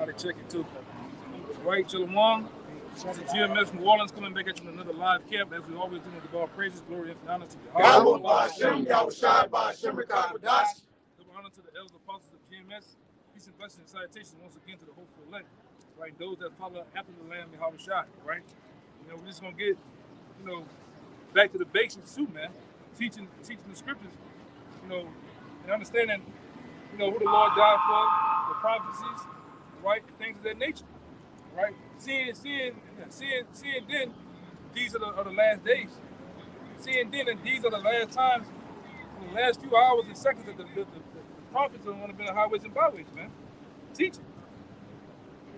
Everybody check it too. Right, Shalawam. This is GMS New Orleans coming back at you with another live camp. As we always do, give all praises, glory, and honor to YAHAWAH, bahasham, YAHAWASHI, bahasham, bahasham. Give honor to the elders apostles of GMS. Peace and blessings and salutations once again to the hopeful elect. Right, those that follow after the Lamb, YAHAWASHI. Right, you know, we're just gonna get, you know, back to the basics too, man. Teaching the scriptures, you know, and understanding, you know, who the Lord died for, the prophecies, right, things of that nature, right. Seeing then, these are the last days. Seeing then, and these are the last times, in the last few hours and seconds that the prophets are going to be on the highways and byways, man, teaching,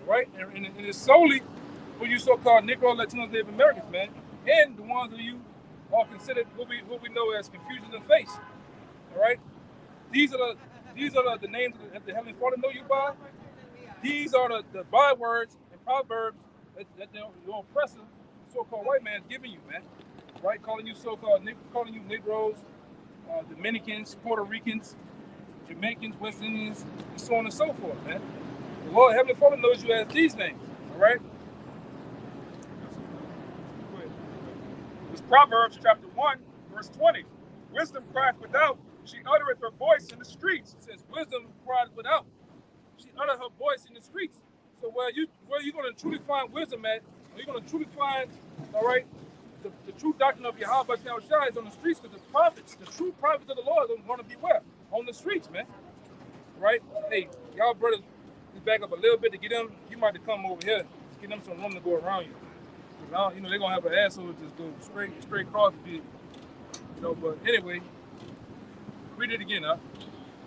right, and it's solely for you so-called Negro, Latino, Native Americans, man, and the ones that you are considered what we know as confusion of face. All right, these are the names that the Heavenly Father know you by. These are the bywords and proverbs that your oppressor, so-called white man, is giving you, man. Right, calling you Negroes, Dominicans, Puerto Ricans, Jamaicans, West Indians, and so on and so forth, man. The Lord Heavenly Father knows you as these names. All right. It's Proverbs chapter 1, verse 20. Wisdom crieth without, she uttereth her voice in the streets. It says, wisdom crieth without, she uttered her voice in the streets. So where you going to truly find wisdom at, where you're going to truly find, all right, the true doctrine of Yahawah is on the streets, because the prophets, the true prophets of the Lord are going to be where? On the streets, man. Right? Hey, y'all brothers, just back up a little bit to get them. You might have to come over here, get them some room to go around you. You know, they're going to have an asshole just go straight across the bit. You know, but anyway, read it again, huh?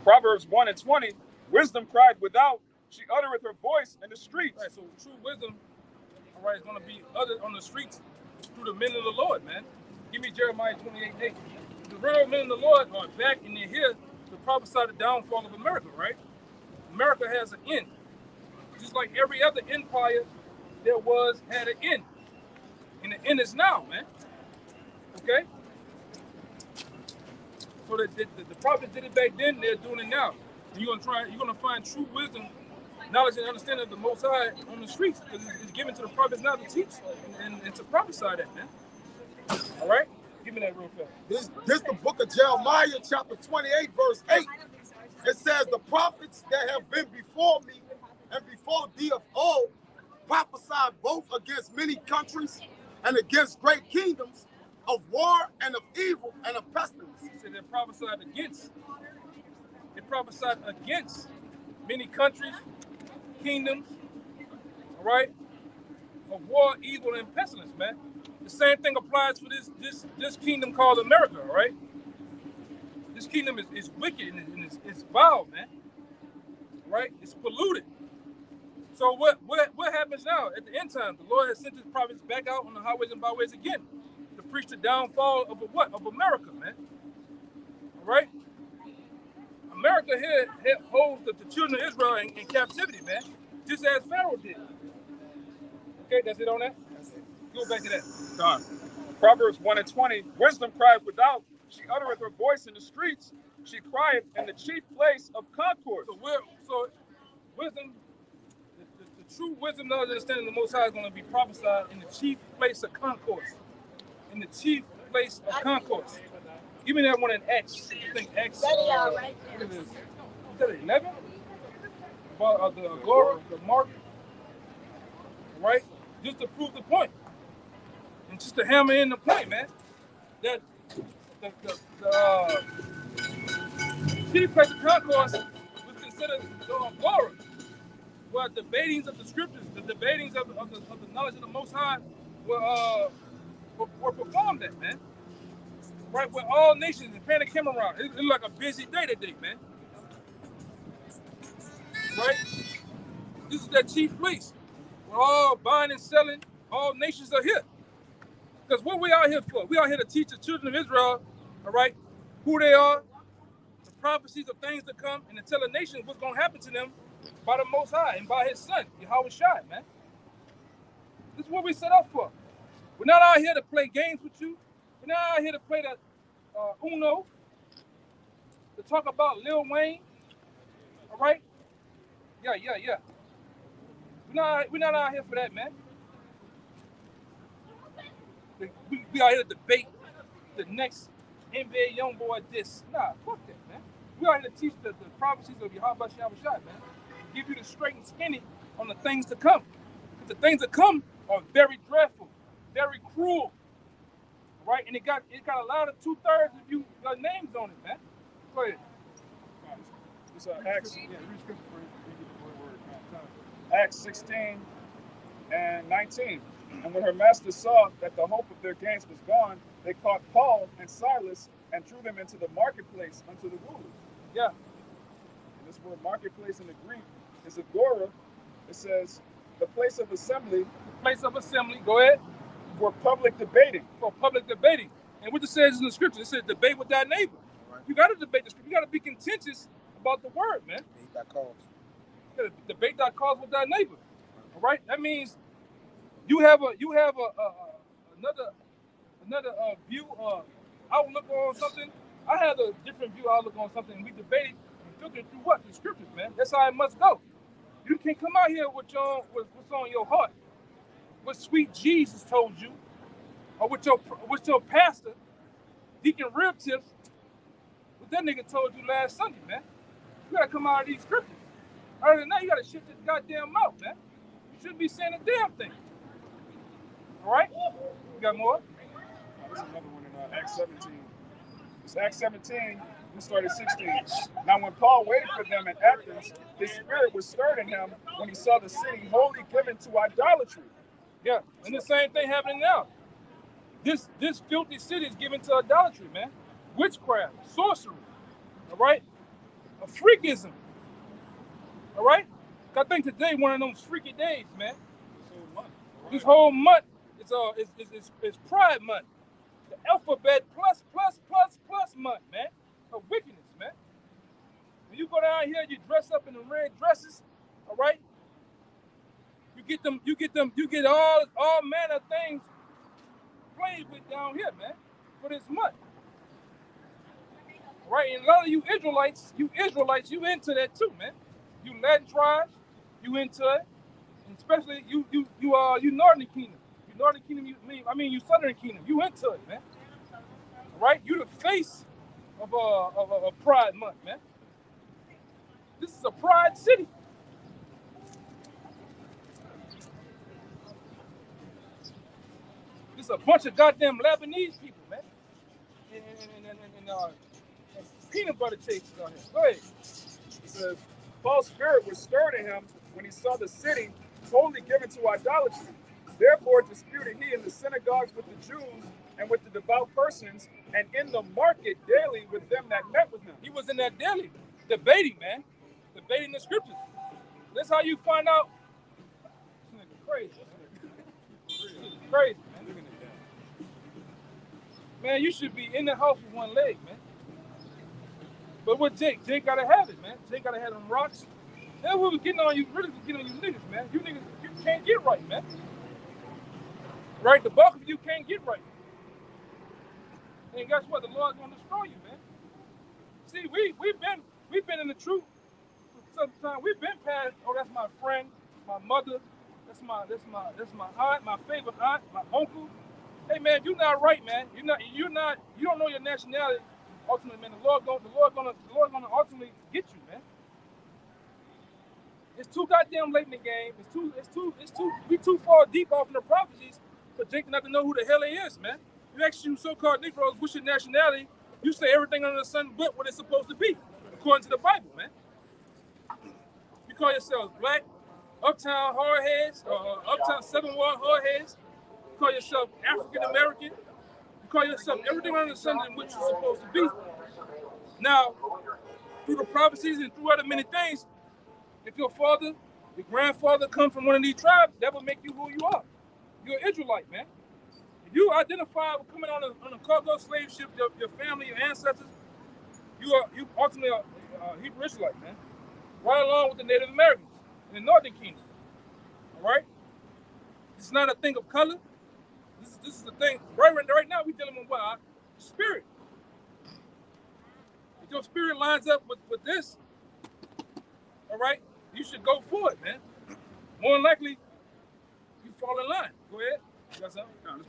Proverbs 1 and 20. Wisdom cried without, she uttereth her voice in the streets. Right, so true wisdom, all right, is going to be uttered on the streets through the men of the Lord, man. Give me Jeremiah 28:8. The real men of the Lord are back and they're here to prophesy the downfall of America, right? America has an end. Just like every other empire there had an end. And the end is now, man. Okay? So the prophets did it back then, they're doing it now. And you're gonna find true wisdom, knowledge, and understanding of the Most High on the streets, because it's given to the prophets now to teach and to prophesy that, man. All right? Give me that real fast. This the book of Jeremiah, chapter 28, verse 8. It says, the prophets that have been before me and before thee of old prophesied both against many countries and against great kingdoms, of war and of evil and of pestilence. He said they prophesied against. They prophesied against many countries, kingdoms, all right, of war, evil, and pestilence, man. The same thing applies for this kingdom called America, all right? This kingdom is wicked and it's vile, man. Right? It's polluted. So what happens now at the end time? The Lord has sent his prophets back out on the highways and byways again to preach the downfall of what? Of America, man. All right? America here holds the children of Israel in captivity, man. Just as Pharaoh did. Okay, that's it on that? That's it. Go back to that. Done. Proverbs 1 and 20. Wisdom crieth without, she uttereth her voice in the streets. She crieth in the chief place of concourse. So wisdom, the true wisdom, knowledge, understanding of the Most High is going to be prophesied in the chief place of concourse. In the chief place of concourse. Give me that one in Acts. I think Acts. What it is? Is that 11? About the Agora, the mark. Right? Just to prove the point. And just to hammer in the point, man. That the chief place of concourse was considered the Agora. Where debatings of the scriptures, the debatings of the knowledge of the Most High were performed at, man. Right, where all nations and paying the camera around. It looked like a busy day today, man. Right? This is that chief place. We're all buying and selling. All nations are here. Because what we out here for? We out here to teach the children of Israel, all right, who they are, the prophecies of things to come, and to tell the nations what's going to happen to them by the Most High and by his son, YAHAWASHI, man. This is what we set up for. We're not out here to play games with you. We're not out here to play the Uno, to talk about Lil Wayne, all right? Yeah. We're not out here for that, man. We out here to debate the next NBA young boy this. Nah, fuck that, man. We out here to teach the prophecies of YAHAWASHI, man. Give you the straight and skinny on the things to come. Because the things to come are very dreadful, very cruel. Right? And it got a lot of 2/3 of you got names on it, man. Go ahead. It's Acts 16 and 19. And when her master saw that the hope of their gains was gone, they caught Paul and Silas and drew them into the marketplace unto the rulers. Yeah. And this word marketplace in the Greek is agora. It says the place of assembly. Place of assembly. Go ahead. For public debating. For public debating. And what it says in the scripture, it says debate with thy neighbor. Right. You got to debate the scripture. You got to be contentious about the word, man. Debate thy cause. You got to debate thy cause with thy neighbor. All right? That means you have another view outlook on something. I have a different view outlook on something, and we debate it and filter it through what? The scriptures, man. That's how it must go. You can't come out here with what's on your heart, what sweet Jesus told you, or with your pastor, Deacon Rib Tips, what that nigga told you last Sunday, man. You gotta come out of these scriptures. Other than that, you gotta shut your goddamn mouth, man. You shouldn't be saying a damn thing. All right? You got more? There's another one in Acts 17. It's Acts 17. We started 16. Now, when Paul waited for them in Athens, his spirit was stirred in him when he saw the city wholly given to idolatry. Yeah, and the same thing happening now. This filthy city is given to idolatry, man. Witchcraft, sorcery, all right? A freakism, all right? I think today one of those freaky days, man. This whole month is Pride Month. The alphabet plus month, man. Of wickedness, man. When you go down here, you dress up in the red dresses, all right? You get all manner of things played with down here, man, for this month. Right? And a lot of you Israelites, you into that too, man. You Latin tribes, you into it. And especially you Northern Kingdom. You Northern Kingdom, you Southern Kingdom. You into it, man. Right? You the face of a Pride Month, man. This is a Pride city. This is a bunch of goddamn Lebanese people, man. And peanut butter chasers out here. Go ahead. It says, Paul's spirit was stirred in him when he saw the city wholly given to idolatry. Therefore disputed he in the synagogues with the Jews and with the devout persons, and in the market daily with them that met with him. He was in that daily, debating, man. Debating the scriptures. That's how you find out. This nigga crazy. Crazy, man. Man, you should be in the house with one leg, man. But what Jake gotta have it, man. Jake gotta have them rocks. Then we was getting on you, really was getting on you niggas, man. You niggas, you can't get right, man. Right? The bulk of you can't get right. And guess what? The Lord's gonna destroy you, man. See, we've been in the truth for some time. We've been past, oh, that's my friend, my mother, that's my aunt, my favorite aunt, my uncle. Hey man, you're not right, man. You don't know your nationality. Ultimately, man, the Lord gonna ultimately get you, man. It's too goddamn late in the game. We too far deep off in the prophecies for Jake not to know who the hell he is, man. You ask you so-called Negroes, what's your nationality? You say everything under the sun but what it's supposed to be, according to the Bible, man. You call yourselves black, uptown hardheads, uptown Seven Ward hardheads. You call yourself African American. You call yourself everything under the sun in which you're supposed to be. Now, through the prophecies and through other many things, if your father, your grandfather come from one of these tribes, that will make you who you are. You're an Israelite, man. If you identify with coming on a cargo slave ship, your family, your ancestors, you ultimately are Hebrew Israelite, man. Right along with the Native Americans in the Northern Kingdom. All right? It's not a thing of color. This is the thing. Right now, we're dealing with what? Spirit. If your spirit lines up with this, all right, you should go for it, man. more than likely you fall in line. Go ahead. You got something? No, this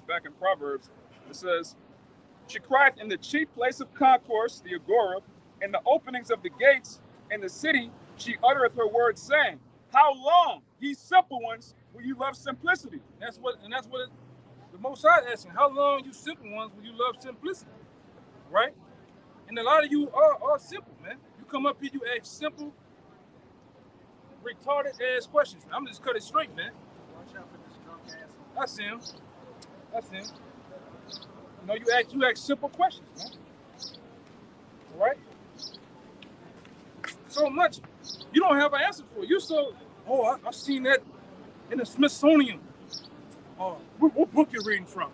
back in Proverbs. It says, "She crieth in the chief place of concourse, the agora, in the openings of the gates, in the city, she uttereth her words, saying, How long, ye simple ones, will you love simplicity?" That's what the Most High asking. How long, you simple ones, will you love simplicity? Right? And a lot of you are simple, man. You come up here, you ask simple, retarded ass questions. I'm just cut it straight, man. Watch out for this drunk ass. That's him. That's him. You know, you ask simple questions, man. All right? So much you don't have an answer for. You so, I've seen that in the Smithsonian. What book you reading from?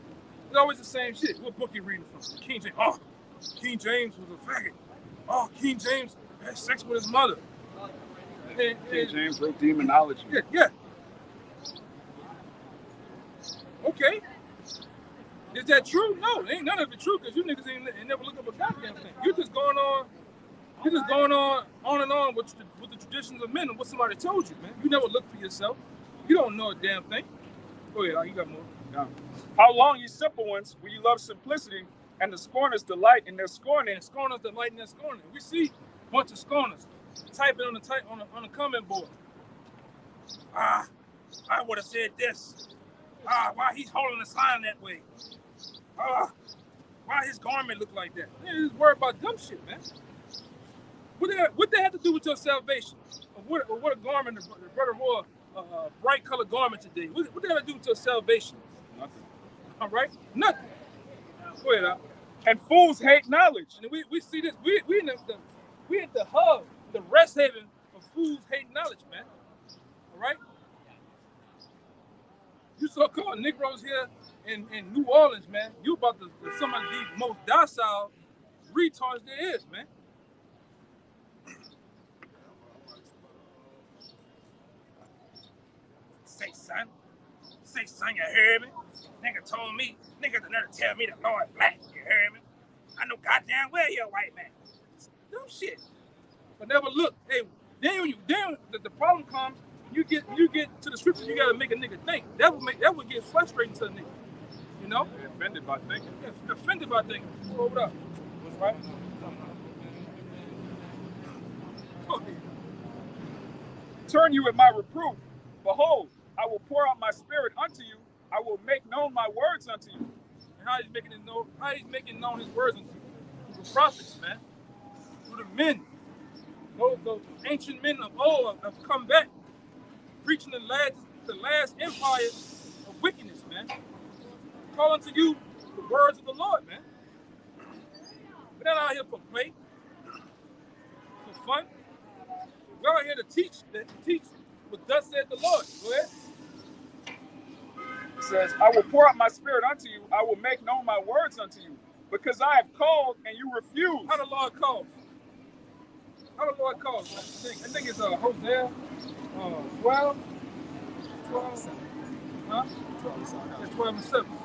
It's always the same shit. What book you reading from? King James. Oh, King James was a faggot. Oh, King James had sex with his mother. King James wrote demonology. Yeah. Okay. Is that true? No, ain't none of it true because you niggas ain't never looked up a goddamn thing. You're just going on and on with the traditions of men and what somebody told you, man. You never look for yourself. You don't know a damn thing. Go ahead, you got more. Yeah. "How long, ye simple ones, will you love simplicity, and the scorners delight in their scorning?" And scorners delight in their scorning. We see a bunch of scorners. Type it on the comment board. I would have said this. Why he's holding the sign that way? Why his garment look like that? Man, just worry about dumb shit, man. What that have to do with your salvation? Or what a garment the brother wore, a bright colored garment today. What that have to do with your salvation? Nothing. All right? Nothing. Go ahead, "And fools hate knowledge." And we see this. We at the hub, the rest haven of fools hate knowledge, man. All right? You so-called Negroes here in New Orleans, man. You about some of the most docile retards there is, man. Say, son, you heard me? Nigga told me, nigga never tell me the Lord black, you heard me? I know goddamn well you're a white man. Dumb shit. But never look. Hey, then the problem comes, you get to the scripture, you gotta make a nigga think. That would get frustrating to a nigga. You know? They're offended by thinking. Yeah, offended by thinking. Hold up. What's right? Okay. "Turn you at my reproof. Behold, I will pour out my spirit unto you. I will make known my words unto you." And how he's making it known? How he's making known his words unto you? Through the prophets, man. Through the men. Those ancient men of old have come back, preaching the last empire of wickedness, man. Calling to you the words of the Lord, man. We're not out here for play, for fun. We're out here to teach what thus said the Lord. Go ahead. It says, "I will pour out my spirit unto you. I will make known my words unto you. Because I have called and you refuse." How the Lord calls? How the Lord calls? I think it's Hosea 12. 12. Huh? 12 and 7.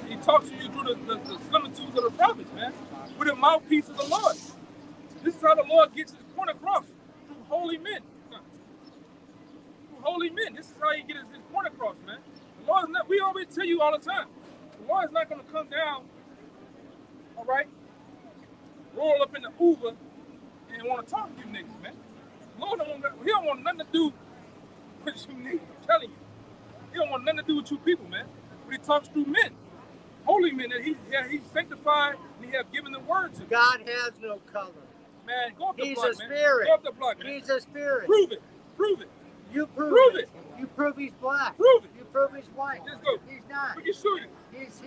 He talks to you through the similitudes of the prophets, man. With the mouthpiece of the Lord. This is how the Lord gets his point across. Through holy men. Through holy men. This is how he gets his point across, man. The Lord is not, we always tell you all the time. The Lord is not going to come down, all right, roll up in the Uber and want to talk to you niggas, man. The Lord he don't want nothing to do with you niggas. I'm telling you. He don't want nothing to do with you people, man. But he talks through men. Holy men that he's sanctified and he have given the word to. God has no color. Man, go up the He's block, a man. spirit. Go up the block, man. He's a spirit. Prove it. Prove it. You prove it. You prove he's black. Prove it. You prove he's white. Let's go. He's not. We can show you.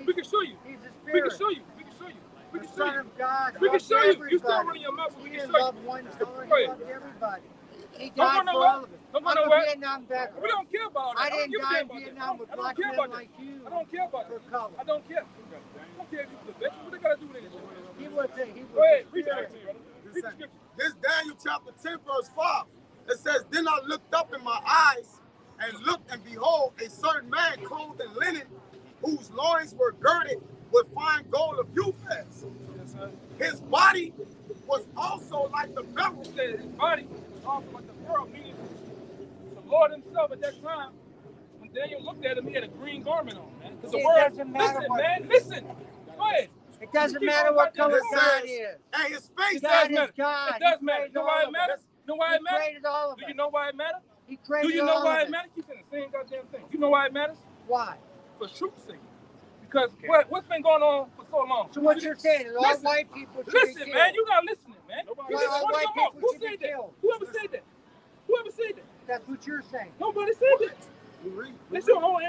We can show you. He's a We spirit. can show you. We can show you. We The can show Son you. of God. We can loved show you. everybody. You start running your mouth, but we He can didn't show love you. one star. Go He ahead. loved everybody. He Don't died run for nowhere. all of us. Don't run I'm a nowhere. Vietnam veteran. We don't care about that. I didn't don't give a die damn in about that. Vietnam with I black don't care men about that. like you. I don't care about For that. color. I don't care. I don't care if you the veteran. What they got to do with it? He was a Go ahead. spirit. Read the scripture. Read the scripture. This Daniel chapter 10 verse 5. It says, "Then I looked up in my eyes and looked, and behold, a certain man clothed in linen, whose loins were girded with fine gold of Uphaz. Yes, sir. His body was also like the beryl." He said his body was also like the pearl, meaning Lord himself at that time, when Daniel looked at him, he had a green garment on, man. Because the It word, doesn't matter listen, what- man, listen. Go ahead. It doesn't You keep matter on what about color that. God It is. says, and his face It God does is matter. God. It does He matter. created You know all why it of matters? us. You know why He it matters? created all of Do you us. know why it matters? He Do created you know all why of it us. matters? Keep saying the same goddamn thing. You know why it matters? Why? For truth's sake. Because what's been going on for so long? So what you're saying is all Listen. white people should be Listen, killed. man, you're not listening, man. You Why just all want to white come up. people Who should be said that? killed? Whoever said that? Whoever said that? That's what you're saying. Nobody said that. It's your own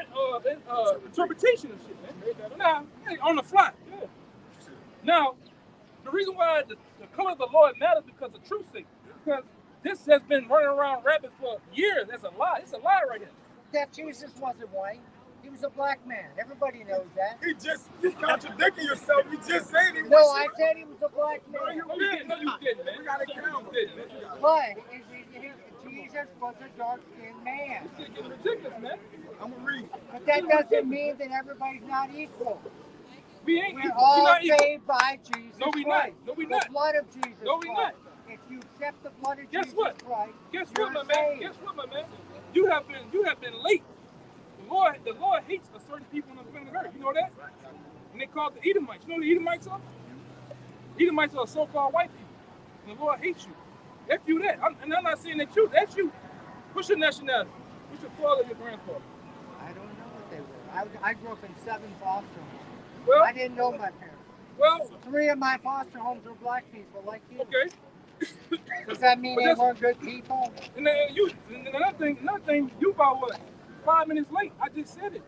interpretation of shit, man. Now, hey, on the fly. Yeah. Now, the reason why the color of the Lord matters because of truth's sake. Because this has been running around rampant for years. That's a lie. It's a lie right here. That Jesus wasn't white. He was a black man. Everybody knows that. You contradicting yourself. You just said he No, was. I said he was a black man. No, you didn't, man. We got a camera. You didn't, man. But Jesus was a dark-skinned man. This shit getting ridiculous, man. I'm going to read. But that doesn't mean that everybody's not equal. We ain't We're equal. all not equal. saved by Jesus No, we Christ. not. No, we The not. blood of Jesus No, we Christ. If you accept the blood of Guess Jesus what? Christ, Guess you're what, my man? saved. Guess what, my man? You have been late. The Lord hates a certain people on the planet Earth. You know that? And they call it the Edomites. You know what the Edomites are? Edomites are so-called white people. And the Lord hates you. F you that. And I'm not saying that you. That's you. What's your nationality? What's your father or your grandfather? I don't know what they were. I grew up in 7 foster homes. Well, I didn't know my parents. well, 3 of my foster homes were black people like you. okay. Does that mean But they that's- weren't good people? And then another thing, you about what? 5 minutes late. I just said it.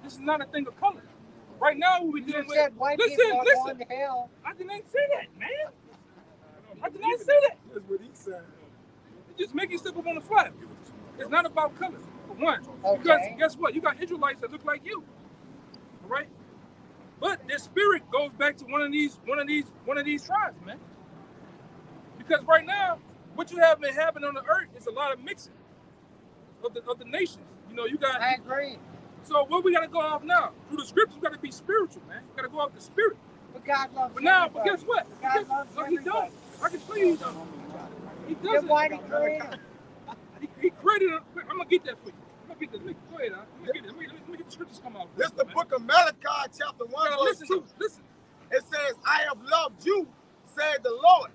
This is not a thing of color. Right now, what we You dealing just with. said white people are going to hell. I did not say that, man. I did not say that. That's what he said. You just make it step up on the fly. It's not about color, for one. Okay. Because guess what? You got Israelites that look like you. All right? But their spirit goes back to one of these tribes, man. Because right now, what you have been happening on the earth is a lot of mixing of the nations. You know, you got. I agree. So what we gotta go off now? Through the scriptures, we gotta be spiritual, man. We gotta go off the spirit. But God loves But now, everybody. but guess what? God loves No, he everybody. don't. I can tell you he don't. He Then doesn't. why did he create him? He created it. I'm gonna get that for you. I'm gonna get the link. Go ahead, I'm gonna get it. Let me get the scriptures come out. This is the book of Malachi, chapter 1, Now, verse listen, 2. listen. It says, I have loved you, said the Lord.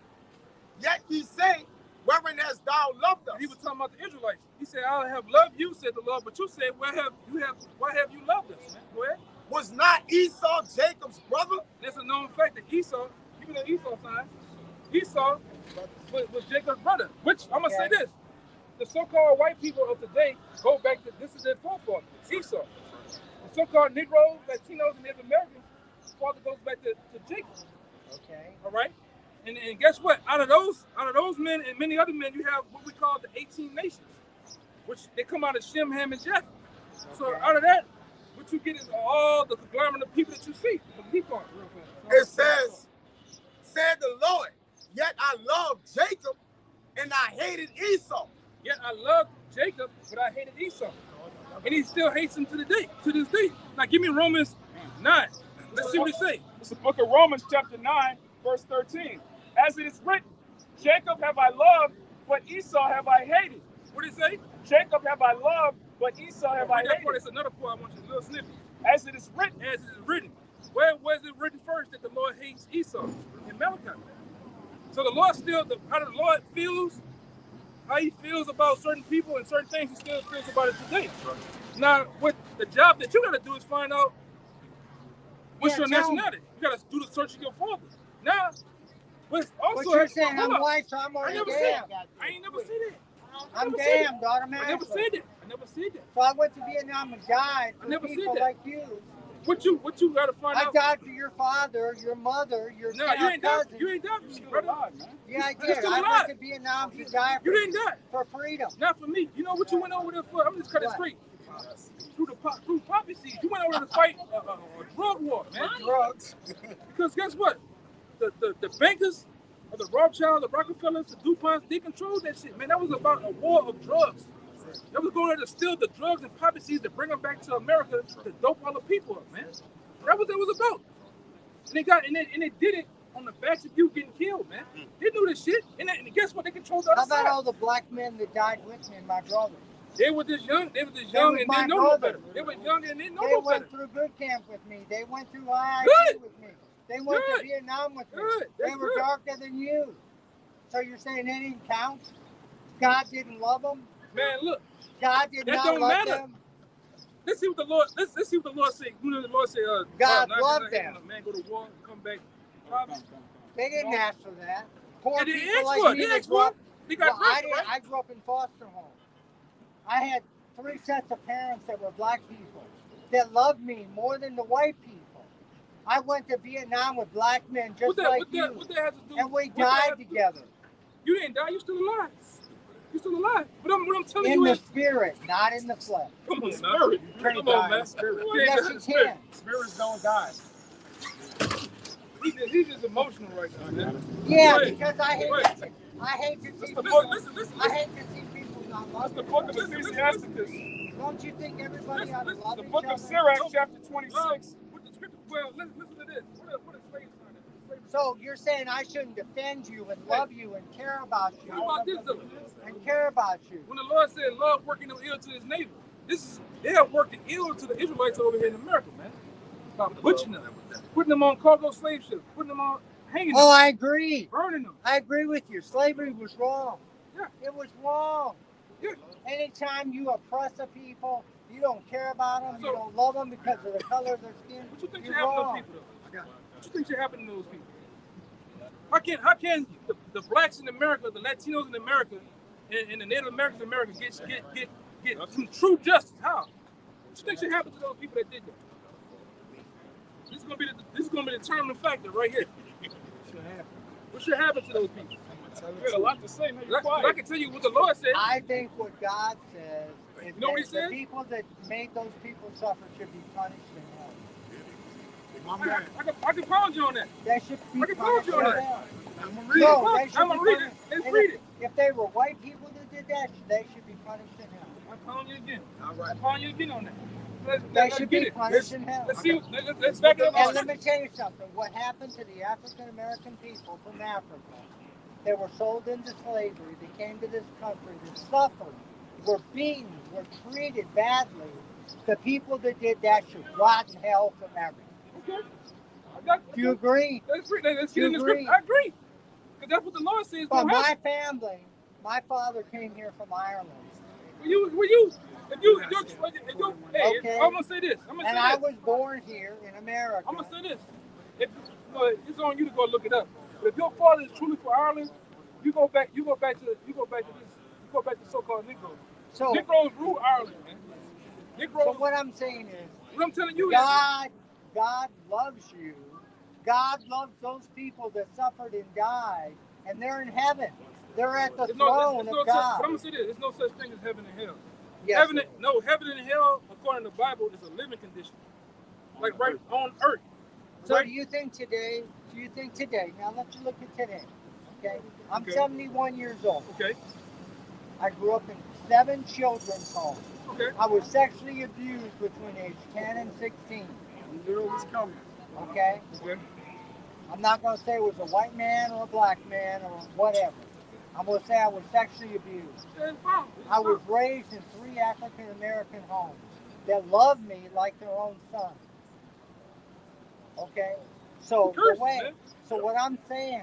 Yet ye say, wherein hast thou loved us? He was talking about the Israelites. He said, I have loved you, said the Lord, but you said, why have you loved us, man? Go ahead. Was not Esau Jacob's brother? That's a known fact that Esau, even though Esau signed, Esau was Jacob's brother. Which I'm gonna say this: the so-called white people of today go back to this is their forefather, Esau. The so-called Negroes, Latinos, and Native Americans, father goes back to Jacob. Okay. All right. And guess what? Out of those men and many other men, you have what we call the 18 nations, which they come out of Shem, Ham, and Japheth. So out of that, what you get is all the conglomerate of people that you see. Keep on. It says, said the Lord, yet I loved Jacob and I hated Esau. Yet I loved Jacob, but I hated Esau. And he still hates him to this day. Now give me Romans 9. Let's see what it say. It's the book of Romans, chapter 9, verse 13. As it is written, Jacob have I loved, but Esau have I hated. What did it say? Jacob have I loved, but Esau have I Read that part. hated. It's another part I want you to little snippet. As it is written. As it is written. Where was it written first that the Lord hates Esau? In Malachi. So the Lord still, how the Lord feels, how he feels about certain people and certain things, he still feels about it today. Now, what the job that you got to do is find out what's your nationality. You got to do the search of your father. Now, what's also... But you're saying hold I'm up. white, so I'm I already never said damned. that. I ain't never said that. I'm never said damned automatically. I never said that. I never said that. So I went to Vietnam and died I for never said people that. like you. What you got to find I out? died for your father, your mother, your No, you ain't died. cousin. You ain't died for me, brother. Yeah, I You're did. still I alive. went to Vietnam to die You didn't die. for freedom. Not for me. You know what you went over there for? I'm just cutting What? straight. Through poppy seeds. You went over there to fight a drug war, man. Drugs. Because guess what? The bankers, the Rothschilds, the Rockefellers, the DuPonts, they controlled that shit, man. That was about a war of drugs. They was going there to steal the drugs and poppy seeds to bring them back to America to dope all the people up, man. That was what it was about. And they did it on the backs of you getting killed, man. They knew this shit. And guess what? They controlled the How other about side. all the black men that died with me and my brother? They were just young. They were just young and didn't know no better. They were young and didn't know no better. They went through boot camp with me. They went through IIT with me. They went to Vietnam with me. They were darker than you. So you're saying they didn't count? God didn't love them? Man, look. God did not love them? Let's see what the Lord. Let's see what the Lord said. You know, the Lord said, God loved them. Man, go to war, come back. They didn't ask for that. Poor they people asked like me. They got right? I grew up in foster homes. I had 3 sets of parents that were black people that loved me more than the white people. I went to Vietnam with black men just like you. What that has to do? And we died together. You didn't die. You're still alive. You're still alive. What I'm telling you is... In the is... spirit, not in the flesh. Come on, spirit. You can't die in the spirit. Yes, you can. Spirits don't die. He's just emotional right now, man. Yeah, because I hate to see people. Listen. I hate to see people not love. That's the book of Ecclesiastes. Don't you think everybody ought to love The each book other? of Sirach, chapter 26. With the scripture, well, listen to this. What is slavery? So you're saying I shouldn't defend you and love you and care about you. What about this though? And care about you. When the Lord said, "Love working no ill to his neighbor," they have worked ill to the Israelites over here in America, man. About butchering them, putting them on cargo slave ships, putting them on hanging them. Oh, I agree. Burning them. I agree with you. Slavery was wrong. Yeah. It was wrong. Yeah. Anytime you oppress a people, you don't care about them, you don't love them because of the color of their skin. What you think should happen to those people, though? What you think should happen to those people? How can the blacks in America, the Latinos in America, and the Native Americans in America get some true justice? How? What you think should happen to those people that did that? This is gonna be the determining factor right here. What should happen to those people? You got a lot to say. I can tell you what the Lord said. I think what God says is You know what he that said? the people that made those people suffer should be punished in hell. I can pound you on that. They should be I can punished pound you on in that. hell. I'm gonna read No, it. they should I'm be gonna read it. punished. Let's And read it. If they were white people that did that, they should be punished in hell. I pound you again. All right. I pound you again on that. They should be punished in hell. Let's see. Let's back it up. And let me tell you something. What happened to the African American people from Africa? They were sold into slavery. They came to this country. They suffered, were beaten, were treated badly. The people that did that should rot in hell forever. Okay. Do you agree? Let's get in the script. I agree. Because that's what the Lord says. But my family, my father came here from Ireland. Hey, Okay. I'm gonna say this. And I was born here in America. I'm gonna say this. It's on you to go look it up. But if your father is truly for Ireland, you go back to so-called Negroes. So, Negroes rule Ireland, man. Negroes. so what I'm saying is, What I'm telling you God loves you. God loves those people that suffered and died, and they're in heaven. They're at the throne of God. But I'm gonna say this: there's no such thing as heaven and hell. Yes, Heaven and hell, according to the Bible, is a living condition, like right on earth. So right? do you think today, now let's look at today, okay? I'm Okay. 71 years old. Okay. I grew up in 7 children's homes. Okay. I was sexually abused between age 10 and 16, You knew it was coming. okay? Okay. I'm not going to say it was a white man or a black man or whatever. I'm going to say I was sexually abused. Yeah, it's fine. I was raised in 3 African American homes that loved me like their own son. Okay? So Curses, the way, man. so what I'm saying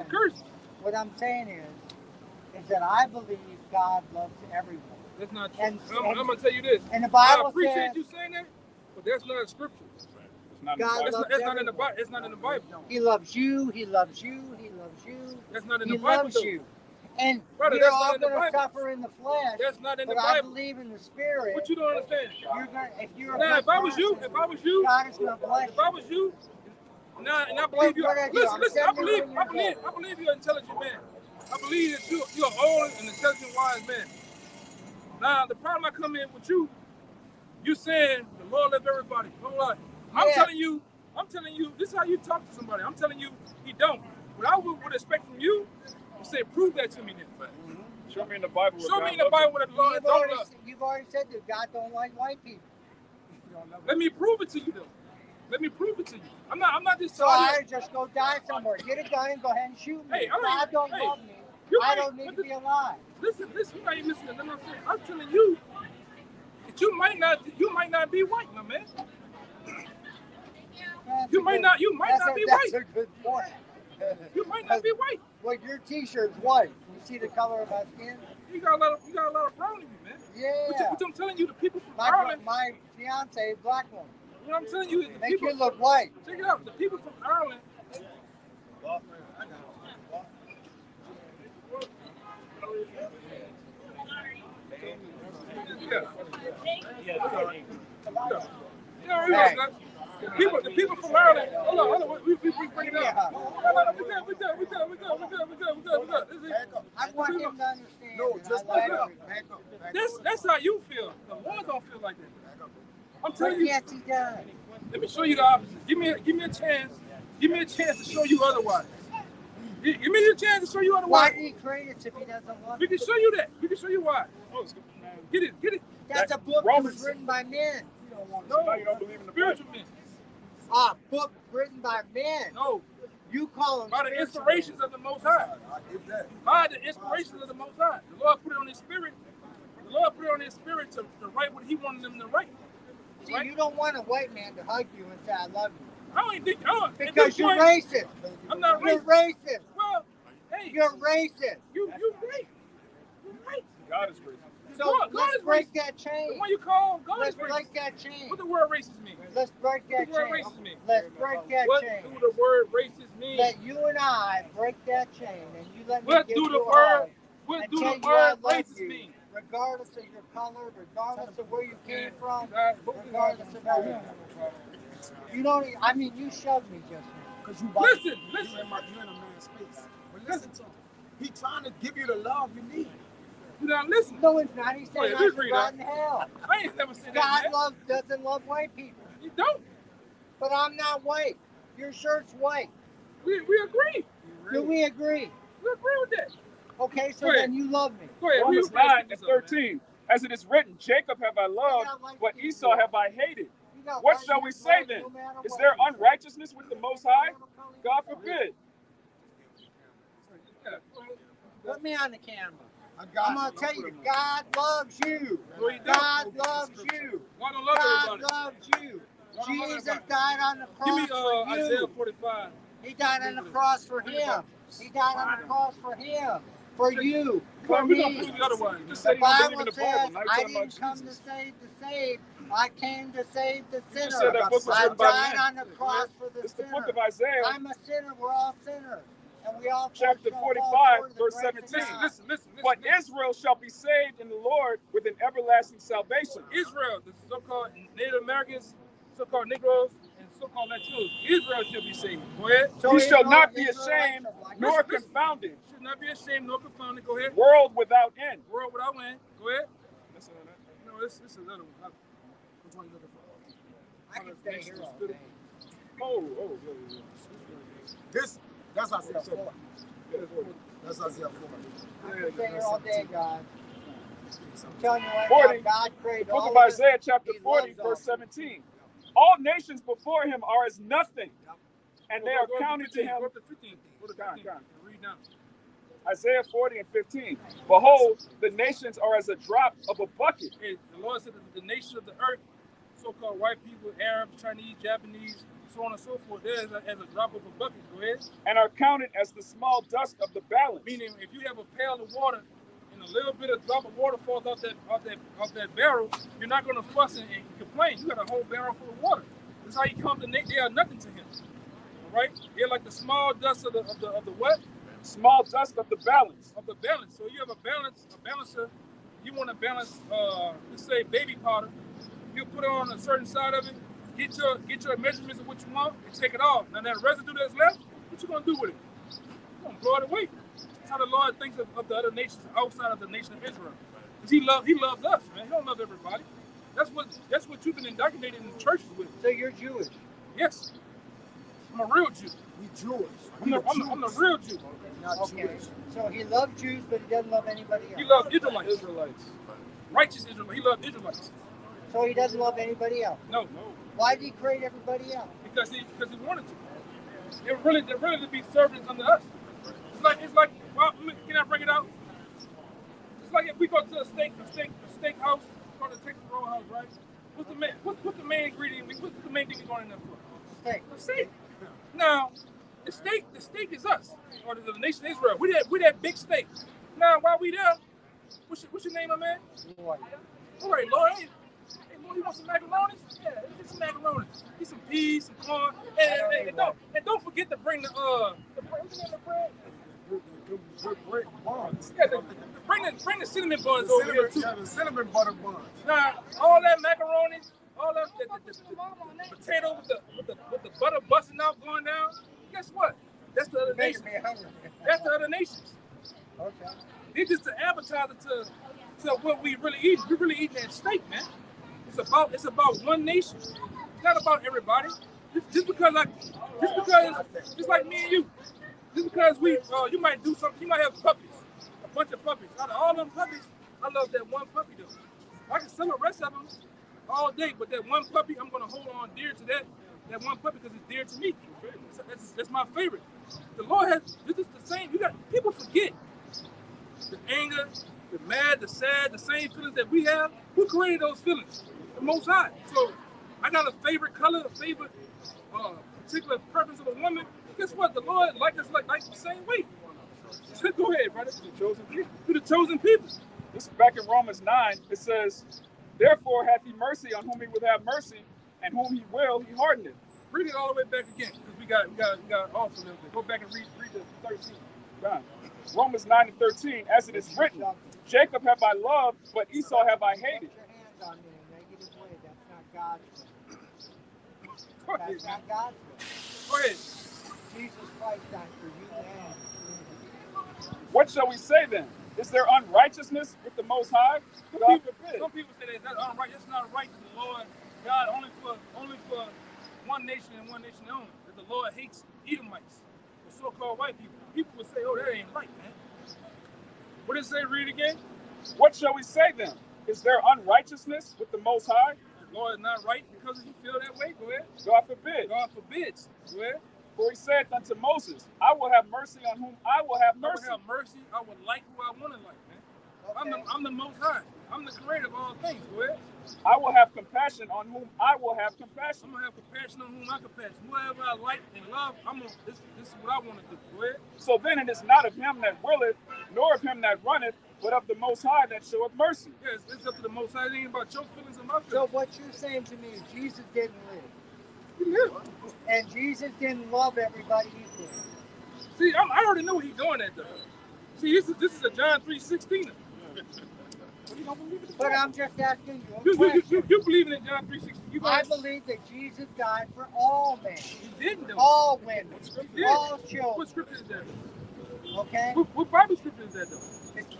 is that I believe God loves everyone. That's not true. And- I'm gonna tell you this. And the Bible I appreciate says you saying that, but that's not scripture. It's not in the God Bible. loves That's not in the everyone. Bible. It's not in the Bible. He loves you, he loves you, he loves you. That's not in He the Bible. loves though. you. And Brother, you're that's not all in the going to Bible. suffer in the flesh, That's not in the but I Bible. believe in the spirit. What you don't understand? You're gonna, if you're a Now, good if I was you, person, God is going to bless if I was you, and I believe you. What I do, Listen, I'm listen. I 71 believe years you're an intelligent man. I believe that you're an old and intelligent, wise man. Now, the problem I come in with you, you saying the Lord love everybody. Don't lie. I'm Yeah. telling you, this is how you talk to somebody. I'm telling you, he don't. What I would expect from you, you say, prove that to me then. Show me in the Bible. Show me in the Bible where the Lord don't love. You've already said that God don't like white people. Let me prove it to you, though. Let me prove it to you. I'm not just So telling I just go die somewhere. Get a gun and go ahead and shoot me. Hey, all right. God don't Hey, love me. you I right. don't need to be alive. Listen, you're not even listening to what I'm saying. I'm telling you, You might not be white, my man. You might not be white. That's a good point. You might not be white. Well, your T-shirt's white. You see the color of my skin? You got a lot of brown in you, man. Yeah. What I'm telling you, the people from Ireland. My fiance is black woman. What I'm telling you is the Make people you look white. Check it out. The people from Ireland. The people from Ireland. Hold on. We bring it up. We good. I want him to understand. No, just back up. Back up. That's how you feel. The Lord don't feel like that. I'm telling you. Yes, he does. Let me show you the opposite. Give me a chance. Give me a chance to show you otherwise. Give me a chance to show you otherwise. Why did he create us if he doesn't love We can show you that. We can show you why. Get it. That's a book that was written by men. No, you don't believe in the spiritual men. A book written by men. No. You call them by the inspirations of the Most High. By the inspirations of the Most High. The Lord put it on His spirit. The Lord put it on His spirit to write what He wanted them to write. See, you don't want a white man to hug you and say, I love you. I don't think. Because you're racist. I'm not racist. You're racist. Well, hey. You're racist. You're right. You're right. God is racist. So let's break that chain. The one you call God Let's is racist. break that chain. What the word racist mean? Let's break that What the word chain. racist mean? Let's break that what chain. What do the word racist mean? Let you and I break that chain, and you let me What give do you the a word? hug What and do tell the you I word love racist you, mean? regardless of your color, regardless of where you came from, Regardless regardless of everything. You don't. I mean, you shoved me just now. Because you Listen. You're in a man's space. But listen to him. He's trying to give you the love you need. You don't listen. No, it's not. He said Wait, I let's should read rot that. in hell. I ain't never said God that. doesn't love white people. You don't. But I'm not white. Your shirt's white. We agree. Do we agree? We agree with that. Okay, so Go ahead. then you love me. Go ahead. Romans 9:13. As it is written, Jacob have I loved, but Esau have I hated. What shall we say then? Is there unrighteousness with the Most High? God forbid. Put me on the camera. I'm going to tell you, God loves you. No, he don't. God loves you. God don't love God everybody. loves you. God don't love Jesus everybody. died on the Give me cross for you. Isaiah 45. He died on the cross for him. He died on the cross for him. For you. We're For going to me. prove you otherwise. You The said you don't believe in Bible the says, Bible. Now you're I talking about didn't come to Jesus. save the saved. I came to save the You just sinner. said that book was I written by died men. on the cross for the It's the sinner. book of Isaiah, I'm a sinner. We're all sinners. And we all chapter fall 45, short of the verse grace of 17. God. Listen. But Israel shall be saved in the Lord with an everlasting salvation. Israel, the so-called Native Americans, so-called Negroes, and so-called Latinos, Israel should be saved. Go ahead. So He shall Israel- not be Israelites ashamed are like- nor Listen. confounded. Should not be ashamed nor confounded. Go ahead. World without end. World without end. Go ahead. Listen to that. No, this is another one. Which one you looking for? I can stay here all day. Oh. That's Isaiah 4. That's Isaiah 4. I can stay here all day, God. I'm telling you right 40, now, God The created book all of of us. Isaiah, chapter He 40, loves verse all. 17. All nations before him are as nothing, and they are Go up counted to 15, him. Go up to 15. Go to 15. Go on. Read now. Isaiah 40 and 15. Behold, the nations are as a drop of a bucket. Hey, the Lord said that the nations of the earth, so-called white people, Arabs, Chinese, Japanese, so on and so forth, they're as a drop of a bucket. Go ahead. And are counted as the small dust of the balance. Meaning, if you have a pail of water and a little bit of drop of water falls off that barrel, you're not going to fuss and complain. You got a whole barrel full of water. That's how you come to they are nothing to him. All right? They're like the small dust of the what? Small dust of the balance. Of the balance. So you have a balancer. You want to balance, let's say, baby powder. You put it on a certain side of it. Get your measurements of what you want and take it off. Now that residue that's left, what you gonna do with it? You're gonna blow it away. That's how the Lord thinks of the other nations outside of the nation of Israel. Because He loves us, man. He don't love everybody. That's what you've been indoctrinated in the churches with. So you're Jewish. Yes. I'm a real Jew. We Jewish. I'm the real Jew. Not Okay. Jewish. So he loves Jews, but he doesn't love anybody else. He loves Israelites. Righteous Israelites. He loves Israelites. So he doesn't love anybody else. No. Why did he create everybody else? Because he wanted to. They're really to be servants under us. It's like. Well, can I bring it out? It's like if we go to a steakhouse called the Texas Roadhouse, right? What's the main? What's the main ingredient? What's the main thing we going in there for? Steak. The steak. Now, the steak is us, or the nation of Israel. We that big steak. Now, while we there, what's your name, my man? Lord. All right, Lord. Hey, Lord, you want some macaroni? Yeah, get some macaroni. Get some peas, some corn, and don't forget to bring the what's the name of the bread? Buns. Yeah, bring the cinnamon buns over here too. Yeah, the cinnamon butter buns. Now, all that macaroni, all that the potato with the butter busting out going down. Guess what? That's the other nations. That's the other nations. Okay. It's just an appetizer to what we really eat. We really eating that steak, man. It's about one nation. It's not about everybody. Just because just like me and you. Just because you might do something, you might have puppies, a bunch of puppies. Out of all them puppies, I love that one puppy though. I can sell the rest of them all day, but that one puppy, I'm gonna hold on dear to that one puppy because it's dear to me. That's my favorite. The Lord has this is the same. People forget the anger, the mad, the sad, the same feelings that we have. Who created those feelings? The Most High. So I got a favorite color, a favorite particular preference of a woman. Guess what? The Lord like us like the same way. Go ahead, brother. To the chosen people. To the chosen people. This is back in Romans 9. It says, therefore hath he mercy on whom he would have mercy, and whom he will, he hardeneth. Read it all the way back again, because we got off a little bit. Go back and read the 13. Done. Romans 9 and 13, as it is written, Jacob have I loved, but Esau have I hated. Put your hands on me in a negative way. That's not God's Go will. ahead, That's man. not God's will. Go ahead. Jesus Christ died for you and What shall we say then? Is there unrighteousness with the Most High? God forbid. Some people say that that's unright. That's not right to the Lord God only for one nation and one nation only. That the Lord hates Edomites, the so-called white people. People would say, "Oh, that ain't right, man." What does it say? Read again. What shall we say then? Is there unrighteousness with the Most High? The Lord is not right because you feel that way. Go ahead. God forbid. God forbids. Go ahead. For he said unto Moses, I will have mercy on whom I will have I mercy. would have mercy. I would like who I want to like, man. Okay. I'm the Most High. I'm the creator of all things. Go ahead. I will have compassion on whom I will have compassion. I'm gonna have compassion on whom I compassion. Whoever I like and love, this is what I want to do. Go ahead. So then it is not of him that willeth, nor of him that runneth, but of the Most High that showeth mercy. Yeah, it's up to the Most High. It ain't about your feelings and my So feelings. what you're saying to me is Jesus didn't live. Yeah. And Jesus didn't love everybody equally. See, I already know what he's doing at though. See, this is a John 3:16. You don't believe it? But I'm just asking you a question. You believe in John 3:16? I believe that Jesus died for all men, He didn't though. all women, He did. all What children. scripture is that? Okay? What Bible scripture is that though?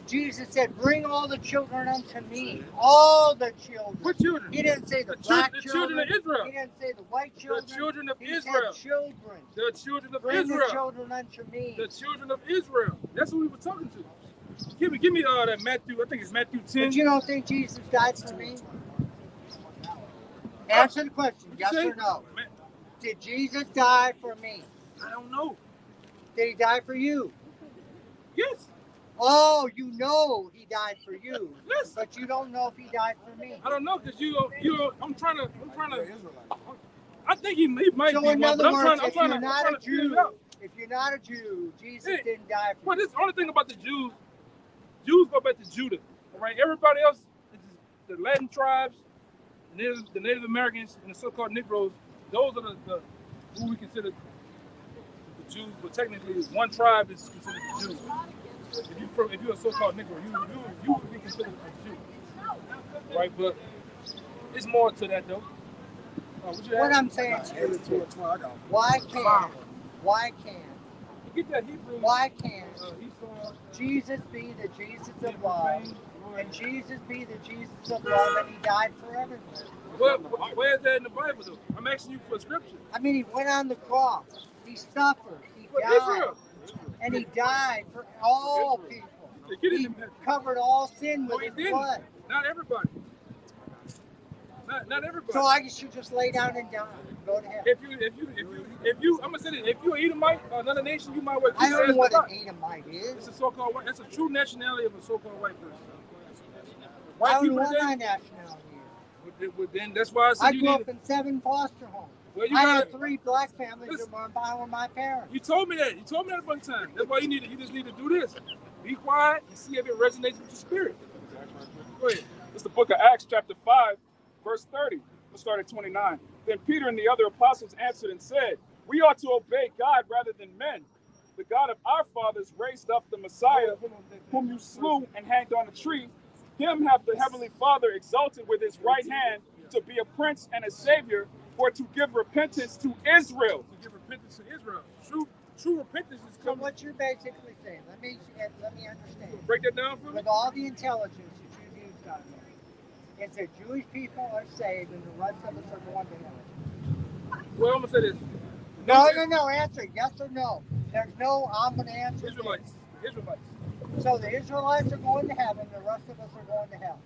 Jesus said, bring all the children unto me. All the children. What children? He didn't say the The black children of Israel. He didn't say the white children. The children of he Israel. Said children. The children of Bring the Israel. children unto me. The children of Israel. That's what we were talking to. Give me that Matthew. I think it's Matthew 10. But you don't think Jesus died for me? Answer the question, yes or no. Did Jesus die for me? I don't know. Did he die for you? Yes. Oh, you know he died for you. Yes. But you don't know if he died for me. I don't know because I'm trying to. I think he might So be in one, but other words, I'm trying to figure it out. if you're not a Jew, Jesus Hey, didn't die for Well, you. this is the only thing about the Jews. Jews go back to Judah. All right, everybody else, the Latin tribes, the Native Americans, and the so-called Negroes. Those are the who we consider the Jews. But technically, one tribe is considered the Jews. If you're a so-called Negro, you would be considered a Jew, right? But it's more to that though. What I'm saying to you, why can't Get that Hebrew. why can't Esau, Jesus be the Jesus of love, and Jesus be the Jesus of love, and he died for everyone? Where is that in the Bible though? I'm asking you for a scripture. I mean, he went on the cross, he suffered, he For died, Israel. and he died for all people. Get He it. covered all sin No, with he his didn't. blood. Not everybody. Not everybody. So I guess you just lay down and die, go to hell. if you, I'm gonna say this. If you're Edomite or another nation, you might well keep I don't know what your an Edomite It's is. a so-called white. That's a true nationality of a so-called white person. I White don't know people what today. my nationality Then that's why I said I grew up in 7 foster homes. Well, you I gotta, had 3 black families that were behind with my parents. You told me that. You told me that a bunch of times. That's why you just need to do this. Be quiet and see if it resonates with your spirit. Go ahead. It's the book of Acts, chapter 5, verse 30. Let's start at 29. Then Peter and the other apostles answered and said, we ought to obey God rather than men. The God of our fathers raised up the Messiah, whom you slew and hanged on a tree. Him hath the heavenly Father exalted with his right hand to be a prince and a savior, for to give repentance to Israel. To give repentance to Israel. True repentance is coming. So what you're basically saying, let me understand. Break that down for me. With all the intelligence that you've used on there, is that Jewish people are saved and the rest of us are going to heaven? Well, I'm going to say this. No, answer yes or no. There's no, I'm going to answer. Israelites. Israelites. So the Israelites are going to heaven, the rest of us are going to hell.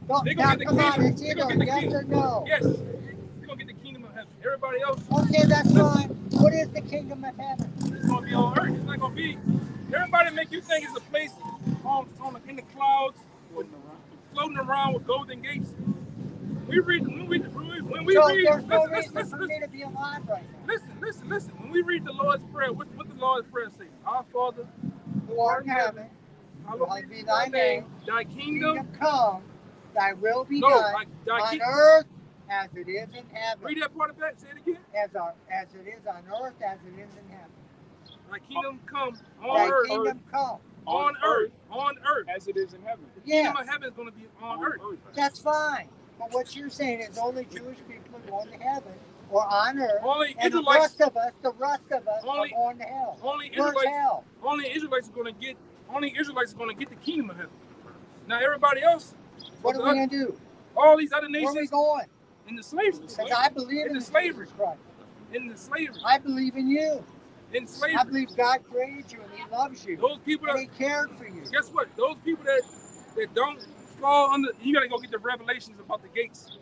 No, They're now, going to get come the on, kingdom. it's either yes or no. Yes. They're going to get the kingdom of heaven. Everybody else. Okay, that's fine. What is the kingdom of heaven? It's going to be on earth. It's not going to be. Everybody make you think it's a place in the clouds, floating around with golden gates. We read when we So read. there's no reason for me to be alive right now. Listen. When we read the Lord's Prayer, what the Lord's Prayer say? Our Father, who art in heaven, hallowed be thy name. Thy kingdom come. Thy will be done on earth as it is in heaven. Read that part of that. Say it again. As it is on earth, as it is in heaven. Thy kingdom come on earth. Thy kingdom come on earth, as it is in heaven. The kingdom of heaven is going to be on earth. That's fine. But what you're saying is only Jewish people are going to heaven or on earth. And the rest of us are going to hell. Only Israelites are going to get the kingdom of heaven. Now everybody else, what are we going to do? All these other nations, where are we going? In the slavery. Because I believe in the slavery. In the slavery. I believe in you. In slavery. I believe God created you and He loves you. Those people and He cared for you. Guess what? Those people that don't fall under, you got to go get the revelations about the gates.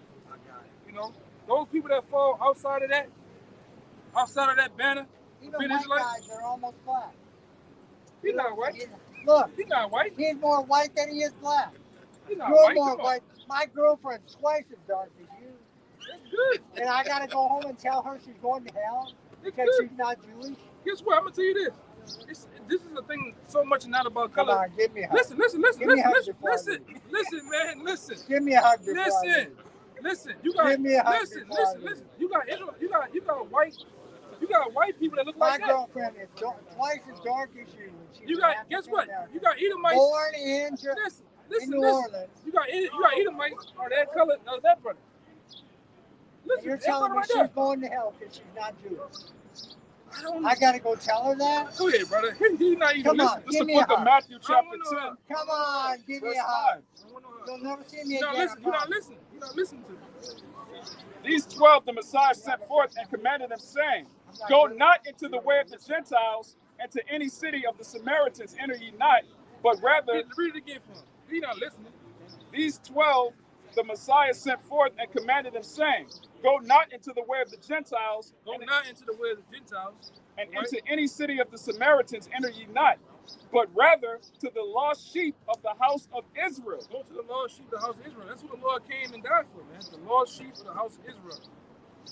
You know, those people that fall outside of that banner. Even white guys are almost black. He's not white. Look, he's not white. He's more white than he is black. He's not You're white. more white. My girlfriend's twice as dark as you. That's good. And I gotta go home and tell her she's going to hell because she's not Jewish. Guess what? I'm gonna tell you this. This is a thing so much not about color. Come on, give me a hug. Listen, man. Listen. Give me a hug. Listen. You got. Give me a hug. Listen. You got white people that look like that. My girlfriend is twice as dark as you. You got. Guess what? You got Edomites. Born in New Orleans. You got Edomites or that color, that brother. Listen, you're telling me she's going to hell because she's not Jewish. I gotta go tell her that. Go ahead, brother. He's not even. Come on, give me a hug. Book of Matthew, chapter 10. Come on, give me a hug. You'll never see me again. You're not listening to me. These 12 the Messiah sent forth and commanded them, saying, go not into the way of the Gentiles, and to any city of the Samaritans enter ye not, but rather. Read it again for him. He's not listening. These 12 the Messiah sent forth and commanded them, saying, go not into the way of the Gentiles, and into any city of the Samaritans enter ye not, but rather to the lost sheep of the house of Israel. Go to the lost sheep of the house of Israel. That's what the Lord came and died for, man. The lost sheep of the house of Israel.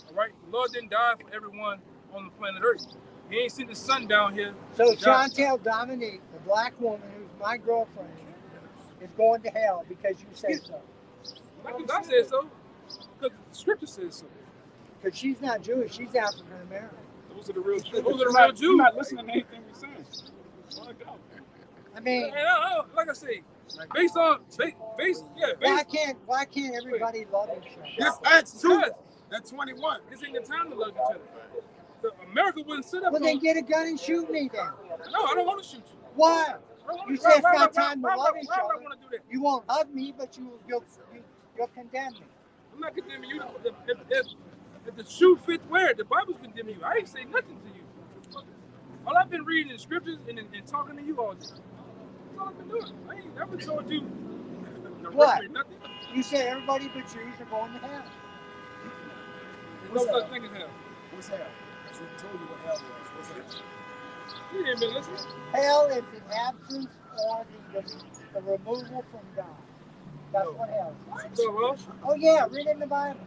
All right? The Lord didn't die for everyone on the planet Earth. He ain't sent the sun down here. So Chantel Dominique, the black woman who's my girlfriend, is going to hell because you say so. Not because I said so. Because the scripture says so. Because she's not Jewish, she's African American. Those are the real Jews. Those are the real Jews. You're not listening to anything we're saying. I mean, like I say, based on why can't everybody love each other? Yes, Acts 2. That's 21. This ain't the time to love each other. America wouldn't sit up. Well, then get a gun and shoot me then. No, I don't want to shoot you. Why? You say it's not time to love each other. Why would I want to do that? You won't hug me, but you'll condemn me. I'm not condemning you. If the shoe fits where, the Bible's condemning you. I ain't say nothing to you. All I've been reading is scriptures and talking to you all day. That's all I've been doing. I ain't never told you what? Nothing. You said everybody but Jews are going to hell. There's no such thing as hell. What's hell? I told you what hell was. What's hell? You ain't been listening. Hell is the absence or the removal from God. That's what hell is. So, well, Oh yeah, read it in the Bible.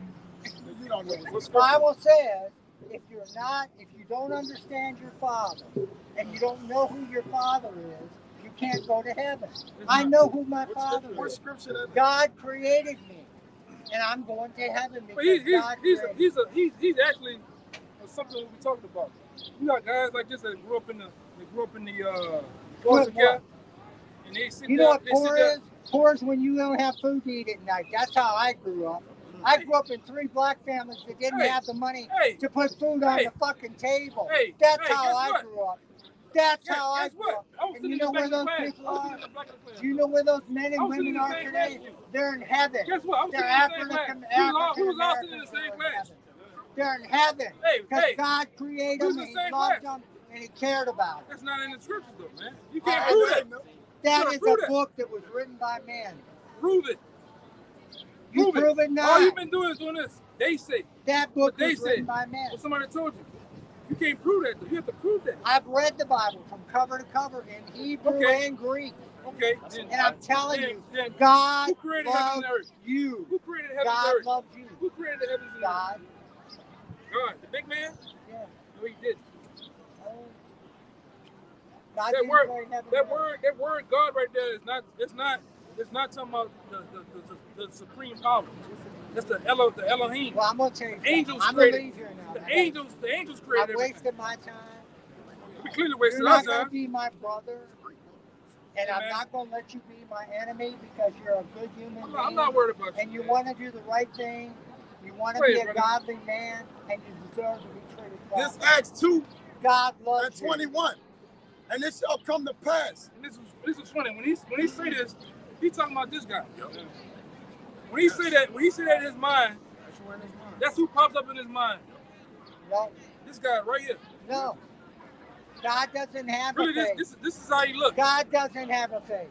You don't know what's The Bible says if you don't understand your father and you don't know who your father is, you can't go to heaven. I know who my father what is. scripture that is? God created me, and I'm going to heaven but because God created me. he's actually something we talking about. You got guys like this that grew up in the foster care, and they sit You know there. what poor is? Poor is when you don't have food to eat at night. That's how I grew up. I grew up in 3 black families that didn't have the money to put food on the fucking table. That's how I grew up. That's how I grew up. And you know where those people are? Do you know where those men and women are today? They're in heaven. Guess what? They're African Americans. They're in heaven because God created them, and He loved them, and He cared about them. That's not in the scriptures, though, man. You can't prove that. That is a book that was written by men. Prove it. You prove it now. All you've been doing is doing this. They say. That book was written by men. Well, somebody told you. You can't prove that, though. You have to prove that. I've read the Bible from cover to cover in Hebrew and Greek. Okay. And I'm telling you, God loves you. Who created heaven and God earth? loves you. Who created the heavens and earth? God. God. The big man? Yeah. No, He didn't. God That didn't word, create heaven that and earth. word, God, right there is not. It's not talking about the supreme power. That's the Elohim. Well, I'm gonna tell you. Angels I'm gonna created. leave here now. The angels created. I've wasted my time. We clearly wasted You're our not gonna time. be my brother, and I'm not gonna let you be my enemy because you're a good human being. I'm not worried about you. And you want to do the right thing. You want to Wait, be a brother. godly man, and you deserve to be treated well. This Acts 2 God and loves you. 21. And it shall come to pass. And this was funny. When he say this, he talking about this guy. When he say that in his mind, that's who pops up in his mind. No, This guy right here. no. God doesn't have a Really, face. this is how he looks. God doesn't have a face.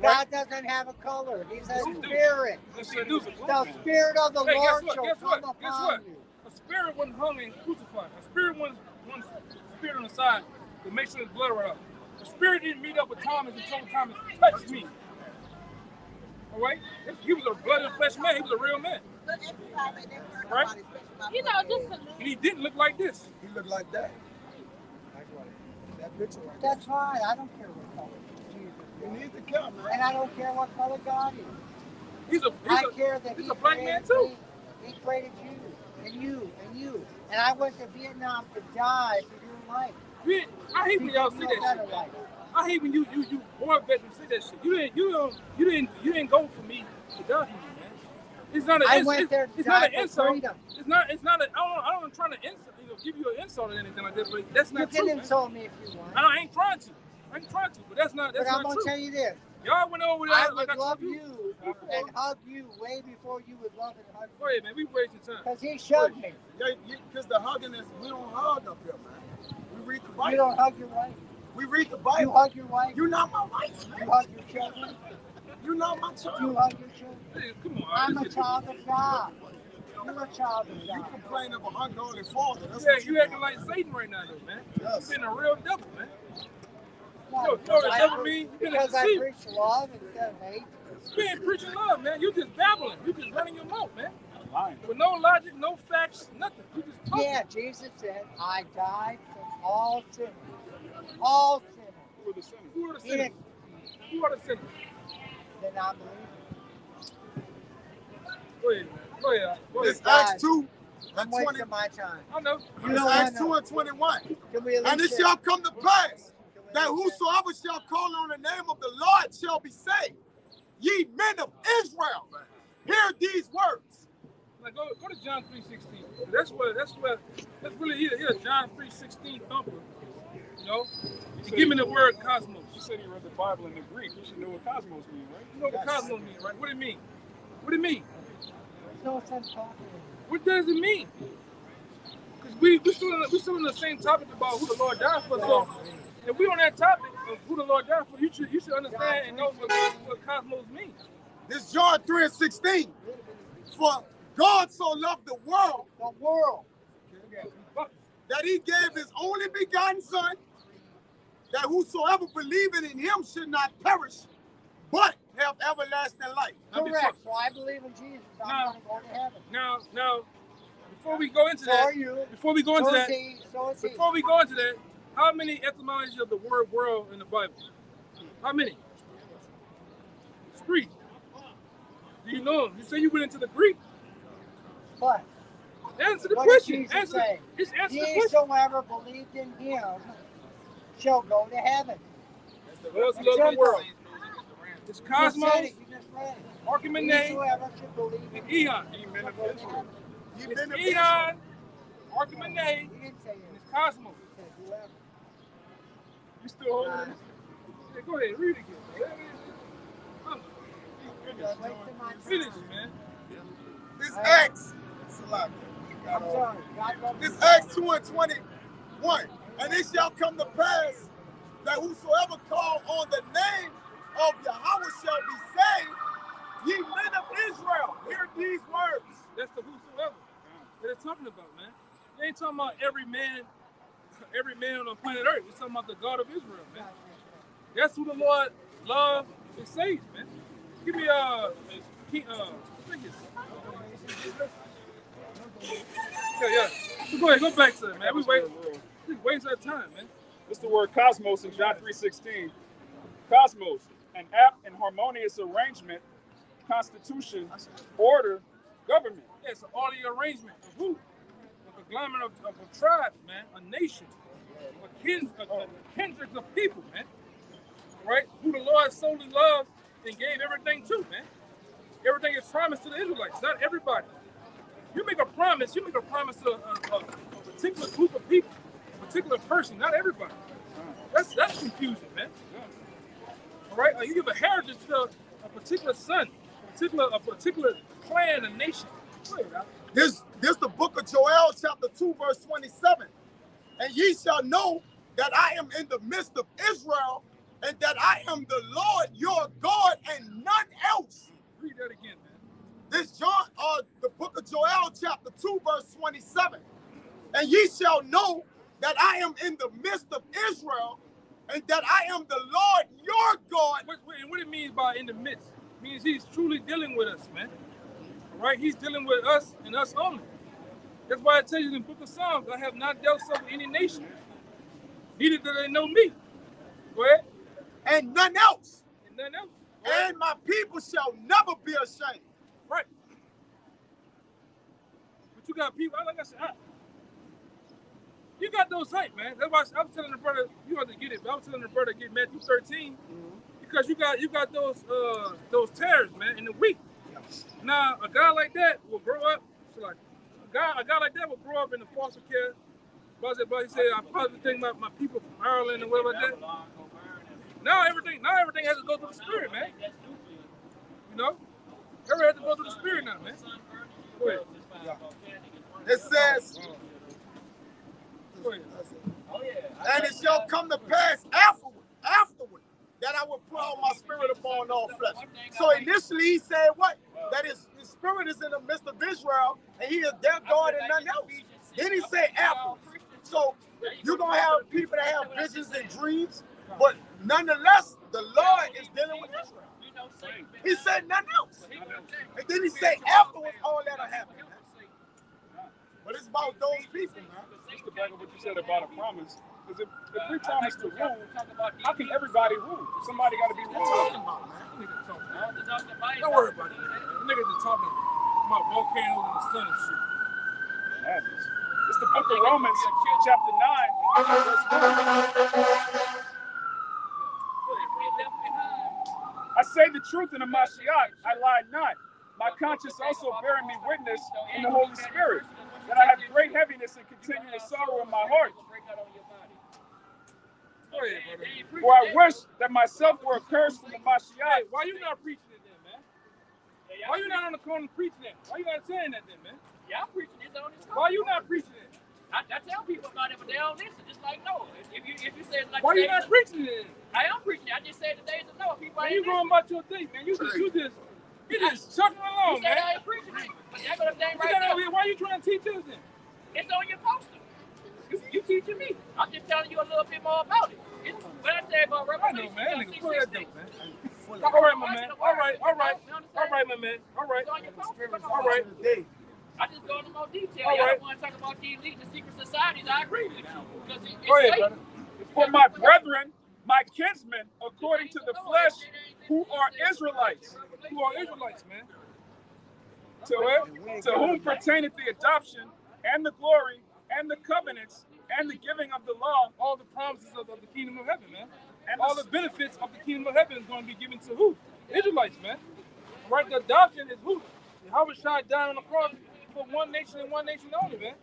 God doesn't have a color. He's a spirit. Yes, he do. The spirit of the Hey, Lord guess shall what? come Guess upon what? you. A spirit wasn't hung and crucified. A spirit wasn't spirit on the side to make sure his blood ran out. The spirit didn't meet up with Thomas and told Thomas, touch me. All right? He was a blood and flesh man. He was a real man. Right? You know, just a And he didn't look like this. He looked like that. That picture right That's fine. I don't care what color Jesus there. You is. need to come, man. And I don't care what color God is. He's a black man created too. me. He created you and you and you. And I went to Vietnam to die for your life. I hate when y'all say that shit. Life. I hate when you war veterans say that shit. You didn't go for me to die for me, man. It's not an I insult. went there to It's die not an for insult. freedom. It's not I don't trying to insult, give you an insult or anything like that, but that's You not can true. insult me if you want. I ain't trying to. But that's not But I'm not going true. to tell you this. Y'all went over there I like would I love told you and hug you way before you would love and hug Go ahead, man. We wasting time. Because he shoved me. Because the hugging is, we don't hug up here, man. We read the Bible. You don't hug your wife. We read the You Bible. hug your wife. You're not my wife, You man. hug your children. You're not my child. You hug your children. Hey, come on. I'm a child of God. You're a child of You God. complain of a unholy father. That's Yeah, what you acting like Satan right now, though, man. Yes. You been a real devil, man. Why? You know what the devil mean? You been a Because I deceiver. preach love instead of hate. You ain't preaching love, man. You just babbling. You just running your mouth, man. With no logic, no facts, nothing. You just talking. Yeah, Jesus said, I died for all sinners. All sinners. Who are the sinners? Who are the He sinners? didn't- Who are the sinners? The non-believers. Go ahead, man. Go ahead. Go ahead. It's Acts 2 I'm and 20. wasting my time. I know. You It's know Acts I 2 know. and 21. Can we at And it least shall come to pass that Can we at least whosoever shall call on the name of the Lord shall be saved. Ye men of Israel, hear these words. Like, go to John 3:16. That's really here. John 3:16 thumper. You know? Give me the word cosmos. You said he read the Bible in the Greek. You should know what cosmos means, right? You know what cosmos means, right? What do it mean? What do it mean? There's no sense talking. What does it mean? Because we still in the same topic about who the Lord died for. So if we on that topic of who the Lord died for, you should understand and know what cosmos means. This John 3 and 16. For God so loved the world The world. that he gave his only begotten son, that whosoever believeth in him should not perish, but have everlasting life. Correct. So I believe in Jesus. I'm going to go to heaven. Now, before we go into So that, are you. before we go into So that, is he. So is he. before we go into that, how many etymologies of the word world in the Bible? How many? It's 3. Do you know them? You say you went into the Greek. But Answer the what question. did Jesus say? Just answer the question. Whosoever believed in him shall go to heaven. What's the love of the world? It's cosmos, You just read it. Archimene, Whosoever should believe in and him Eon. shall go to heaven. It's Eon, Archimene, He didn't say and it. it's cosmos. He said whoever. You still holding it? Yeah, go ahead, read it again. Finish, man. This Acts. I'm sorry. God This Acts 2:21. And it shall come to pass that whosoever call on the name of Yahweh shall be saved. Ye men of Israel, hear these words. That's the whosoever that they're talking about, man. They ain't talking about every man on the planet Earth. It's talking about the God of Israel, man. That's who the Lord loves and saves, man. Give me I think it's yeah. So go ahead, go back to it, man. We waste our time, man. This is the word cosmos in John 3:16. Cosmos, an apt and harmonious arrangement, constitution, order, government. Yeah, it's an orderly arrangement of who? A conglomerate of a tribe, man, a nation, a kindred of people, man. Right? Who the Lord solely loves and gave everything to, man. Everything is promised to the Israelites, not everybody. You make a promise to a particular group of people, a particular person, not everybody. That's confusing, man. All right? You give a heritage to a particular son, a particular clan, a nation. This the book of Joel, chapter 2, verse 27. And ye shall know that I am in the midst of Israel, and that I am the Lord your God, and none else. Read that again, man. This the book of Joel, chapter 2, verse 27. And ye shall know that I am in the midst of Israel, and that I am the Lord your God. What it means by in the midst? It means he's truly dealing with us, man. All right? He's dealing with us and us only. That's why it tells you in the book of Psalms, I have not dealt so with any nation. Neither do they know me. Go ahead. And none else. And none else. And my people shall never be ashamed. Right. But you got people, like I said, you got those hype, man. That's why I was telling the brother, you have to get it, but I was telling the brother to get Matthew 13, because you got those terrorists, man, in the weak. Now, a guy like that will grow up, so like a guy like that will grow up in the foster care. But he said, I probably think about my people from Ireland and whatever like that. Now everything has to go through the spirit, man. You know? Everything has to go through the spirit now, man. Go ahead. It says, Go ahead. and it shall come to pass afterward, that I will pour out my spirit upon all flesh. So initially he said what? That his spirit is in the midst of Israel, and he is their God and none else. Then he said afterwards. So you're going to have people that have visions and dreams, but nonetheless, the Lord is dealing with Israel. He said none else. And then he said afterwards, all that'll happen. But it's about those people, man. Just to back up what you said about a promise, because if we promise to rule, how can everybody rule? Somebody got to be ruled. Don't worry about it, man. Niggas are talking about volcanoes in the sun and shit. Madness. It's the book of Romans, chapter 9, verse 1. I say the truth in the Mashiach, I lie not. My conscience also bearing me witness in the Holy Spirit, that I have great heaviness and continual sorrow in my heart. For I wish that myself were accursed from the Mashiach. Hey, why you not preaching it then, man? Why you not on the corner preaching that? Why you not saying that then, man? Yeah, I'm preaching this on this call. Why you not preaching it? I tell people about it, but they don't listen. Just like no. If you say it's like why you not preaching it? I am preaching it. I just said the days of Noah. People you going about your thing, man. You just chucking along, man. I ain't preaching it. But that go the thing right now. Why you trying to teach us then? It's on your poster. You teaching me. I'm just telling you a little bit more about it. What I say about Revelation 16. full of All right, my man. All right, my man. All right. I just go into more detail. All Y'all right. don't want to talk about these elite and secret societies. I agree with you. Because Go ahead, it's brother. For my brethren, my kinsmen, according to the flesh, who are Israelites, Who are Israelites, man? to whom pertaineth the adoption and the glory and the covenants and the giving of the law, All the promises of the kingdom of heaven, man. and All the benefits of the kingdom of heaven is going to be given to who? Israelites, man. Right? The adoption is who? YAHAWASHI died on the cross for one nation and one nation only, man.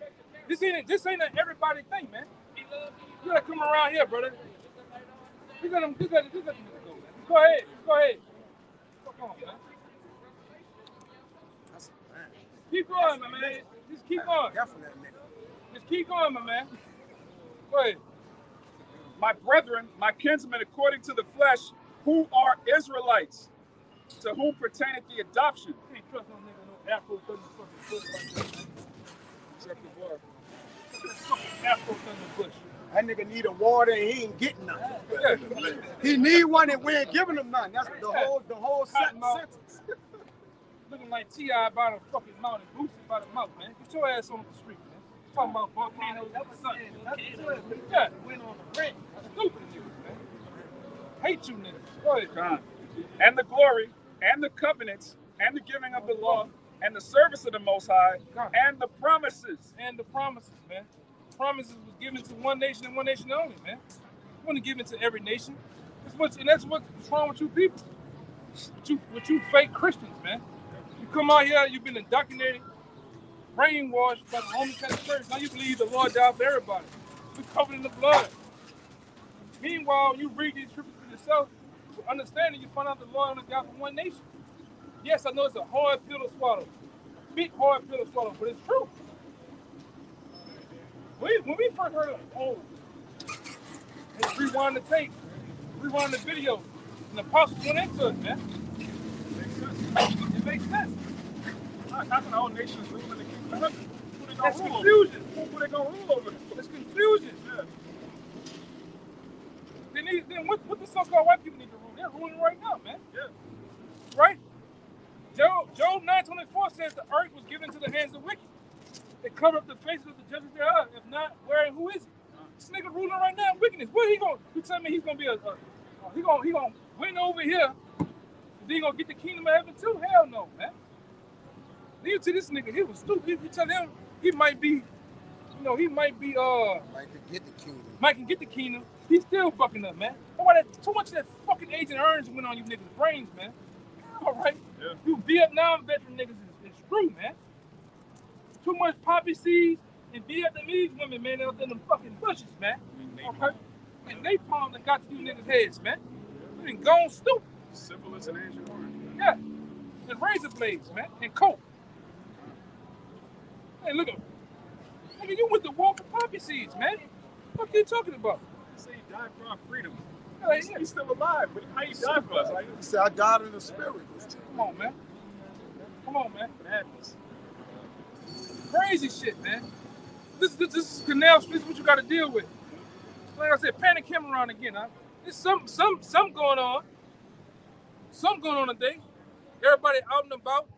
This ain't an everybody thing, man. You gotta come around here, brother. You gotta go, man. Go ahead. Fuck on, man. Keep going, my man. Just keep going. Definitely. Just keep going, my man. Go ahead. my brethren, my kinsmen according to the flesh, who are Israelites, to whom pertaineth the adoption. You can't trust no nigga, no Afro 30 fucking bush like that, man. Check the bar. Fucking Afro 30 bush. That nigga need a water and he ain't getting none. Yeah. He need one and we ain't giving him none. That's the whole sentence. Looking like T.I. by the fucking mountain, Boosie by the mouth, man. Get your ass on the street, man. Talking about volcanoes and the sun. Yeah. Went on the rent. Stupid niggas, man. Hate you niggas. Go ahead. God. And the glory, and the covenants, and the giving of the law, and the service of the Most High, and the promises. And the promises, man. Promises was given to one nation and one nation only, man. You want to give it to every nation. That's what's wrong with you people. With you fake Christians, man. You come out here, you've been indoctrinated, brainwashed by the Roman Catholic Church. Now you believe the Lord died for everybody. We're covered in the blood. Meanwhile, you read these scriptures for yourself, understanding, you find out the Lord only died for one nation. Yes, I know it's a hard pill to swallow. Big hard pill to swallow, but it's true. When we first heard of and rewind the tape, rewind the video, and the apostles went into it, man. It makes sense. How can the whole nation rule in the kingdom of heaven? That's confusion. Who they gonna rule over? It's confusion. Yeah. Then what the so-called white people need to rule? They're ruling right now, man. Yeah. Right? Job 9:24 says the earth was given to the hands of the wicked. They cover up the faces of the judges thereof. If not, where and who is he? This nigga ruling right now in wickedness. What he gonna? You tell me he's gonna be he gonna win over here? Then he gonna get the kingdom of heaven too? Hell no, man. You to this nigga, he was stupid. You tell him he might be, Like to get the kingdom. Might can get the kingdom. He's still bucking up, man. Why too much of that fucking Agent Orange went on you niggas' brains, man. All right? Yeah. You Vietnam veteran niggas is screwed, man. Too much poppy seeds and Vietnamese women, man, out in them fucking bushes, man. Okay? And they palm and got to you niggas' heads, man. You been gone stupid. Syphilis and Agent Orange. Yeah. And razor blades, man. And coke. Hey, look at him. Nigga, you went to war for poppy seeds, man. What are you talking about? He said he died for our freedom. Yeah, He's still alive, but how he died for us? Like, He said, I died in the spirit. Come on, man. Come on, man. madness. Crazy shit, man. This is Canal Street. This is what you got to deal with. Like I said, Panic Cameron again, huh? There's some going on. Something going on today. Everybody out and about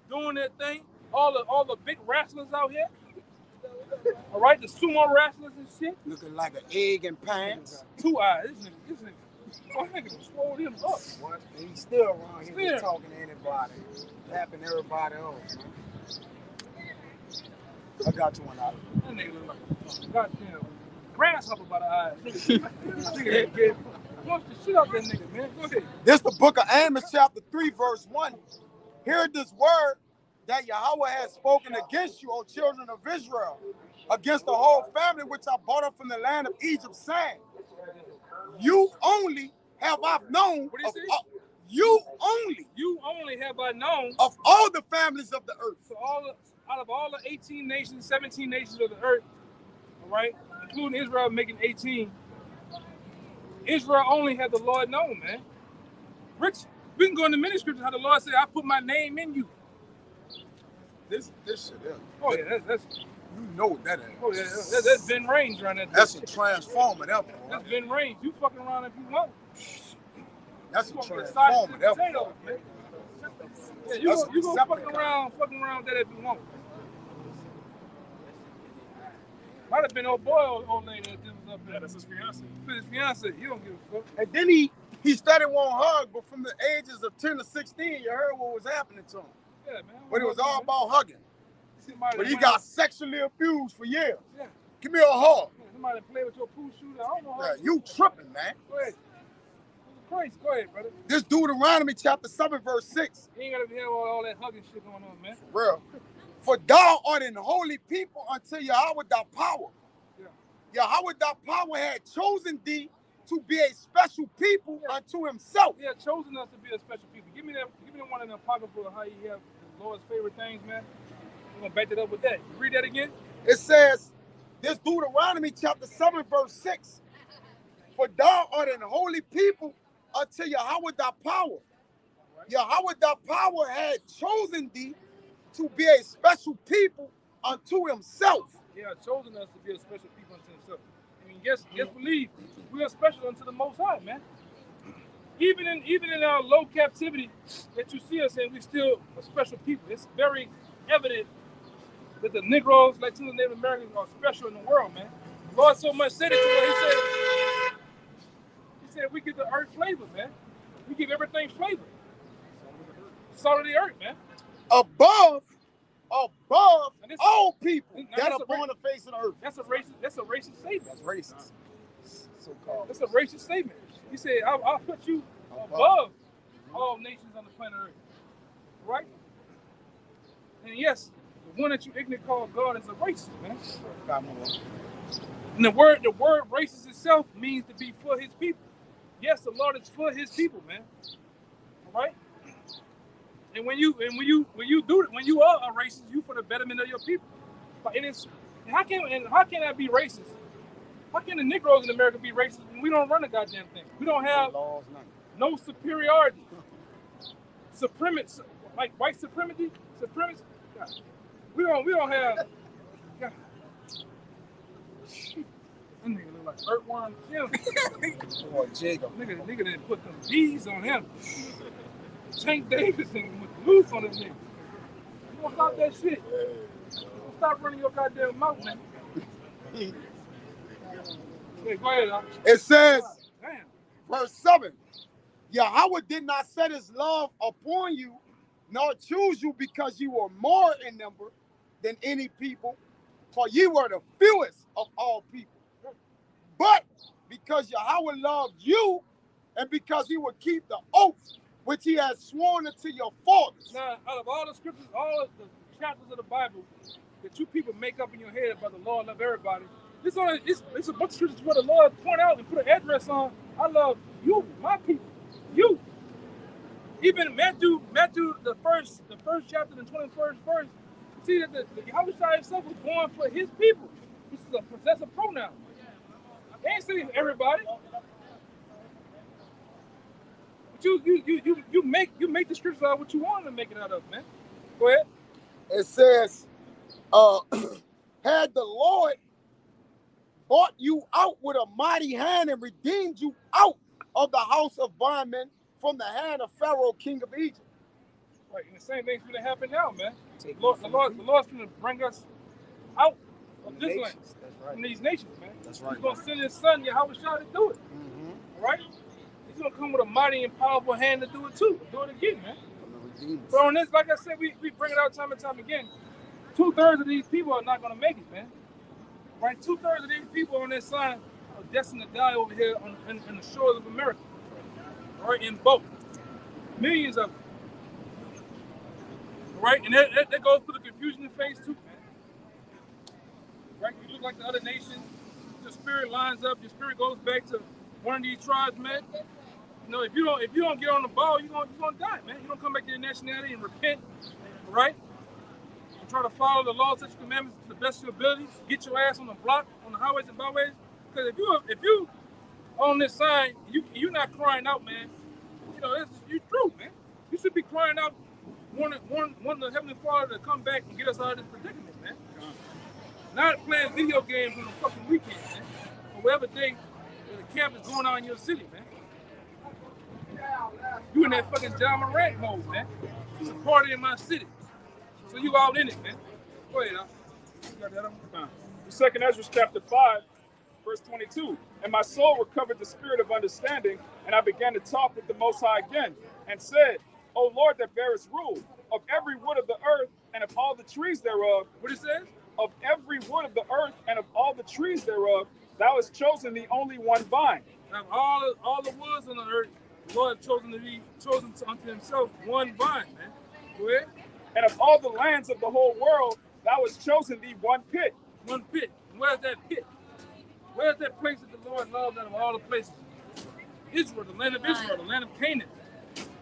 doing their thing. All the big wrestlers out here. All right, the sumo wrestlers and shit. Looking like an egg in pants. 2 eyes. This nigga swole him up. What? And he's still around here Still. just talking to anybody. Tapping everybody off. I got you one out. That nigga look like a fucking goddamn grasshopper by the eyes. Nigga get punch the shit out that nigga, man. Go ahead. This the book of Amos, chapter 3, verse 1. Hear this word that Yahweh has spoken against you, O children of Israel, against the whole family which I brought up from the land of Egypt, saying, you only have I known. What do you say? You only have I known of all the families of the earth. so out of all the 18 nations, 17 nations of the earth, all right, including Israel making 18, Israel only had the Lord known, man. Rich, we can go into many scriptures how the Lord said, I put my name in you. This shit, yeah. Oh, yeah, that's You know what that is. oh, yeah, that's Ben Raines around that. That's a transformer, that boy. That's Ben Raines. You fucking around if you want. That's a It's gonna get transformer. side potatoes, man. Yeah, you go fucking around with that if you want. Might have been old boy or old lady that was up there. Yeah, that's his fiance. His fiance, you don't give a fuck. And then he started won't hug, but from the ages of 10 to 16, you heard what was happening to him. Yeah, man. But it was all about hugging. But he got sexually abused for years. Yeah. Give me a hug. Yeah, somebody play with your pool shooter. I don't know how. Yeah, you tripping, man. Go ahead. Crazy. Go ahead, brother. This Deuteronomy chapter 7, verse 6. You ain't gotta have all that hugging shit going on, man. For real. For thou art an holy people unto Yahweh thy power. Yeah. Yahweh thy power had chosen thee to be a special people unto himself. Yeah, chosen us to be a special people. Give me that one in the apocrypha of how you have the Lord's favorite things, man. We're gonna back that up with that. Read that again. It says, this Deuteronomy chapter 7, verse 6. For thou art an holy people unto Yahweh thy power. Yahweh thy power had chosen thee to be a special people unto himself. Yeah, chosen us to be a special people unto himself. I mean, yes, believe we are special unto the Most High, man. Even in our low captivity that you see us in, we still a special people. It's very evident that the Negroes, Latinos, Native Americans are special in the world, man. The Lord so much said it to where he said we give the earth flavor, man. We give everything flavor. Salt of the earth, man. Above all people that are on the face of the earth. That's a racist statement. That's racist. So-called. That's a racist statement. He said, I'll put you above all nations on the planet Earth. Right? And yes, the one that you ignorant call God is a racist, man. And the word racist itself means to be for his people. Yes, the Lord is for his people, man. All right? And when you are a racist, you for the betterment of your people. How can that be racist? How can the Negroes in America be racist when we don't run a goddamn thing? We don't have no superiority. Supremacy, like white supremacy. God. We don't have. God. That nigga look like earthworm Jim. Boy, Jacob. Nigga didn't put them D's on him. Tank Davis and with loose on his nigga. You gonna stop that shit? Don't stop running your goddamn mouth, man. Hey, go ahead, it says, damn. Verse 7, Yahweh did not set his love upon you, nor choose you because you were more in number than any people, for you were the fewest of all people. But because Yahweh loved you, and because he would keep the oath which he has sworn unto your fathers. Now, out of all the scriptures, all of the chapters of the Bible that you people make up in your head about the Lord love everybody, it's a bunch of scriptures where the Lord point out and put an address on. I love you, my people, you. Even Matthew, the first chapter, the 21st verse, see that the YAHAWASHI himself was born for his people. This is a possessive pronoun. They ain't saying everybody. But you make the scriptures out of what you want to make it out of, man. Go ahead. It says, had the Lord brought you out with a mighty hand and redeemed you out of the house of bondmen from the hand of Pharaoh, king of Egypt. Right, and the same thing's going to happen now, man. The Lord's going to bring us out of this land, from these nations, man. That's right. He's going to send his son, YAHAWASHI, to do it. All right? He's going to come with a mighty and powerful hand to do it too. Do it again, man. But on this, like I said, we bring it out time and time again. 2/3 of these people are not going to make it, man. Right? 2/3 of these people on this side are destined to die over here in the shores of America. All right? In both. Millions of them. Right? And that goes through the confusion in phase 2, man. Right? You look like the other nations. Your spirit lines up. Your spirit goes back to one of these tribes, man. You know, if you don't get on the ball, you're gonna die, man. You don't come back to your nationality and repent, right? And try to follow the laws, such commandments to the best of your abilities. Get your ass on the block, on the highways and byways. Because if you on this side, you're not crying out, man. You know, you're through, man. You should be crying out, one the Heavenly Father to come back and get us out of this predicament, man. Not playing video games on the fucking weekend, man. Or whatever day the camp is going on in your city, man. You in that fucking John Morant mode, man. It's a party in my city. So you all in it, man. Go ahead, you got that on? The second Ezra chapter 5, verse 22. And my soul recovered the spirit of understanding, and I began to talk with the Most High again, and said, O Lord that bearest rule, of every wood of the earth and of all the trees thereof. What it says? Of every wood of the earth and of all the trees thereof, thou hast chosen the only one vine. Now all the woods on the earth, the Lord has chosen to be chosen unto himself one vine, man. Go ahead. And of all the lands of the whole world, thou hast chosen thee one pit. One pit. Where's that pit? Where's that place that the Lord loved out of all the places? Israel, the land of Israel, the land of Canaan.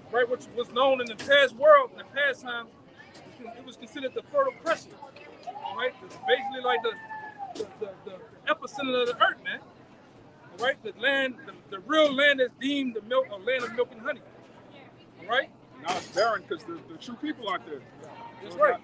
Right, which was known in the past world, in the past time, it was considered the Fertile Crescent. Right? It's basically like the epicenter of the earth, man. Right? The land, the real land that's deemed the milk, a land of milk and honey. All right? Now it's barren because the true people aren't there. That's right.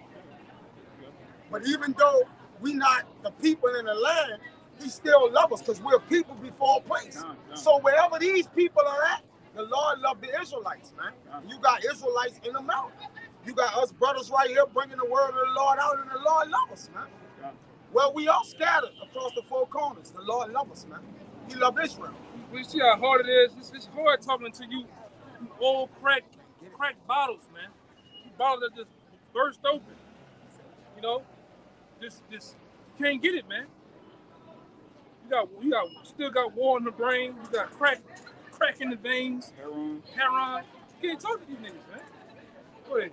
But even though we not the people in the land, he still loves us because we're people before a place. So wherever these people are at, the Lord loved the Israelites, man. You got Israelites in the mountain. You got us brothers right here bringing the word of the Lord out, and the Lord loves us, man. Well, we all scattered across the four corners. The Lord loves us, man. He loves Israel. We see how hard it is. It's hard talking to you old crack bottles, man. Bottles that just burst open. You know, this you can't get it, man. You still got war in the brain. You got crack in the veins. Heroin. You can't talk to these niggas, man. Go ahead.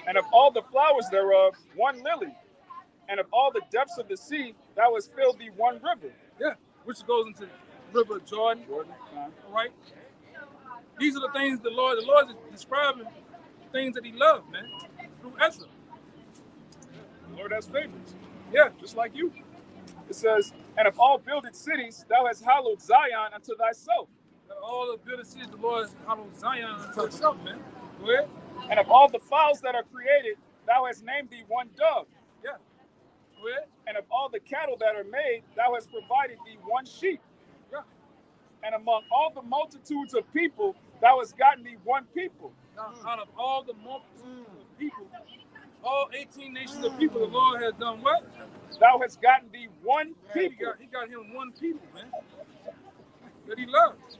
And of all the flowers thereof, one lily. And of all the depths of the sea, thou hast filled thee one river. Yeah, which goes into the river Jordan. All right. These are the things the Lord is describing, things that he loved, man, through Ezra. The Lord has favorites. Yeah, just like you. It says, and of all builded cities, thou hast hallowed Zion unto thyself. All the builded cities, the Lord has hallowed Zion unto himself, man. Go ahead. And of all the fowls that are created, thou hast named thee one dove. Yeah. Go ahead. And of all the cattle that are made, thou hast provided thee one sheep. Yeah. And among all the multitudes of people, thou hast gotten thee one people. Now, out of all the multitudes of people, all 18 nations of people, the Lord has done what? Thou hast gotten thee one people. He got him one people, man. That he loves.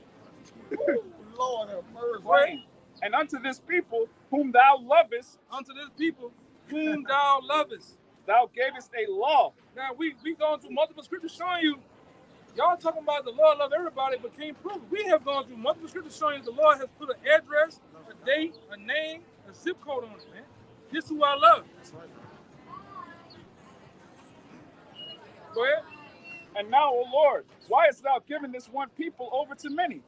Lord have mercy. Right? And unto this people whom thou lovest, unto this people whom thou lovest, thou gavest a law. Now we gone through multiple scriptures showing you, y'all talking about the Lord love everybody, but can't prove it. We have gone through multiple scriptures showing you the Lord has put an address, a date, a name, a zip code on it, man. This is who I love. Go ahead. And now, O Lord, why hast thou given this one people over to many?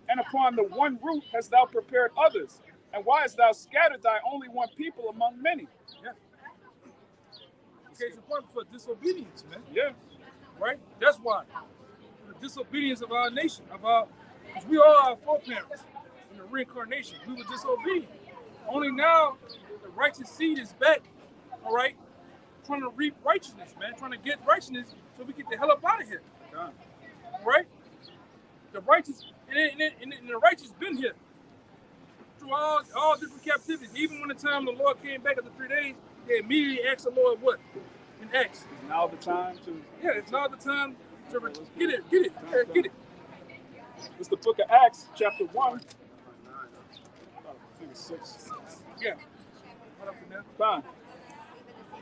And upon the one root hast thou prepared others. And why hast thou scattered thy only one people among many? Yeah. Okay, it's important for disobedience, man. Yeah. Right? That's why. The disobedience of our nation, because we are our foreparents in the reincarnation. We were disobedient. Only now the righteous seed is back, all right, trying to reap righteousness, man, trying to get righteousness so we get the hell up out of here. All right? The righteous, and the righteous been here through all different captivities. Even when the time the Lord came back after 3 days, they immediately asked the Lord what? In Acts. Is now the time to... Yeah, it's now the time to get it. Yeah, get it. It's the book of Acts, chapter 1. I think it's 6. Yeah. Fine.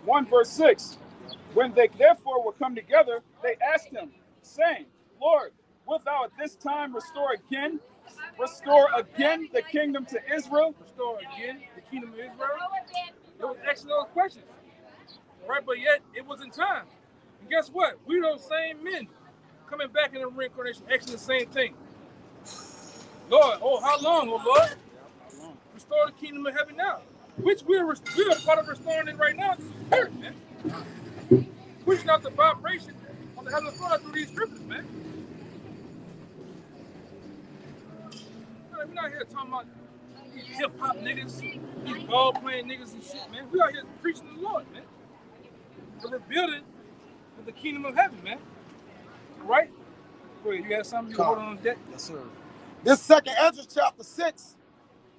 1 verse 6. When they therefore were come together, they asked him, saying, Lord, wilt thou at this time restore again the kingdom to Israel? Restore again the kingdom of Israel? They was asking those questions. Right, but yet it wasn't time. And guess what? We those same men coming back in the reincarnation, asking the same thing. Lord, how long, oh Lord? Restore the kingdom of heaven now. Which we are part of restoring it right now. Spirit, man. Pushing out the vibration on the heavenly Father through these scriptures, man. We're not here talking about these hip-hop niggas, these ball-playing niggas and shit, man. We out here preaching the Lord, man. The rebuilding of the kingdom of heaven, man. All right? Wait, you got something you hold on deck? Yes, sir. This second Ezra chapter 6,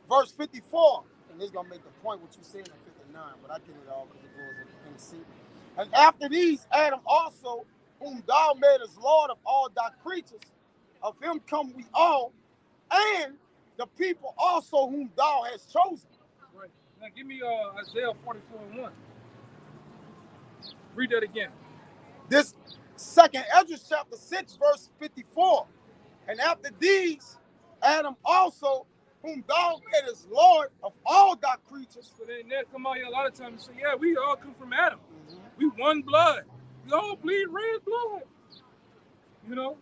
verse 54. And this is going to make the point what you said in 59, but I get it all because it goes in the seat. And after these, Adam also, whom thou madest Lord of all thy creatures, of him come we all, and the people also whom thou hast chosen. Right. Now give me Isaiah 44:1. Read that again. This second Ezra chapter 6, verse 54. And after these, Adam also, whom thou madest Lord of all thy creatures. So they come out here a lot of times and say, yeah, we all come from Adam. We one blood. We all bleed red blood. You know?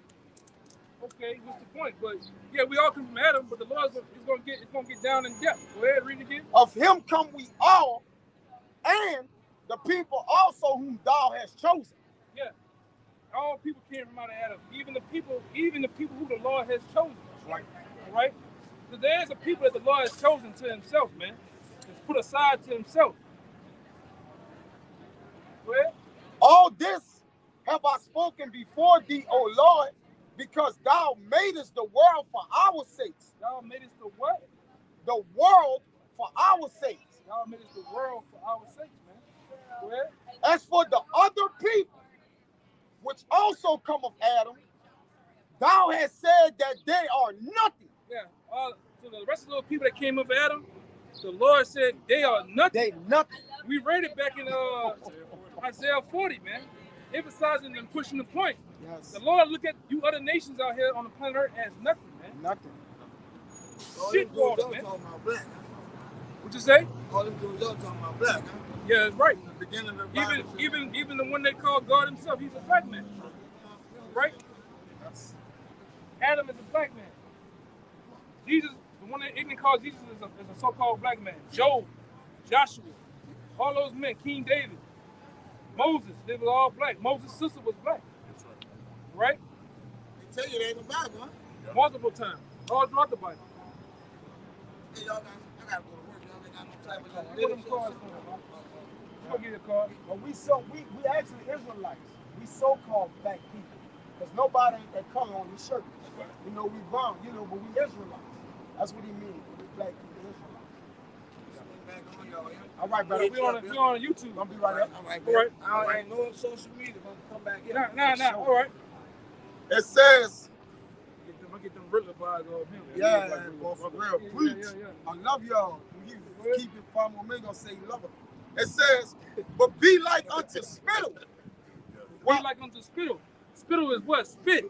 Okay, what's the point? But yeah, we all come from Adam, but the Lord is gonna get down in depth. Go ahead, read it again. Of him come we all, and the people also whom thou hast chosen. Yeah. All people came from out of Adam. Even the people who the Lord has chosen. Right. All right? So there's a people that the Lord has chosen to himself, man. It's put aside to himself. Go ahead. All this have I spoken before thee, O Lord, because thou madest the world for our sakes. Thou madest the what? The world for our sakes. Thou madest the world for our sakes, man. Go ahead. As for the other people, which also come of Adam, thou hast said that they are nothing. Yeah. So the rest of those people that came up Adam, the Lord said they are nothing. They nothing. We read it back in Isaiah 40, man, emphasizing and pushing the point. Yes. The Lord look at you other nations out here on the planet Earth as nothing, man. Nothing. Shit water, man. What you say? All them dudes y'all talking about black, huh? Yeah, that's right. In the beginning of the Bible, Even the one they call God himself, he's a black man. Right? Adam is a black man. Jesus, the one that ignorant calls Jesus is a so-called black man. Job, Joshua, all those men, King David, Moses, they were all black. Moses' sister was black. Right? they tell you they ain't the Bible, huh? Multiple times. All throughout the Bible. Hey, y'all I gotta go to work. Y'all ain't got no time to What them cards for, man? Go get a card. But we actually Israelites. We so-called black people. Because nobody ain't that color on his shirt. You know, we brown, you know, but we Israelites. That's what he means. We black people Israelites. back on y'all, yeah? All right, brother. We on YouTube. I'll be right up. All right, All right. I ain't no social media, but I'm come back here. Nah. All right. It says, Get them Riddler vibes off him. yeah, boy, for real. Preach. Yeah. I love y'all. You keep it from me, gonna say you love it. It says, but be like unto spittle. Be like unto spittle. Spittle is what? Spit.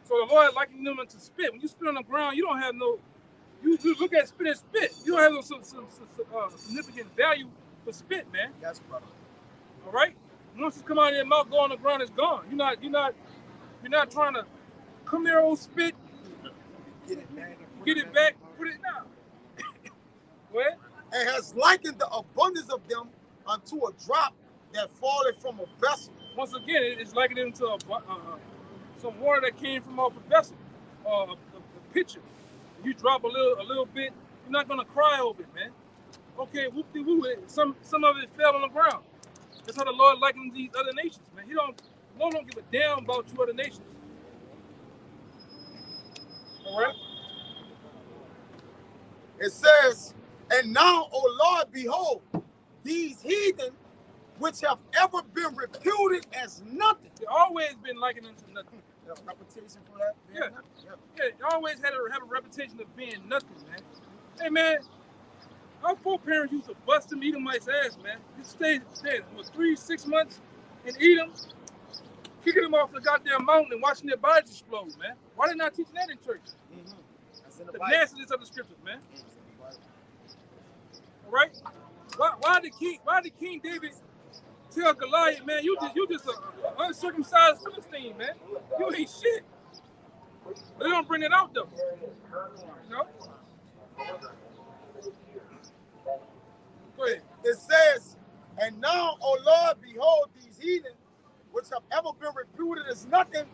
So the Lord likened them unto spit. When you spit on the ground, you don't have no. You look at spit and spit. You don't have no significant value for spit, man. Yes, brother. All right. Once it's come out of your mouth, go on the ground, it's gone. You're not trying to come there, old spit. Get it back. Get it back. Put it down. Go ahead. And has likened the abundance of them unto a drop that falleth from a vessel. Once again, it's likened into some water that came from off a vessel, a pitcher. You drop a little bit, you're not gonna cry over it, man. Okay, whoop-de-woo, some of it fell on the ground. That's how the Lord likens these other nations, man. The Lord don't give a damn about you other nations. All right. It says, and now, O Lord, behold, these heathen which have ever been reputed as nothing. They always been likened unto nothing. A reputation for that? Yeah. They always have a reputation of being nothing, man. Hey, man, our foreparents used to bust them Edomites' ass, man. You stay for 3-6 months and eat them, kicking them off the goddamn mountain and watching their bodies explode, man. Why they not teaching that in church? Mm-hmm. That's in The Bible. nastiness of the scriptures, man. All right? Why did King David tell Goliath, man, you just an uncircumcised Philistine, man. You ain't shit. But they don't bring it out though. You know? Go ahead. It says, and now, O Lord, behold, these heathen, which have ever been reputed as nothing,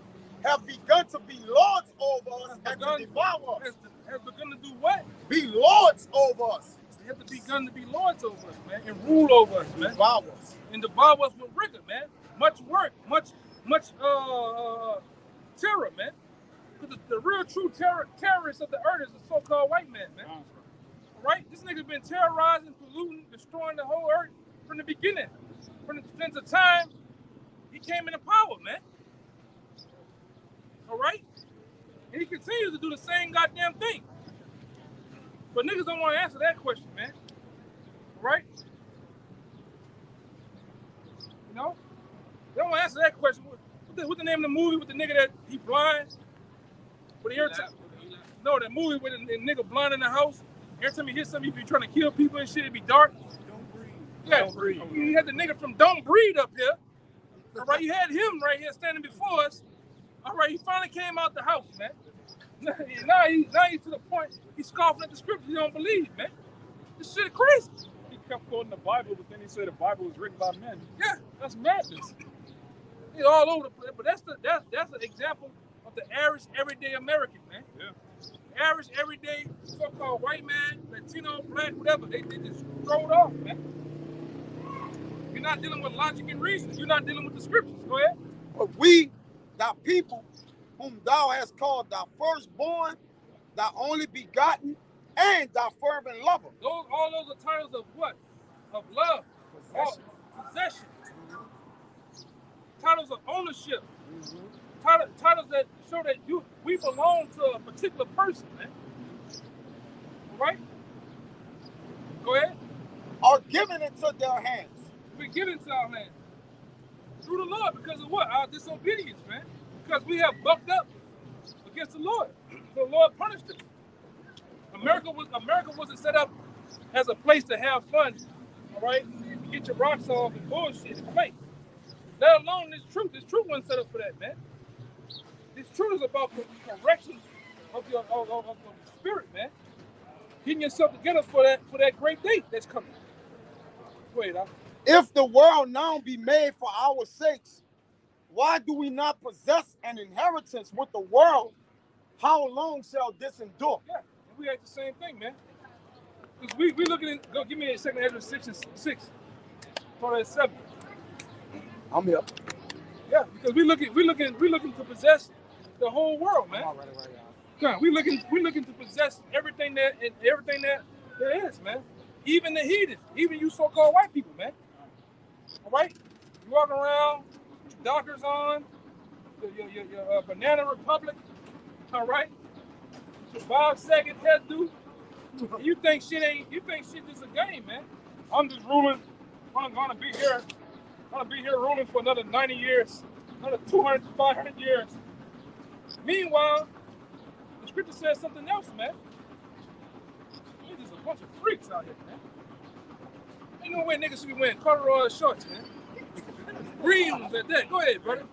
have begun to be lords over us and to devour us. Has begun to do what? Be lords over us. They have to begun to be lords over us, man, and rule over us, man. Devour us. And devour us with rigor, man. Much work, much terror, man. Because the real true terrorist of the earth is the so-called white man, man. Right? This nigga been terrorizing, polluting, destroying the whole earth from the beginning. Since the time he came into power, man. All right? And he continues to do the same goddamn thing. But niggas don't want to answer that question, man. All right? You know? They don't want to answer that question. What's the name of the movie with the nigga that he blind? With the no, that movie with the nigga blind in the house. Every time he hit something, he be trying to kill people and shit. It be dark. Don't breathe. Yeah, Don't breathe. You had the nigga from Don't Breathe up here. All right, you had him right here standing before us. All right, he finally came out the house, man. Now he's to the point he's scoffing at the scriptures he don't believe, man. This shit crazy. He kept quoting the Bible, but then he said the Bible was written by men. Yeah, That's madness. he's all over the place. But that's an example of the average everyday American, man. Yeah. Average everyday so-called white man, Latino, black, whatever. They just throw it off, man. You're not dealing with logic and reason. You're not dealing with the scriptures. Go ahead. But we, thy people, whom thou hast called thy firstborn, thy only begotten, and thy fervent lover. All those are titles of what? Of love. Possession. Titles of ownership. Titles that show that we belong to a particular person, man. All right? Go ahead. Are given into their hands. We give into our hands. Through the Lord, because of what? Our disobedience, man. Because we have bucked up against the Lord. So the Lord punished us. America wasn't set up as a place to have fun, all right? Get your rocks off and bullshit and play. Let alone this truth. This truth wasn't set up for that, man. This truth is about correction of the spirit, man. Getting yourself together for that great day that's coming. Wait, If the world now be made for our sakes, why do we not possess an inheritance with the world? How long shall this endure? yeah, we had the same thing, man. Because we looking at, go give me a second, Ezra 6 and 6. Start at 7. I'm here. Yeah, because we looking to possess the whole world, man. Yeah, we looking to possess everything that there is, man. Even the heathens, even you so-called white people, man. All right, you walking around, Dockers on, your Banana Republic, all right, your Bob Saget headdo. You think shit just a game, man. I'm just ruling. I'm gonna be here ruling for another 90 years, another 200 to 500 years. Meanwhile, the scripture says something else, man. There's just a bunch of freaks out here, man. Ain't no way niggas should be wearing corduroy shorts, man. Green ones at that. Go ahead, brother.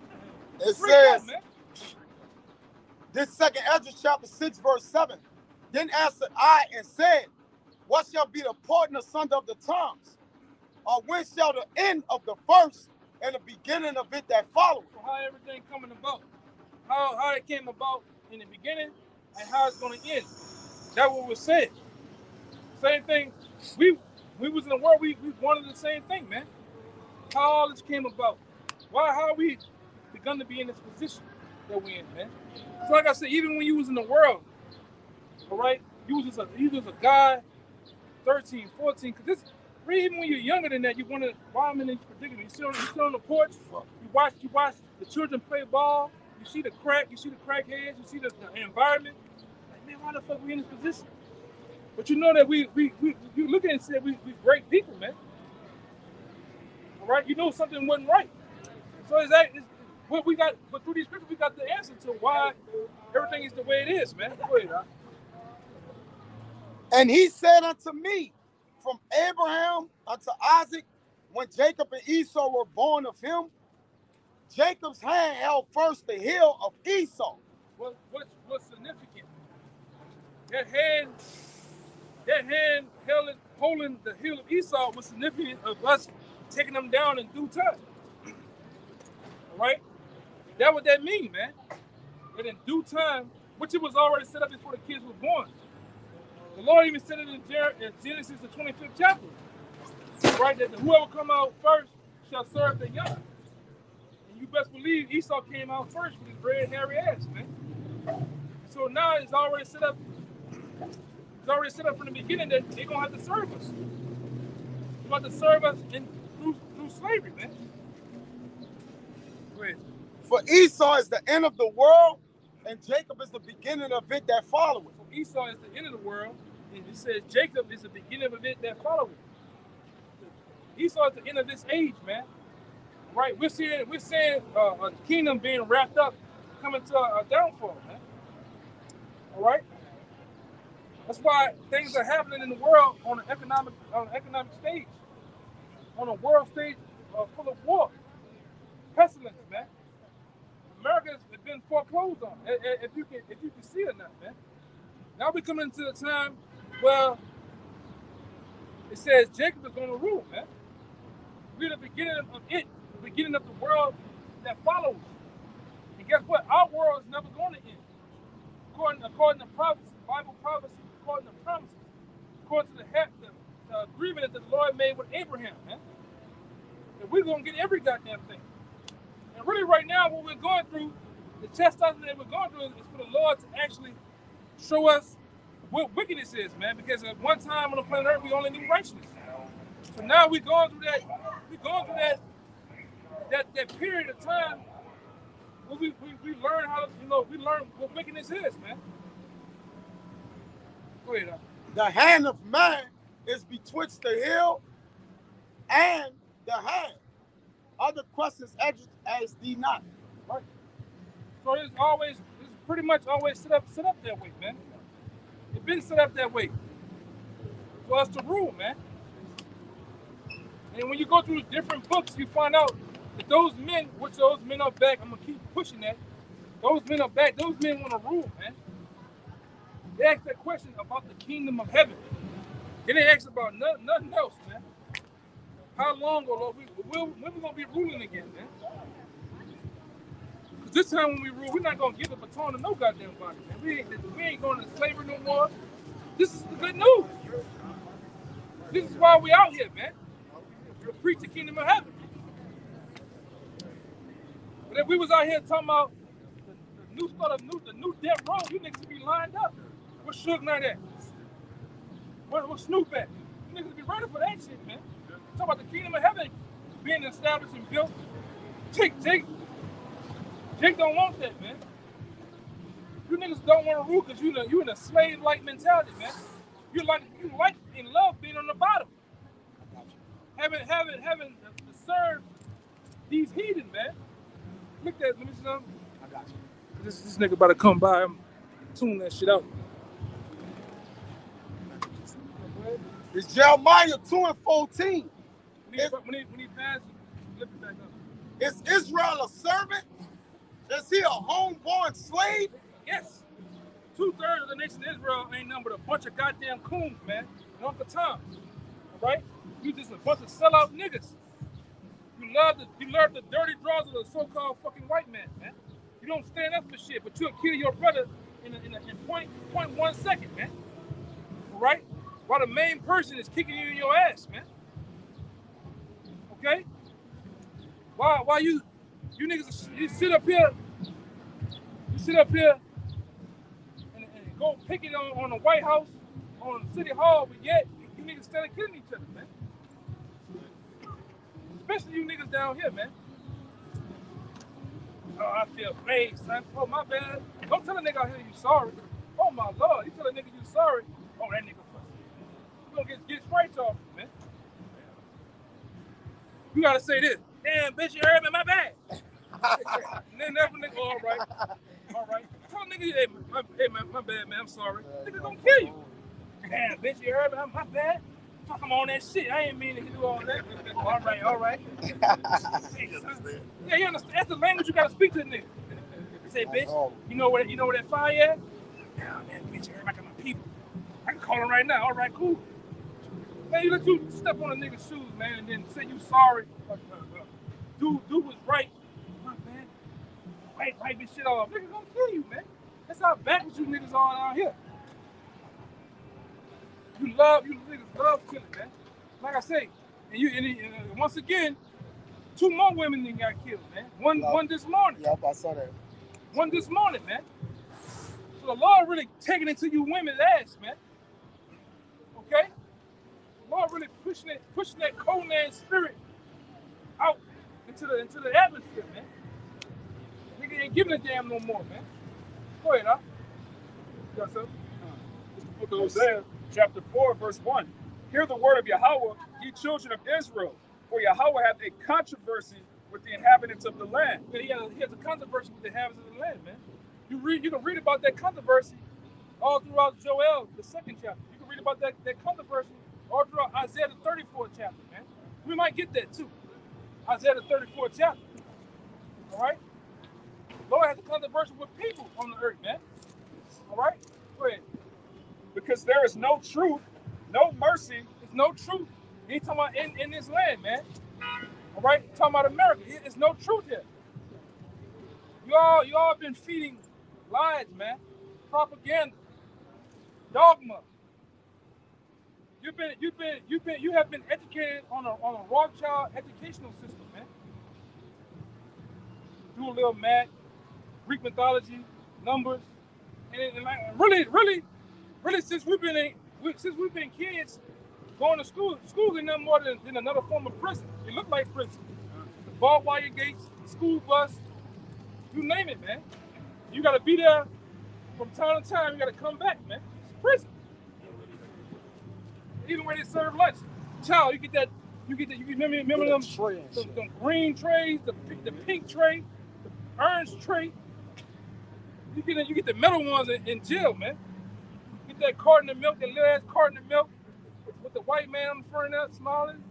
It Freak says, out, man. this second Ezra chapter 6, verse 7. Then answered I and said, what shall be the part and asunder of the times? Or when shall the end of the first and the beginning of it that followeth? So how everything coming about? How it came about in the beginning and how it's going to end. That's what was said. Same thing. We was in the world. We wanted the same thing, man. How all this came about? How we begun to be in this position that we in, man? So like I said, even when you was in the world, all right, you was a guy, 13, 14, because even when you're younger than that, you want to, why I'm in this predicament, you sit on the porch, you watch the children play ball, you see the crackheads, you see the environment, like, man, why the fuck we in this position? But you know that you look at it and say we great people, man. All right, you know something wasn't right. So what we got, but through these scriptures, we got the answer to why everything is the way it is, man. Go ahead, And he said unto me, from Abraham unto Isaac, when Jacob and Esau were born of him, Jacob's hand held first the heel of Esau. What's significant? That hand holding the heel of Esau was significant of us taking them down in due time. All right? That's what that means, man. That in due time, which it was already set up before the kids were born. The Lord even said it in Genesis, the 25th chapter. Right? That whoever come out first shall serve the young. And you best believe Esau came out first with his red, hairy ass, man. So now it's already set up It's already set up from the beginning that they're going to have to serve us. They're going to serve us through slavery, man. Go ahead. For Esau is the end of the world, and Jacob is the beginning of it that followeth. So Esau is the end of the world, and it says Jacob is the beginning of it that followeth. Esau is the end of this age, man. Right? We're seeing a kingdom being wrapped up, coming to a downfall, man. All right. That's why things are happening in the world on an economic stage, on a world stage full of war, pestilence, man. America has been foreclosed on. If you can see it or not, man. Now we're coming to the time where it says Jacob is going to rule, man. We're the beginning of it, the beginning of the world that follows. And guess what? Our world is never going to end. According to prophecy, Bible prophecy, according to promises, according to the agreement that the Lord made with Abraham, man. And we're going to get every goddamn thing. And really right now, what we're going through, the chastisement that we're going through is for the Lord to actually show us what wickedness is, man. Because at one time on the planet Earth, we only knew righteousness. So now we're going through that period of time where we learn how to, we learn what wickedness is, man. Go ahead. The hand of man is betwixt the hill and the hand. Other questions as thee not. Right. So it's pretty much always set up that way, man. It's been set up that way for us to rule, man. And when you go through different books, you find out that those men are back. I'm gonna keep pushing that. Those men are back. Those men want to rule, man. They ask that question about the kingdom of heaven. They didn't ask about nothing else, man. How long, Lord, when we gonna be ruling again, man? Because this time when we rule, we're not gonna give the baton to no goddamn body, man. We ain't going to slavery no more. This is the good news. This is why we out here, man. To preach the kingdom of heaven. But if we was out here talking about the new death row, you niggas would be lined up. What's Suge Knight at? What's Snoop at? You niggas be ready for that shit, man. Talk about the kingdom of heaven being established and built. Jake don't want that, man. You niggas don't want to rule because you in a slave-like mentality, man. You like in love being on the bottom. Having to serve these heathen, man. Look at that, let me see something. I got you. This nigga about to come by. I'm tuning that shit out. It's Jeremiah 2:14. When he passes, lift it back up. Is Israel a servant? Is he a homeborn slave? Yes. 2/3 of the nation of Israel ain't nothing but a bunch of goddamn coons, man. And Uncle Tom. All right? You just a bunch of sellout niggas. You love the dirty draws of the so-called fucking white man, man. You don't stand up for shit, but you'll kill your brother in 0.1 second, man. All right? While the main person is kicking you in your ass, man. Okay? Why you niggas, you sit up here and go pick it on the White House, on City Hall, but yet you niggas started killing each other, man. Especially you niggas down here, man. Oh, I feel paid, son. Oh, my bad. Don't tell a nigga out here you sorry. Oh, my Lord. You tell a nigga you sorry. Oh, that nigga fussy. You gonna get straight off, man. You gotta say this. Damn, bitch, you heard me, my bad. And then that nigga, all right. Tell a nigga, hey, man, my bad, man, I'm sorry. Nigga gonna kill you. Damn, bitch, you heard me, my bad. Fuck, I'm on that shit. I ain't mean to do all that. All right. Yeah, you understand? That's the language you gotta speak to the nigga. Say, bitch, you know where that fire at? Nah, man, bitch, you heard me, I got my people. I can call him right now. All right, cool. Man, you let you step on a nigga's shoes, man, and then say you sorry. Do what's right. Look, man. Wipe this shit off. Niggas gonna kill you, man. That's how backwards you niggas are out here. You niggas love killing, man. Like I say, and once again, 2 more women then got killed, man. One this morning. Yep, I saw that. One this morning, man. So the Lord really taking it to you women's ass, man. Okay? Lord really pushing that Conan spirit out into the atmosphere, man. Nigga ain't giving a damn no more, man. Go ahead, huh? You got something? It's the book of Hosea, chapter 4, verse 1. Hear the word of Yahawah, ye children of Israel, for Yahawah hath a controversy with the inhabitants of the land. Yeah, he has a controversy with the inhabitants of the land, man. You can read about that controversy all throughout Joel, the 2nd chapter. You can read about that controversy all throughout Isaiah the 34th chapter, man. We might get that too. Isaiah the 34th chapter. All right? Lord has a controversy with people on the earth, man. All right? Go ahead. Because there is no truth, no mercy. There's no truth. He's talking about in this land, man. All right? He's talking about America. There's no truth here. You all been feeding lies, man. Propaganda. Dogma. You have been educated on a Rothschild educational system, man. Do a little math, Greek mythology, numbers, and like really, since we've been kids, going to school is nothing more than another form of prison. It looked like prison. The barbed wire gates, the school bus, you name it, man. You got to be there from time to time. You got to come back, man. It's prison. Even when they serve lunch, child, you remember them green trays, the pink tray, the orange tray. You get the metal ones in jail, man. Get that carton of milk, that little ass carton of milk with the white man on the front of that smiling.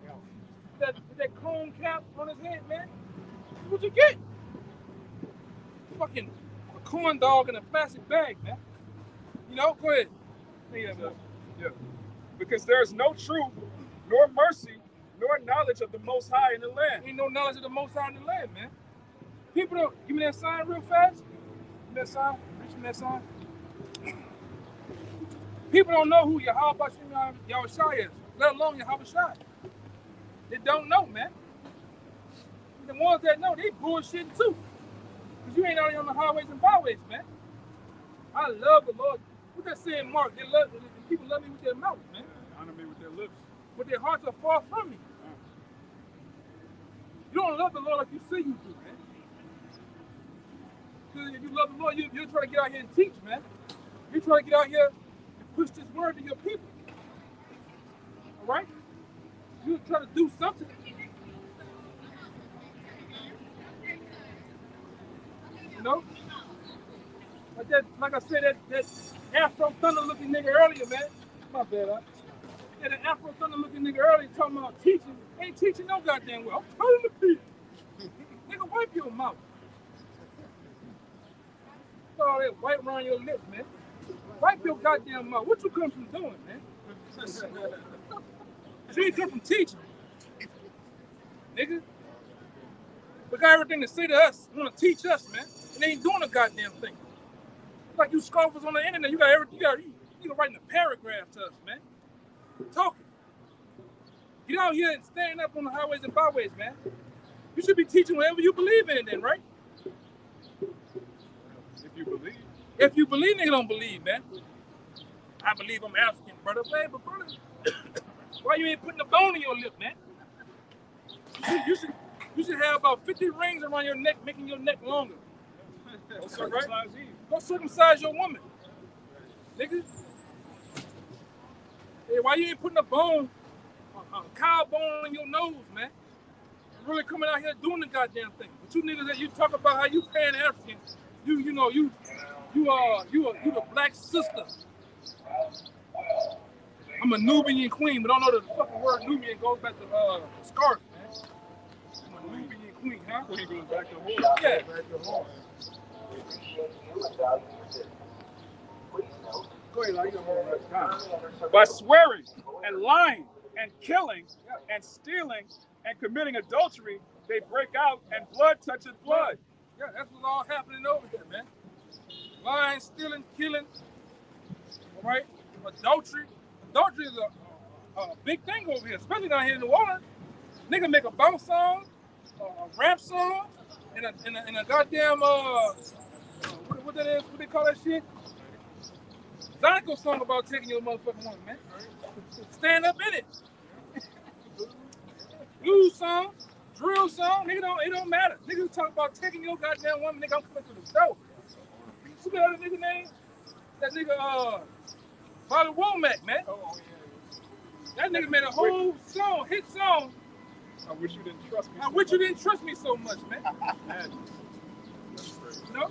With that cone cap on his head, man. What'd you get? Fucking a corn dog in a plastic bag, man. You know, go ahead. Yeah. Because there is no truth, nor mercy, nor knowledge of the Most High in the land. Ain't no knowledge of the Most High in the land, man. People don't give me that sign real fast. Give me that sign. Reach me that sign. People don't know who YAHAWASHI is, let alone YAHAWASHI. They don't know, man. The ones that know, they bullshitting too. Because you ain't out here on the highways and byways, man. I love the Lord. What that saying, Mark? People love me with their mouth, man. Honor me with their lips. But their hearts are far from me. You don't love the Lord like you say you do, man. Because if you love the Lord, you're trying to get out here and teach, man. You're trying to get out here and push this word to your people. All right? You're trying to do something. You know? Like I said, that Afro Thunder looking nigga earlier, man. My bad, huh? Yeah, the Afro Thunder looking nigga earlier talking about teaching. Ain't teaching no goddamn well. I'm telling the people. Nigga, wipe your mouth. All that white around your lips, man. Wipe your goddamn mouth. What you come from doing, man? You ain't come from teaching. Nigga. We got everything to say to us. You want to teach us, man. And they ain't doing a goddamn thing. Like you scoffers on the internet, you can write a paragraph to us, man. Talking. Get out here and stand up on the highways and byways, man. You should be teaching whatever you believe in then, right? If you believe. If you believe, nigga don't believe, man. I believe I'm African, brother. Hey, but brother, why you ain't putting a bone in your lip, man? You should have about 50 rings around your neck, making your neck longer. Circumcise Eve. Go circumcise your woman, nigga. Hey, why you ain't putting a bone, a cow bone in your nose, man? And really coming out here doing the goddamn thing. But you niggas that you talk about how you pan African, you the black sister. I'm a Nubian queen, but I don't know the fucking word Nubian goes back to scarf, man. I'm a Nubian queen, huh? Queen goes back to war. Yeah. Go ahead, like you know, by swearing and lying and killing and stealing and committing adultery, they break out and blood touches blood. Yeah, that's what's all happening over there, man. Lying, stealing, killing, all right? Adultery. Adultery is a big thing over here, especially down here in New Orleans. Nigga make a bounce song, a rap song, and a goddamn, what that is, what they call that shit? Zydeco song about taking your motherfucking woman, man. stand up in it. Blues song, drill song, nigga it don't matter. Niggas talk about taking your goddamn woman, nigga, I'm coming through the door. What's the other nigga name? That nigga, Bobby Womack, man. That nigga made a whole song, hit song. I wish you didn't trust me. I wish you didn't trust me so much, man. You know?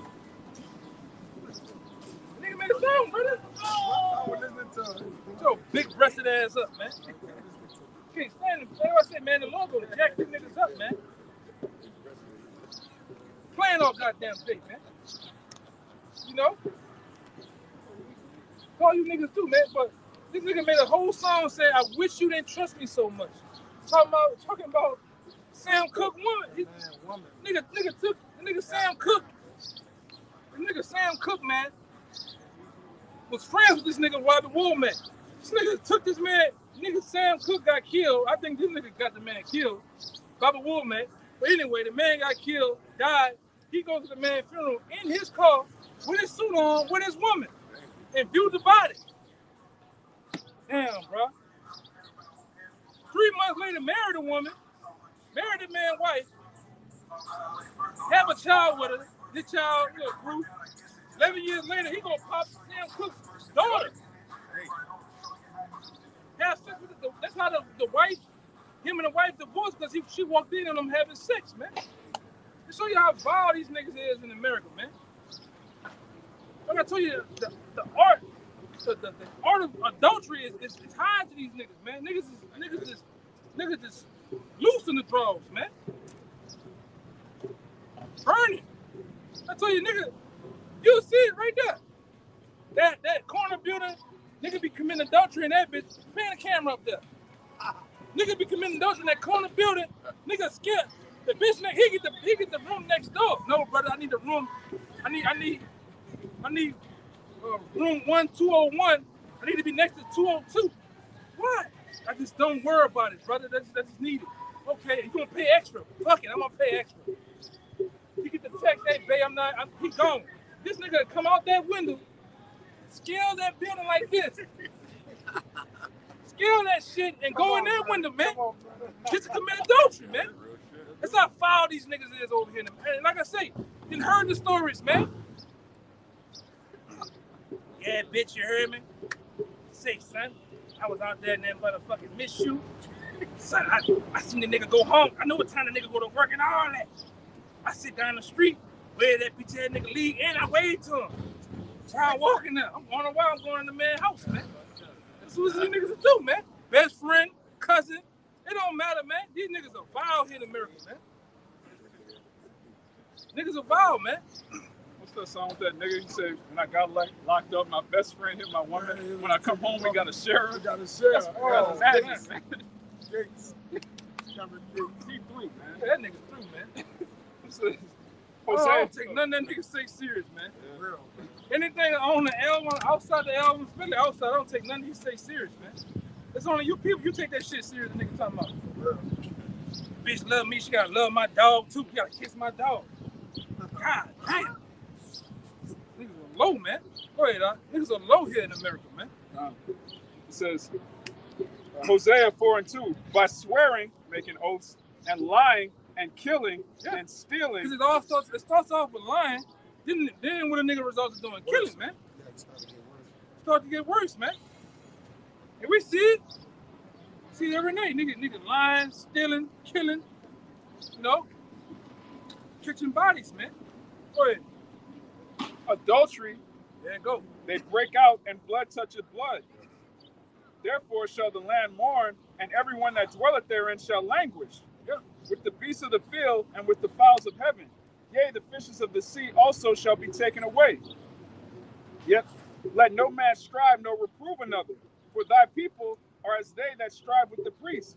Nigga made a song, brother. I was listening to Get your big breasted ass up, man. Can't stand it. That's why I said, man, the Lord gonna jack these niggas up, man. Playing all goddamn day, man. You know? Call you niggas too, man, but this nigga made a whole song saying, I wish you didn't trust me so much. Talking about Sam Cooke woman. Nigga took the nigga Sam Cooke. The nigga Sam Cooke, man, was friends with this nigga Bobby Womack. This nigga took this man, nigga Sam Cooke got killed. I think this nigga got the man killed, Bobby Womack. But anyway, the man got killed, died. He goes to the man's funeral in his car with his suit on, with his woman, and viewed the body. Damn, bro. 3 months later, married a woman, married the man's wife, have a child with her. This child, you know, Bruce. 11 years later, he gonna pop Sam Cooke's daughter. Have sex with the, that's how the wife, him and the wife divorced because she walked in on them having sex, man. To show you how vile these niggas is in America, man. I'm gonna tell you the art. The art of adultery is high to these niggas, man. Niggas just loose in the draws, man. Burning. I tell you, nigga, you see it right there. That corner building, nigga be committing adultery in that bitch. Pan the camera up there. Nigga be committing adultery in that corner building. Nigga scared. The bitch, he get the room next door. No, brother, I need the room. I need room 1201. I need to be next to 202. What? I just don't worry about it, brother. That's just needed. Okay, you gonna pay extra? Fuck it, I'm gonna pay extra. You get the text, hey, babe, he gone. This nigga come out that window, scale that building like this. Scale that shit and go in that window, man. Just to commit adultery, man. That's how foul these niggas is over here. And like I say, you heard the stories, man. Yeah, bitch, you heard me? Say, son, I was out there in that motherfucking miss you. Son, I seen the nigga go home. I know what time the nigga go to work and all that. I sit down the street, where that bitch ass nigga leave, and I wave to him. So I'm walking there. I'm on a while, I'm going in the man's house, man. That's what these niggas do, man. Best friend, cousin. It don't matter, man. These niggas are vile here in America, man. Niggas are vile, man. What's that song with that nigga? He said, when I got locked up, my best friend hit my woman. When I come home, we got to share her. That's madness, man. Gates. He through, man. Yeah, that nigga's through, man. Jose, I don't take none of that nigga say serious, man. Yeah. Real. Anything on the L1, outside the L1, especially outside, I don't take none of you say serious, man. It's only you people, you take that shit serious, the nigga talking about. Real. Bitch love me, she gotta love my dog too. You gotta kiss my dog. God damn. Niggas are low, man. Go ahead, niggas are low here in America, man. It says, Hosea 4:2, by swearing, making oaths, and lying, and killing, and stealing. Because it starts off with lying, then what a nigga results in doing? Killing, man. Yeah, it's starting to get worse. Start to get worse, man. And we see it. See it every night. Nigga lying, stealing, killing, you know, catching bodies, man. Go ahead. Adultery, There you go. they break out, and blood toucheth blood. Therefore shall the land mourn, and everyone that dwelleth therein shall languish. Yeah. With the beasts of the field, and with the fowls of heaven. Yea, the fishes of the sea also shall be taken away. Yet let no man strive nor reprove another, for thy people are as they that strive with the priests.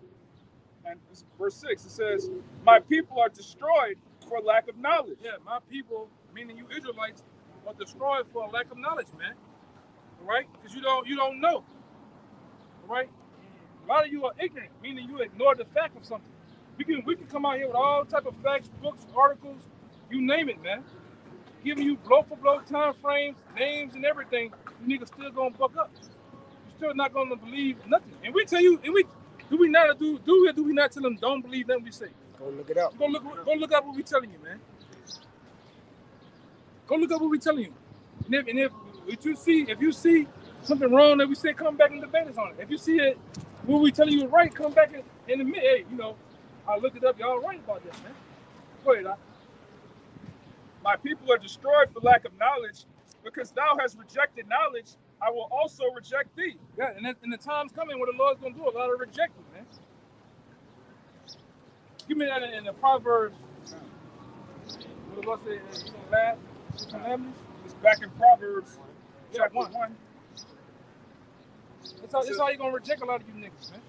And verse 6, it says, my people are destroyed for lack of knowledge. Yeah, my people, meaning you Israelites, are destroyed for a lack of knowledge, man. All right? Because you don't know. All right? A lot of you are ignorant, meaning you ignore the fact of something. We can come out here with all type of facts, books, articles, you name it, man. Giving you blow for blow time frames, names, and everything. You niggas still gonna buck up. You still not going to believe nothing. And we tell you, and we do we not tell them don't believe nothing we say? Go look it up. Go look up what we telling you, man. Go look up what we telling you. And if you see something wrong that we say, come back and debate us on it. If you see it, what we telling you is right, come back in the mid. Hey, I looked it up. Y'all right about this, man. Go ahead, Doc. My people are destroyed for lack of knowledge. Because thou hast rejected knowledge, I will also reject thee. Yeah, and the time's coming where the Lord's going to do a lot of rejecting, man. Give me that in the Proverbs. What the Lord said, you're going to laugh at your calamities? It's back in Proverbs chapter 1. That's how you're going to reject a lot of you niggas, man.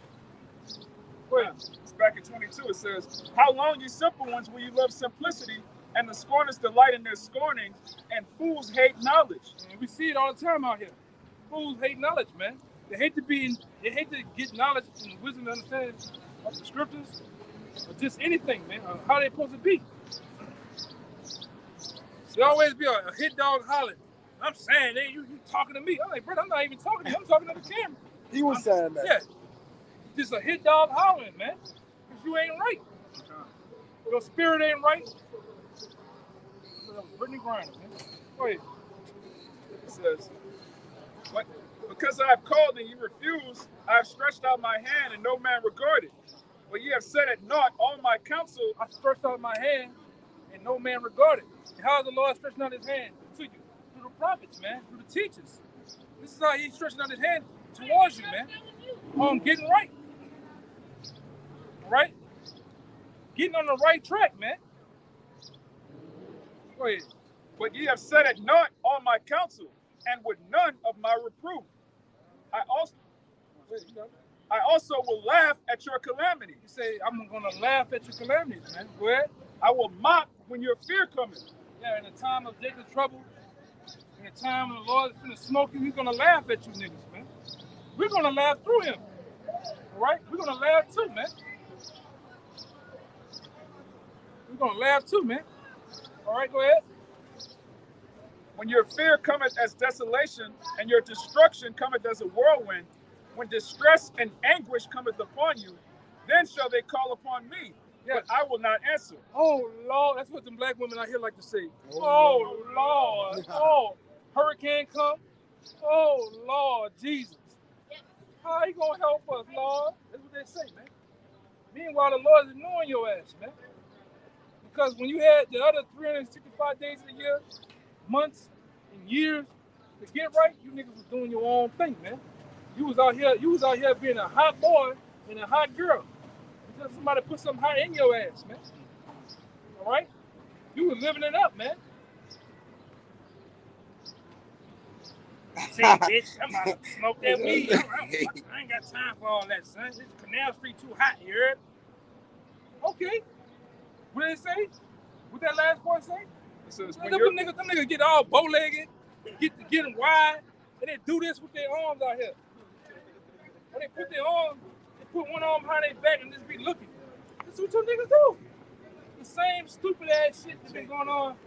Go ahead. It's back in 22. It says, how long, you simple ones, will you love simplicity, and the scorners delight in their scorning, and fools hate knowledge. And we see it all the time out here. Fools hate knowledge, man. They hate to get knowledge and wisdom and understanding of the scriptures, or just anything, man. How they supposed to be. There always be a hit dog hollering. I'm saying, hey, you talking to me. I'm like, brother, I'm not even talking to you. I'm talking to the camera. He was saying that. Yeah. Just a hit dog hollering, man. Because you ain't right. Your spirit ain't right. Brittany Griner, man. Go ahead. It says, because I have called and you refuse, I have stretched out my hand and no man regarded. But ye have set at naught all my counsel. I stretched out my hand and no man regarded. And how is the Lord stretching out his hand to you? Through the prophets, man. Through the teachers. This is how he's stretching out his hand towards you, man. On getting right. All right? Getting on the right track, man. Go ahead. But ye have set at naught all my counsel, and with none of my reproof. I also will laugh at your calamity. You say, I'm going to laugh at your calamities, man. Go ahead. I will mock when your fear cometh. Yeah, in the time of Jacob's trouble, in the time when the Lord is going to smoke you, he's going to laugh at you niggas, man. We're going to laugh through him. All right? We're going to laugh too, man. We're going to laugh too, man. All right, go ahead. When your fear cometh as desolation, and your destruction cometh as a whirlwind, when distress and anguish cometh upon you, then shall they call upon me, but I will not answer. Oh, Lord. That's what them black women out here like to say. Oh, Lord. Oh, hurricane come. Oh, Lord Jesus. How you going to help us, Lord? That's what they say, man. Meanwhile, the Lord is ignoring your ass, man. Because when you had the other 365 days of the year, months and years to get right, you niggas was doing your own thing, man. You was out here being a hot boy and a hot girl. Until somebody put something hot in your ass, man. All right? You was living it up, man. See, bitch, I'm about to smoke that weed. I ain't got time for all that, son. This Canal Street too hot, you heard? Okay. What did it say? What that last part say? It says, them niggas get all bow-legged, getting wide, and they do this with their arms out here. When they put their arm, they put one arm behind their back and just be looking. That's what your niggas do. The same stupid ass shit that's been going on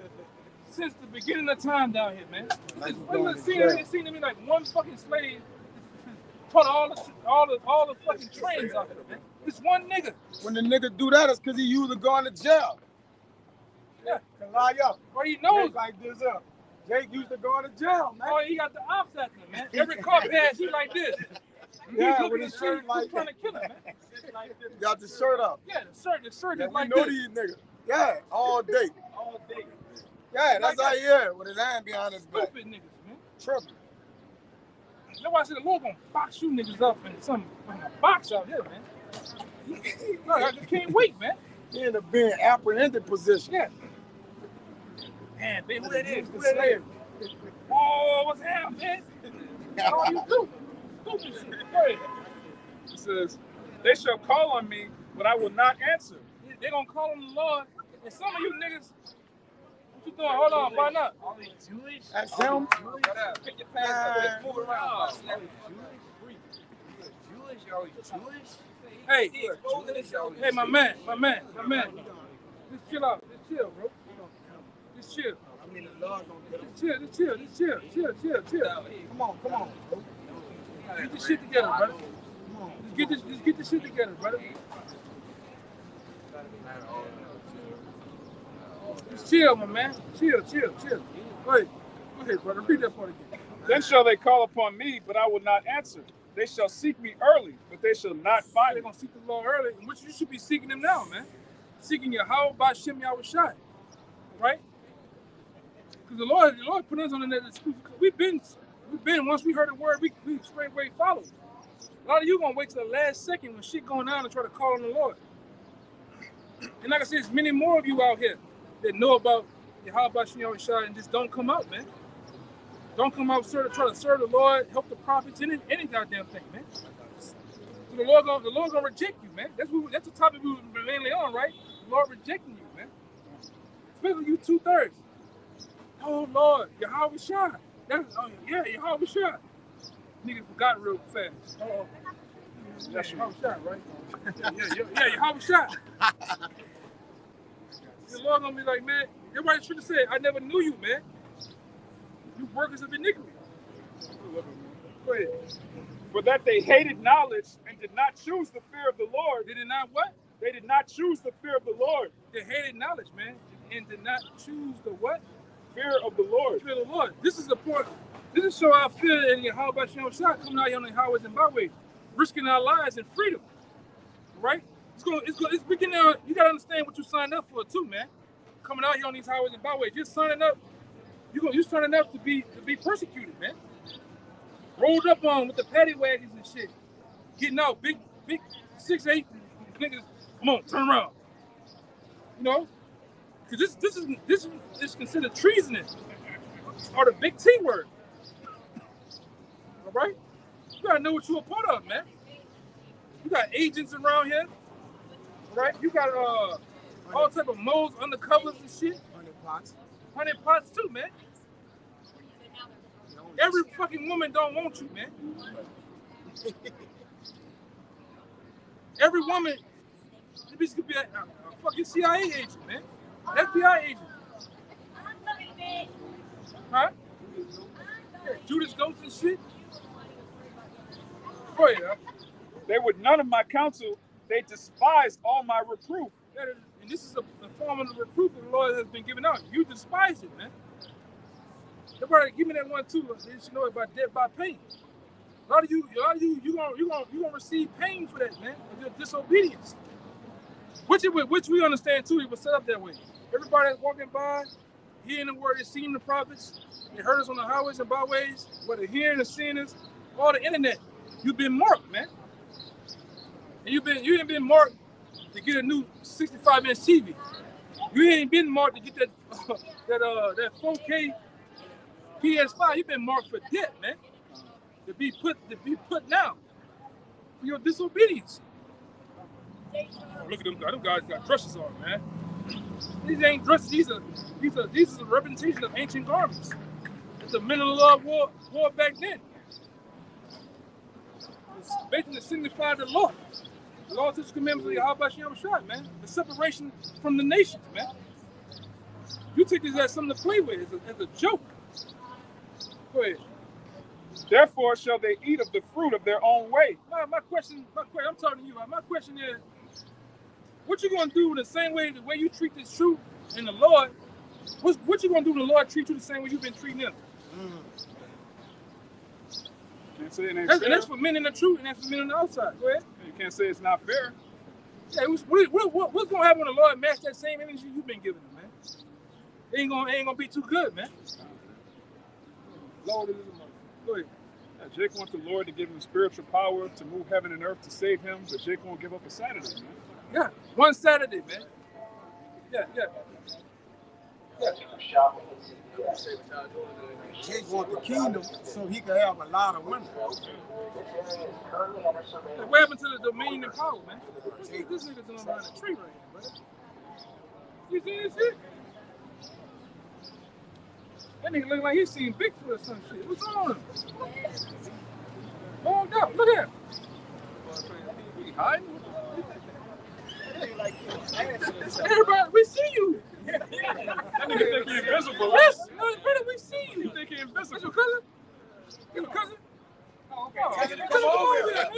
since the beginning of time down here, man. It seemed to me like one fucking slave taught all the fucking trains out here, man. This one nigga. When the nigga do that, it's because he usually going to jail. Yeah. Can lie up. Well, he knows. Jake like this up. Jake used to go to jail, man. Oh, he got the ops after him, man. Every car pass, he like this. Yeah, with his shirt like trying to kill him, man. Got the shirt up. Yeah, the shirt Yeah, is like we know this. these niggas. Yeah, all day. All day. Yeah, that's Like how he is, with his hand behind his back. Stupid niggas, man. Tripping. That's why I said the Lord gonna box you niggas up in some box out here, man. I just can't wait, man. He end up being apprehended position. Yeah. Man, baby, who that is? Who that is? Oh, what's happening, man? Oh, you stupid shit. Go ahead. It says, they shall call on me, but I will not answer. They're gonna call on the Lord. And some of you niggas, what you doing? Hold on, why not? All these Jewish? That's him. Pick your pants up. Let's move around. Jewish? Y'all Jewish? Hey, hey, my man. Just chill out. Just chill, bro. Just chill. I mean, the Lord gonna get him. Just chill. Come on, bro. Get this shit together, brother. Just get this shit together, brother. Just chill, my man. Chill. Go ahead, brother. Read that part again. Then shall they call upon me, but I will not answer. They shall seek me early, but they shall not find They're me. gonna seek the Lord early, and which you should be seeking him now, man. Seeking YAHAWAH, bahasham, YAHAWASHI. Right? Because the Lord put us on that exclusive. We've been once we heard the word, we straight away followed. A lot of you gonna wait till the last second when shit going down and try to call on the Lord. And like I said, there's many more of you out here that know about YAHAWAH, bahasham, YAHAWASHI and just don't come out, man. Don't come out try to serve the Lord, help the prophets, any goddamn thing, man. So the Lord gonna reject you, man. That's the topic we were mainly on, right? The Lord rejecting you, man. Especially you 2/3. Oh Lord, YAHAWASHI. YAHAWASHI. Nigga forgot real fast. Oh, that's YAHAWASHI, right? yeah, YAHAWASHI. The Lord gonna be like, man, everybody should have said, I never knew you, man. You workers of iniquity. Go ahead. For that they hated knowledge and did not choose the fear of the Lord. They did not what? They did not choose the fear of the Lord. They hated knowledge, man, and did not choose the what? Fear of the Lord. Fear of the Lord. This is the point. This is show our fear in YAHAWAH, bahasham, YAHAWASHI, coming out here on the highways and byways, risking our lives and freedom. Right? It's beginning. You gotta understand what you signed up for too, man. Coming out here on these highways and byways, you're signing up. You signing up to be persecuted, man. Rolled up on with the paddy wagons and shit, getting out big 6'8" niggas. Come on, turn around. You know, because this is considered treasonous, or the big T word. All right, you gotta know what you're a part of, man. You got agents around here, right? You got all type of modes, undercovers and shit. 100 pots too, man. Every fucking woman don't want you, man. Every woman, this could be a fucking CIA agent, man. FBI agent. Huh? Yeah, Judas Ghost and shit. Go ahead, huh? They would none of my counsel. They despised all my reproof. And this is a form of the reproof that the Lord has been giving out. You despise it, man. Everybody, give me that one too. They should know about death by pain. A lot of you gonna receive pain for that, man. For your disobedience. Which we understand too. It was set up that way. Everybody that's walking by, hearing the word, seeing the prophets, they heard us on the highways and byways, whether hearing or seeing us, all the internet. You've been marked, man. And you ain't been marked to get a new 65-inch TV. You ain't been marked to get that 4K PS5. You've been marked for death, man. To be put down for your disobedience. Oh, look at them guys. Them guys got dresses on, man. These ain't dresses. These are a representation of ancient garments. It's the men of the Lord wore back then. It's basically to signify the Lord. The Lord teaches commandments of YAHAWAH, bahasham, YAHAWASHI, man. The separation from the nations, man. You take this as something to play with, as a joke. Go ahead. Therefore shall they eat of the fruit of their own way. My question, I'm talking to you. My question is, what you gonna do the same way, the way you treat this truth and the Lord? What you gonna do when the Lord treat you the same way you've been treating them? Can't say it ain't And fair. that's for men in the truth, and that's for men on the outside. Go ahead. You can't say it's not fair. Yeah, what's gonna happen when the Lord match that same energy you've been giving him, man? It ain't gonna be too good, man. Lord is a mother. Go ahead. Jake wants the Lord to give him spiritual power to move heaven and earth to save him, but Jake won't give up a Saturday, man. Yeah, one Saturday, man. Yeah. Jake want the kingdom so he can have a lot of women. Hey, what happened to the dominion and power, man? This nigga's on behind a tree right here, brother. You see this shit? That nigga look like he's seen Bigfoot or some shit. What's wrong with him? Oh no, look at him. He hiding? Everybody, we see you. That nigga think he invisible. Yes, brother, we see you. You think he invisible? That's your cousin? You have a cousin? Oh, okay. Tell him to come over here.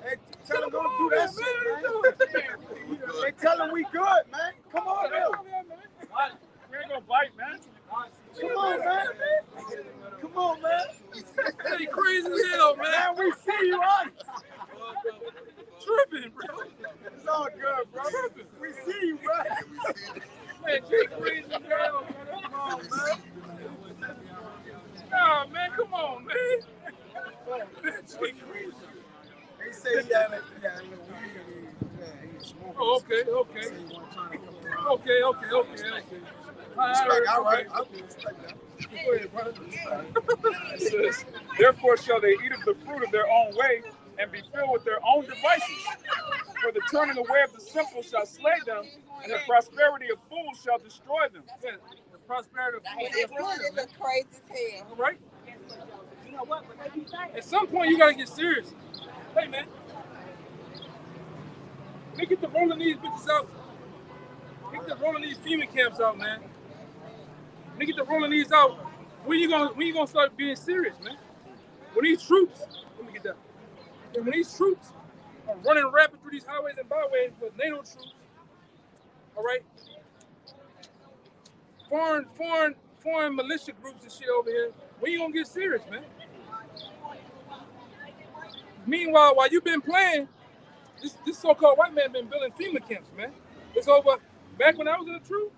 Hey, tell him don't do that shit, man. They tell him we good, man. Come on, man. We ain't gonna bite, man. Come on, man. Come on, man. Hey, crazy as hell, man. Man, we see you on. Tripping, bro. It's all good, bro. We see you, bro. Man, Jay crazy as hell, man. Come on, man. Nah, man, come on, man. Man, Jay crazy. They say he had a little weed. He was smoking. Oh, okay. Respect, all right. Okay. I respect that. Go ahead, brother. It says, therefore shall they eat of the fruit of their own way and be filled with their own devices. For the turning away of the simple shall slay them, and the prosperity of fools shall destroy them. Yeah, the prosperity of It really look crazy as hell. all right? At some point, you gotta get serious. Hey, man. They get to rolling these bitches out. They get to rolling these FEMA camps out, man. They get to rolling these out. When you gonna start being serious, man? When these troops, let me get that. And when these troops are running rapid through these highways and byways with NATO troops, all right? Foreign militia groups and shit over here. When you gonna get serious, man? Meanwhile, while you've been playing, this so-called white man been building FEMA camps, man. It's over. Back when I was in the troop,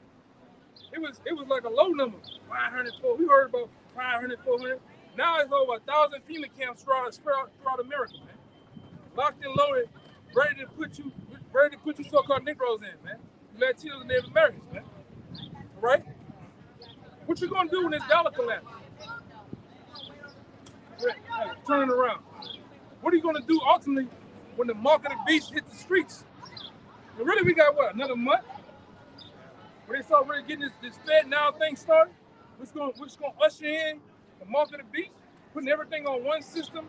it was like a low number, 500, 400. We heard about 500, 400. Now it's over 1,000 FEMA camps throughout America, man. Locked and loaded, ready to put you so-called Negroes in, man. Latinos and Native Americans, man. All right? What you gonna do when this dollar collapses? Hey, turn it around. What are you gonna do ultimately when the mark of the beast hit the streets? And really, we got what, another month? When they start really getting this Fed now thing started, which gonna usher in the mark of the beast, putting everything on one system.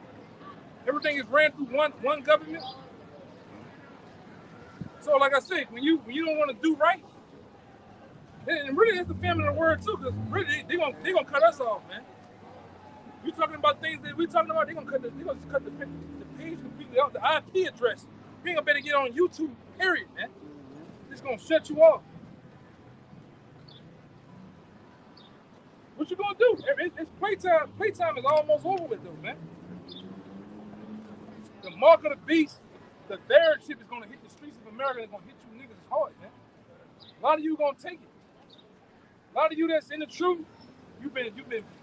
Everything is ran through one government. So, like I said, when you don't want to do right, and really it's the family of the word too, because really they gonna cut us off, man. We talking about things that we talking about, they gonna cut the page completely off, the IP address. You ain't gonna better get on YouTube, period, man. It's gonna shut you off. What you gonna do? It's playtime. Playtime is almost over with, though, man. The mark of the beast, the third ship is gonna hit the streets of America. It's gonna hit you niggas hard, man. A lot of you gonna take it. A lot of you that's in the truth, you've been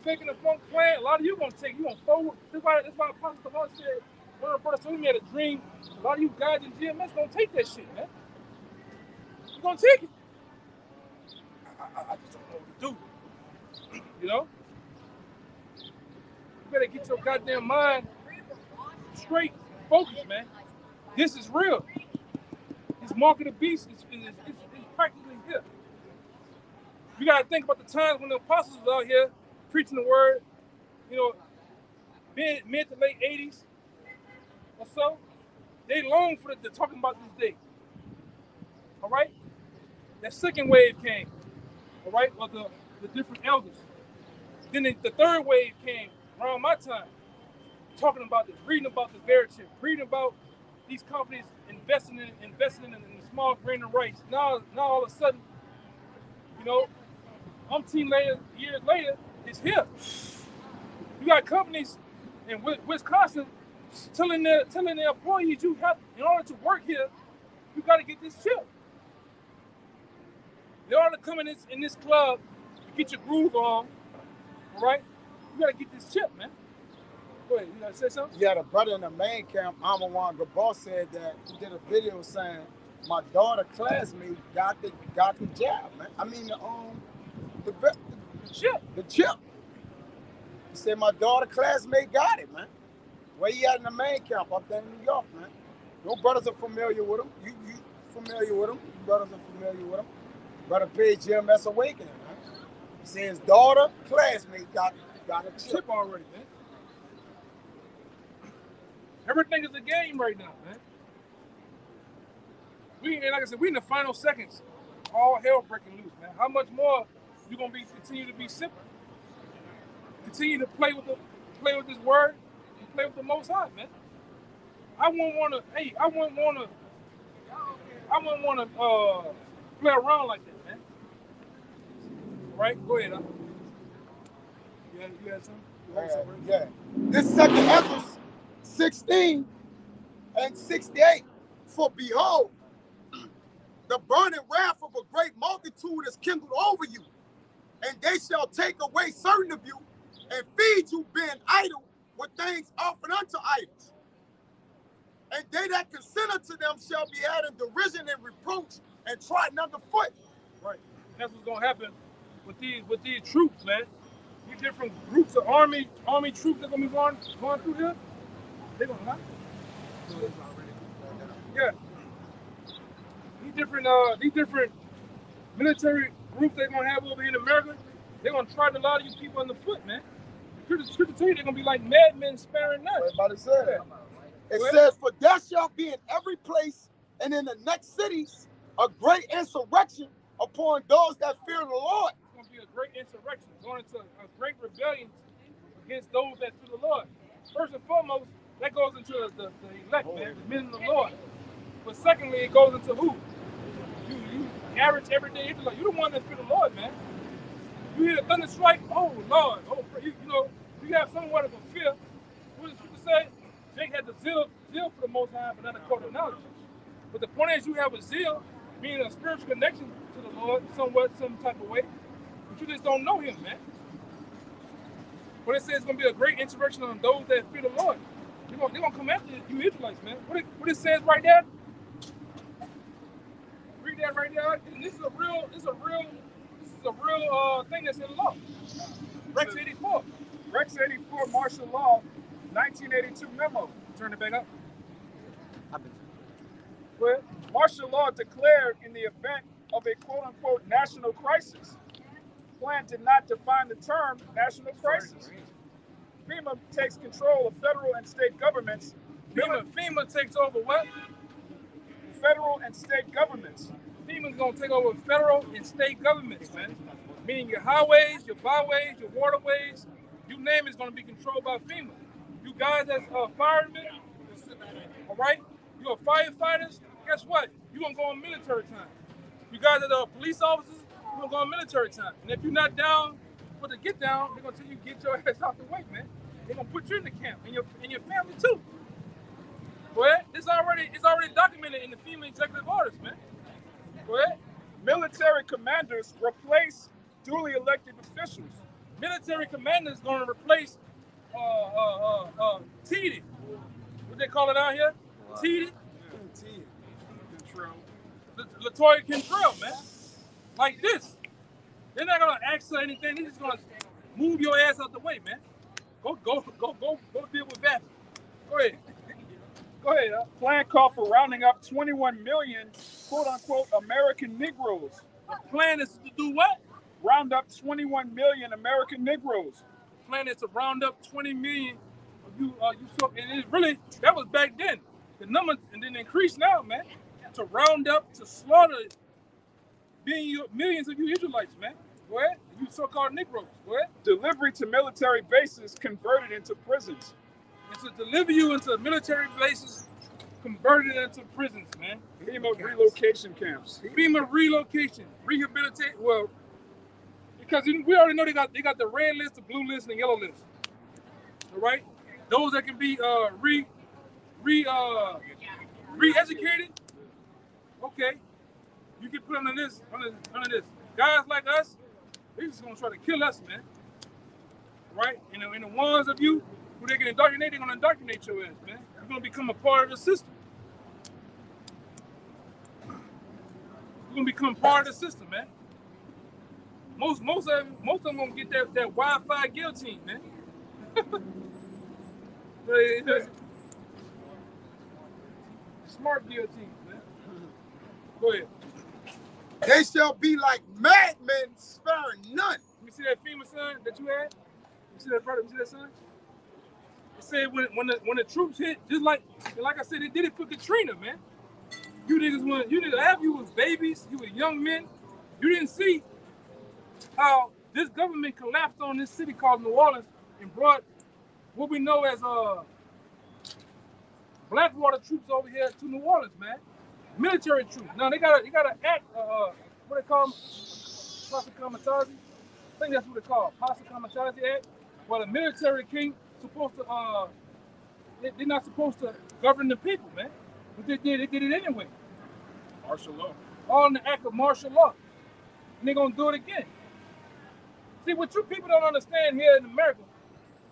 faking the funk plan. A lot of you gonna take it. You gonna forward. That's why Apostle Paul said, one of the brothers told me he had a dream. A lot of you guys in GMS gonna take that shit, man. You gonna take it. I just don't know what to do. You know? You better get your goddamn mind straight, focused, man. This is real. This mark of the beast is practically here. You gotta think about the times when the apostles was out here preaching the word, you know, mid to late 80s or so. They long for the talking about this day. All right? That second wave came, all right, or the different elders. Then the third wave came around my time, talking about this, reading about the Microchip, reading about these companies investing in the small grain of rice. Now all of a sudden, you know, years later, it's here. You got companies in Wisconsin telling their employees, you have, in order to work here, you got to get this chip. In order to come in this club, to get your groove on, all right? You got to get this chip, man. Go ahead, you got to say something? Yeah, the brother in the main camp, Amawan Gabal, said that he did a video saying, my daughter classmate got the jab, man. I mean, the chip. The chip. He said, my daughter classmate got it, man. Where he at in the main camp up there in New York, man. Your brothers are familiar with him. You familiar with him. Your brothers are familiar with him. Brother Page GMS Awakening, man. He said his daughter classmate got a chip already, man. Everything is a game right now, man. Like I said, we in the final seconds. All hell breaking loose, man. How much more you gonna continue to be simple? Continue to play with this word, play with the Most High, man. I wouldn't want to. Hey, I wouldn't want to play around like that, man. Right? Go ahead, huh? You had something? Yeah. This 2 Ezra 16 and 68. For behold, the burning wrath of a great multitude is kindled over you, and they shall take away certain of you and feed you being idle with things offered unto idols. And they that consent unto them shall be had in derision and reproach and trodden underfoot. Right. And that's what's gonna happen with these troops, man. These different groups of army troops that are gonna be going through here. They're gonna happen. Yeah. These different military groups they're gonna have over here in America, they're gonna try to a lot of you people on the foot, man. The scripture tell you they're gonna be like madmen sparing none. Everybody said that. It says, for there shall be in every place and in the next cities a great insurrection upon those that fear the Lord. It's gonna be a great insurrection, going into a great rebellion against those that fear the Lord. First and foremost, that goes into the elect, man, the men of the Lord. But secondly, it goes into who? You average everyday Israelite. You're the one that fear the Lord, man. You hear the thunder strike, oh Lord, oh you know, you have somewhat of a fear. What does people say? Jake had the zeal for the Most High, but not according to knowledge. But the point is, you have a zeal, meaning a spiritual connection to the Lord, somewhat, some type of way, but you just don't know Him, man. But it says it's gonna be a great insurrection on those that fear the Lord. They're gonna come after you Israelites, man. What it says right there? Read that right there. And this is a real thing that's in the law. Rex 84. Rex 84 martial law, 1982 memo. Turn it back up. Well, martial law declared in the event of a quote-unquote national crisis. Plan did not define the term national crisis. FEMA takes control of federal and state governments. FEMA takes over what? Federal and state governments. FEMA's gonna take over federal and state governments, man. Meaning your highways, your byways, your waterways, you name it's gonna be controlled by FEMA. You guys that's firemen, all right? You're firefighters. Guess what? You're gonna go on military time. You guys that are police officers, you're gonna go on military time. And if you're not down for the get down, they're gonna tell you get your ass out the way, man. They're gonna put you in the camp and your family too. But it's already documented in the FEMA executive orders, man. Go ahead. Military commanders replace duly elected officials. Military commanders going to replace TD. What they call it out here? TD. Latoya Cantrell, man. Like this. They're not gonna ask her anything. They're just gonna move your ass out the way, man. Go deal with that. Go ahead. Go ahead. Plan called for rounding up 21 million quote-unquote American Negroes. The plan is to do what? Round up 21 million American Negroes. The plan is to round up 20 million of you and it's really, that was back then. The number and then increase now, man. To round up, to slaughter millions of you Israelites, man. Go ahead. You so-called Negroes. Go ahead. Delivery to military bases converted into prisons. And to deliver you into military bases, converted into prisons, man. FEMA relocation camps. FEMA relocation, rehabilitate. Well, because we already know they got the red list, the blue list, and the yellow list. All right, those that can be re-educated. Okay, you get put under this. Guys like us, they just gonna try to kill us, man. Right? And the ones of you who they can indoctrinate, they're gonna indoctrinate your ass, man. You're gonna become a part of the system. You're gonna become part of the system, man. Most of them gonna get that Wi-Fi guillotine, man. Smart guillotine, man. Go ahead. They shall be like madmen, sparing none. You see that FEMA sign that you had? You see that, brother? You see that sign? It said when the troops hit, just like I said, they did it for Katrina, man. You niggas after you was babies, you were young men. You didn't see how this government collapsed on this city called New Orleans and brought what we know as Blackwater troops over here to New Orleans, man. Military troops. Now they got an act. What they call them? Posse Comitatus. I think that's what they call Posse Comitatus Act. Well, the military king supposed to. They're not supposed to govern the people, man. But they did it anyway. Martial law. All in the act of martial law. And they're gonna do it again. See, what you people don't understand here in America,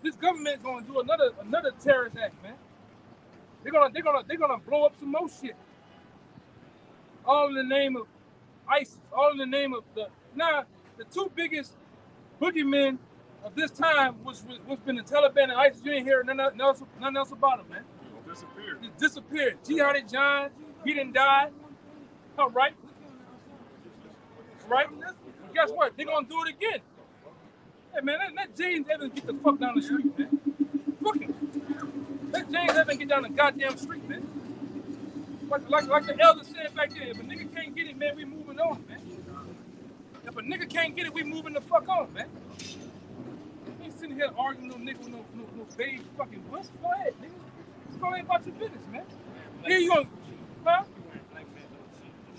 this government is gonna do another terrorist act, man. They're gonna blow up some more shit. All in the name of ISIS. All in the name of the two biggest boogeymen of this time was been the Taliban and ISIS. You ain't hear nothing else about them, man. Disappeared. Just disappeared. Jihadi John, he didn't die. All right. Right? And guess what? They're gonna do it again. Hey man, let James Evans get the fuck down the street, man. Fuck him. Let James Evans get down the goddamn street, man. Like the elder said back there, if a nigga can't get it, man, we moving on, man. If a nigga can't get it, we moving the fuck on, man. You ain't sitting here arguing no nigga with no beige fucking bush. Go ahead, nigga. Just go ahead about your business, man. Here you go, huh?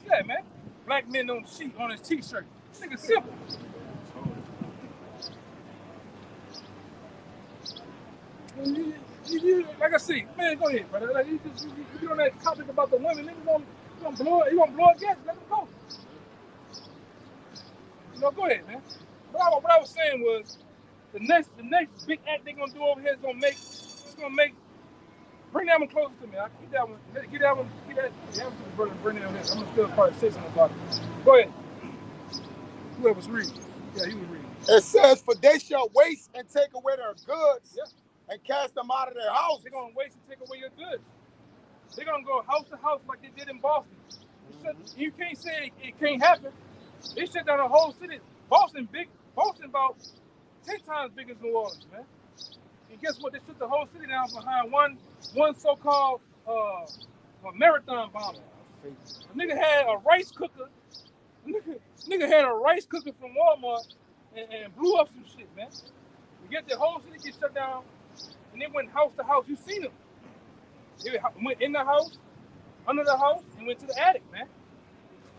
Yeah, man. Black men don't cheat on his t-shirt. Nigga simple. Like I said, man, go ahead, brother. Like, you on that topic about the women, nigga gonna blow it. You gonna blow it again? Let him go. Go ahead, man. What I was saying was, the next big act they're gonna do over here is gonna make. Bring that one closer to me. I get that one. Get that one to the brother. Bring that one in. I'm gonna still probably say something about it. Go ahead. Whoever's reading. Yeah, he was reading. It says, for they shall waste and take away their goods and cast them out of their house. They're gonna waste and take away your goods. They're gonna go house to house like they did in Boston. You can't say it can't happen. They shut down the whole city. Boston about 10 times bigger than New Orleans, man. And guess what? They shut the whole city down behind one so-called marathon bomber. A nigga had a rice cooker. Nigga had a rice cooker from Walmart and blew up some shit, man. You get the whole city get shut down, and they went house to house. You seen them? They went in the house, under the house, and went to the attic, man.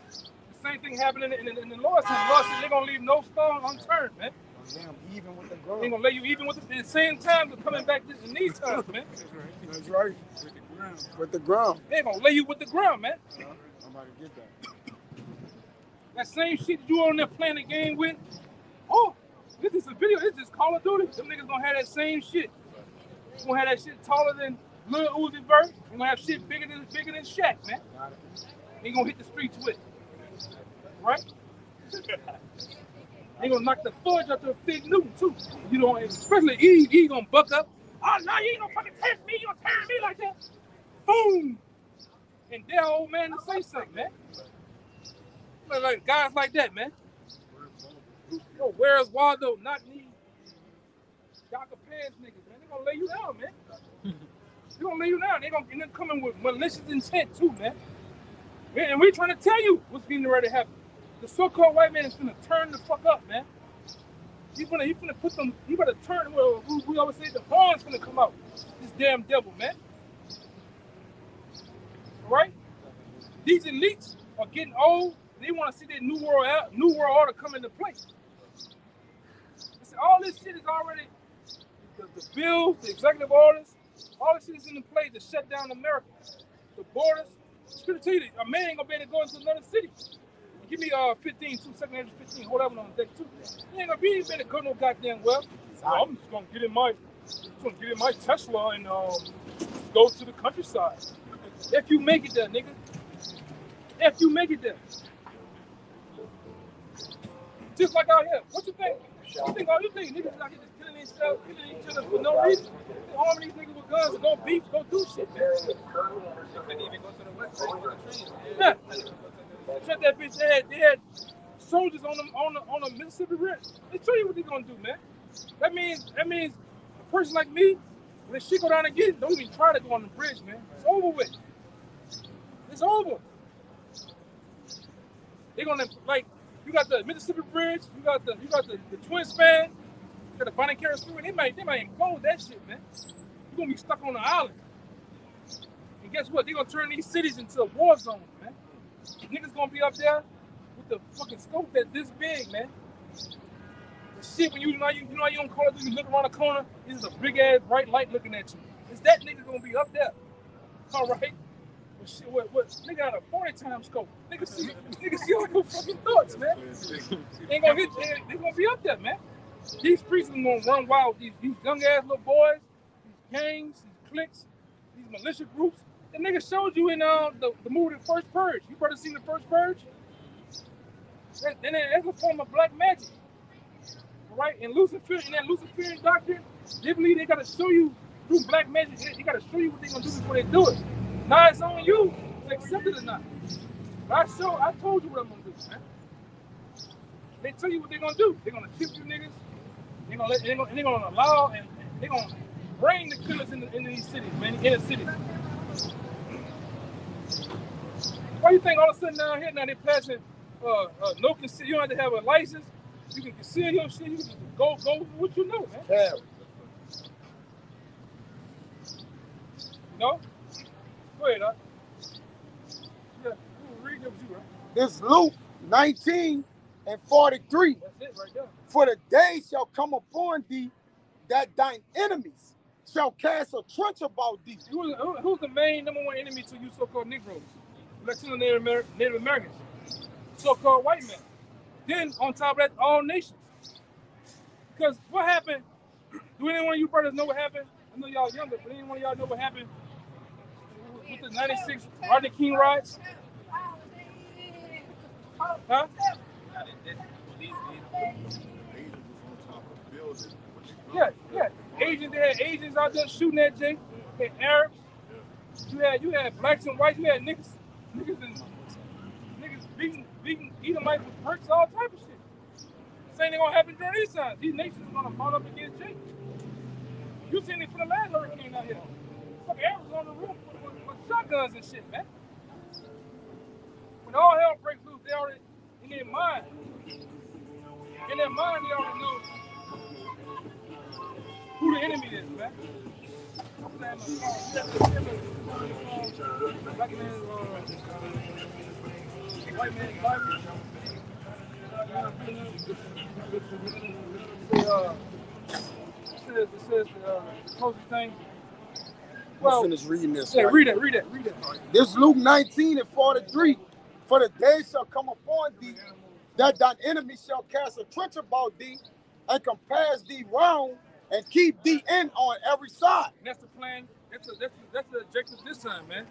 The same thing happened in the Lord's house. The Lord said they're gonna leave no stone unturned, man. Damn, even with the girl. They're gonna lay you even with the same time they're coming back in these times, man. That's right. With the ground. They're gonna lay you with the ground, man. I'm about to get that. That same shit you on there playing the game with. Oh, this is a video. This is Call of Duty. Them niggas gonna have that same shit. They're gonna have that shit taller than Lil Uzi Vert. They're gonna have shit bigger than Shaq, man. They gonna hit the streets with. Right? They gonna knock the fudge out the Fig Newton too. You know, especially he gonna buck up. Oh no, you ain't gonna fucking test me. You gonna turn me like that? Boom! And dare old man to say something, man. Like guys like that, man. Yo, where's Waldo? Not me. Dr. Pants niggas, man. They gonna lay you down, man. They gonna lay you down. They gonna come in with malicious intent too, man. And we trying to tell you what's getting ready to happen. The so-called white man is gonna turn the fuck up, man. He's gonna put them. He better turn. Well, we always say the horn's gonna come out. This damn devil, man. Right? These elites are getting old. They want to see their new world order come into place. All this shit is already the bills, the executive orders. All this shit is in place to shut down America. The borders. I'm gonna tell you, a man ain't gonna be able to go into another city. Give me 15, 2 seconds, 15, hold on deck 2. He ain't gonna be able to go no goddamn well. I'm just gonna get in my Tesla and go to the countryside. If you make it there, nigga. If you make it there. Just like out here. What you think? You think niggas out here just killing each other for no reason? They arming these niggas with guns and go beef, go do shit, man. They couldn't even go to the west side for the train. Yeah. Shut that bitch. They had soldiers on the Mississippi River. They show you what they gonna do, man. That means a person like me, when shit go down again, don't even try to go on the bridge, man. It's over with. It's over. They're gonna you got the Mississippi Bridge, you got the Twin Span, you got the Bonnie Carey Freeway. They might implode that shit, man. You're gonna be stuck on the island. guess what? They're gonna turn these cities into war zones, man. Niggas gonna be up there with the fucking scope that this big, man. The shit when you don't call it, you look around the corner, there's a big ass bright light looking at you. Is that nigga gonna be up there? All right. Well, shit, what? Nigga got a 40 times scope. Nigga see all your fucking thoughts, man. Ain't gonna hit you. They gonna be up there, man. These priests are gonna run wild. These young ass little boys, these gangs, these cliques, these militia groups. The nigga showed you in the movie The First Purge. You probably seen The First Purge? That's a form of black magic. Right? And that Luciferian doctrine, they believe they gotta show you through black magic, they gotta show you what they're gonna do before they do it. Now it's on you to accept it or not. But I told you what I'm gonna do, man. They tell you what they're gonna do. They're gonna chip you niggas, they're gonna allow and they're gonna bring the killers into these cities, man, in the cities. Why do you think all of a sudden down here now they're passing no conceal? You don't have to have a license. You can conceal your shit. You can just go with what you know, man. Yeah. No? Go ahead, Doc. Yeah, read them too, right? This Luke 19 and 43. That's it right there. For the day shall come upon thee that thine enemies shall cast a trench about thee. Who's the main number one enemy to you so-called Negroes? Latino Native Americans. So-called white men. Then, on top of that, all nations. Because what happened? Do any one of you brothers know what happened? I know y'all younger, but any one of y'all know what happened with the 96 Rodney King riots? Huh? Yeah. Asians, they had Asians out there shooting at Jake. They had Arabs. You had blacks and whites. You had niggas beating Edomites with bricks, all type of shit. Same thing gonna happen during these times. These nations are gonna fall up against Jake. You seen it for the last hurricane out here. Fuck, Arabs on the roof with shotguns and shit, man. When all hell breaks loose, they already in their mind. In their mind, they already know who the enemy is, man. White man, Bible. It says the closest thing. Well, finish reading this. Yeah, read it. This Luke 19 and 43. For the day shall come upon thee that thine enemy shall cast a trench about thee and compass thee round and keep thee in on every side. And that's the plan. That's the objective this time, man.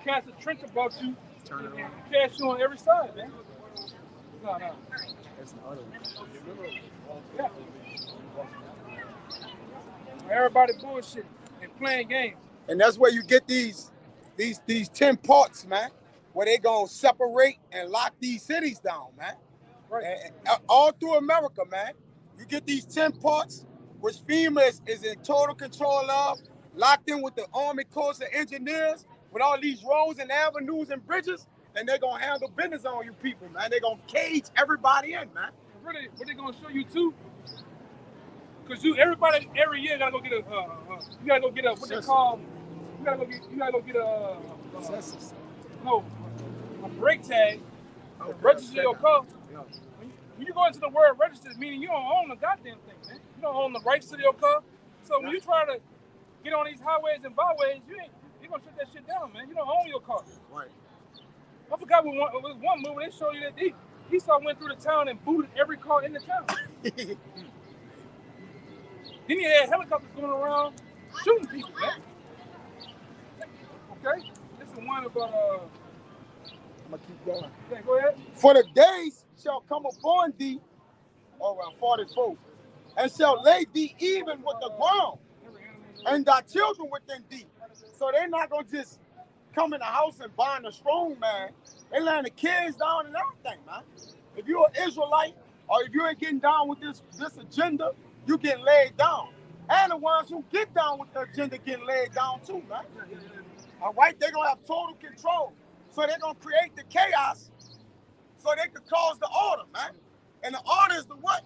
Cast a trench about you and cast you on every side, man. No. That's the other one. Yeah. Everybody bullshit and playing games. And that's where you get these 10 parts, man, where they gonna separate and lock these cities down, man. Right. And all through America, man. You get these 10 parts, which FEMA is in total control of, locked in with the Army Corps of Engineers, with all these roads and avenues and bridges, and they're gonna handle business on you people, man. They're gonna cage everybody in, man. Really, what they gonna show you too? Because everybody every year gotta go get a what they call, you gotta go get a brake tag, register your car. Yeah. When you go into the word registered, meaning you don't own the goddamn thing, man. You don't own the rights to your car. So when you try to get on these highways and byways, you're gonna shut that shit down, man. You don't own your car. Right. I forgot with one movie they showed you that Esau went through the town and booted every car in the town. Then he had helicopters going around shooting people, man. Okay? This is one about I'm gonna keep going. Yeah, go ahead. For the days shall come upon thee, around 44, and shall lay thee even with the ground, and thy children within thee. So they're not gonna just come in the house and bind a strong man. They laying the kids down and everything, man. If you're an Israelite, or if you ain't getting down with this agenda, you get laid down. And the ones who get down with the agenda get laid down too, man. All right, they're gonna have total control. So they're gonna create the chaos so they could cause the order, man. And the order is the what?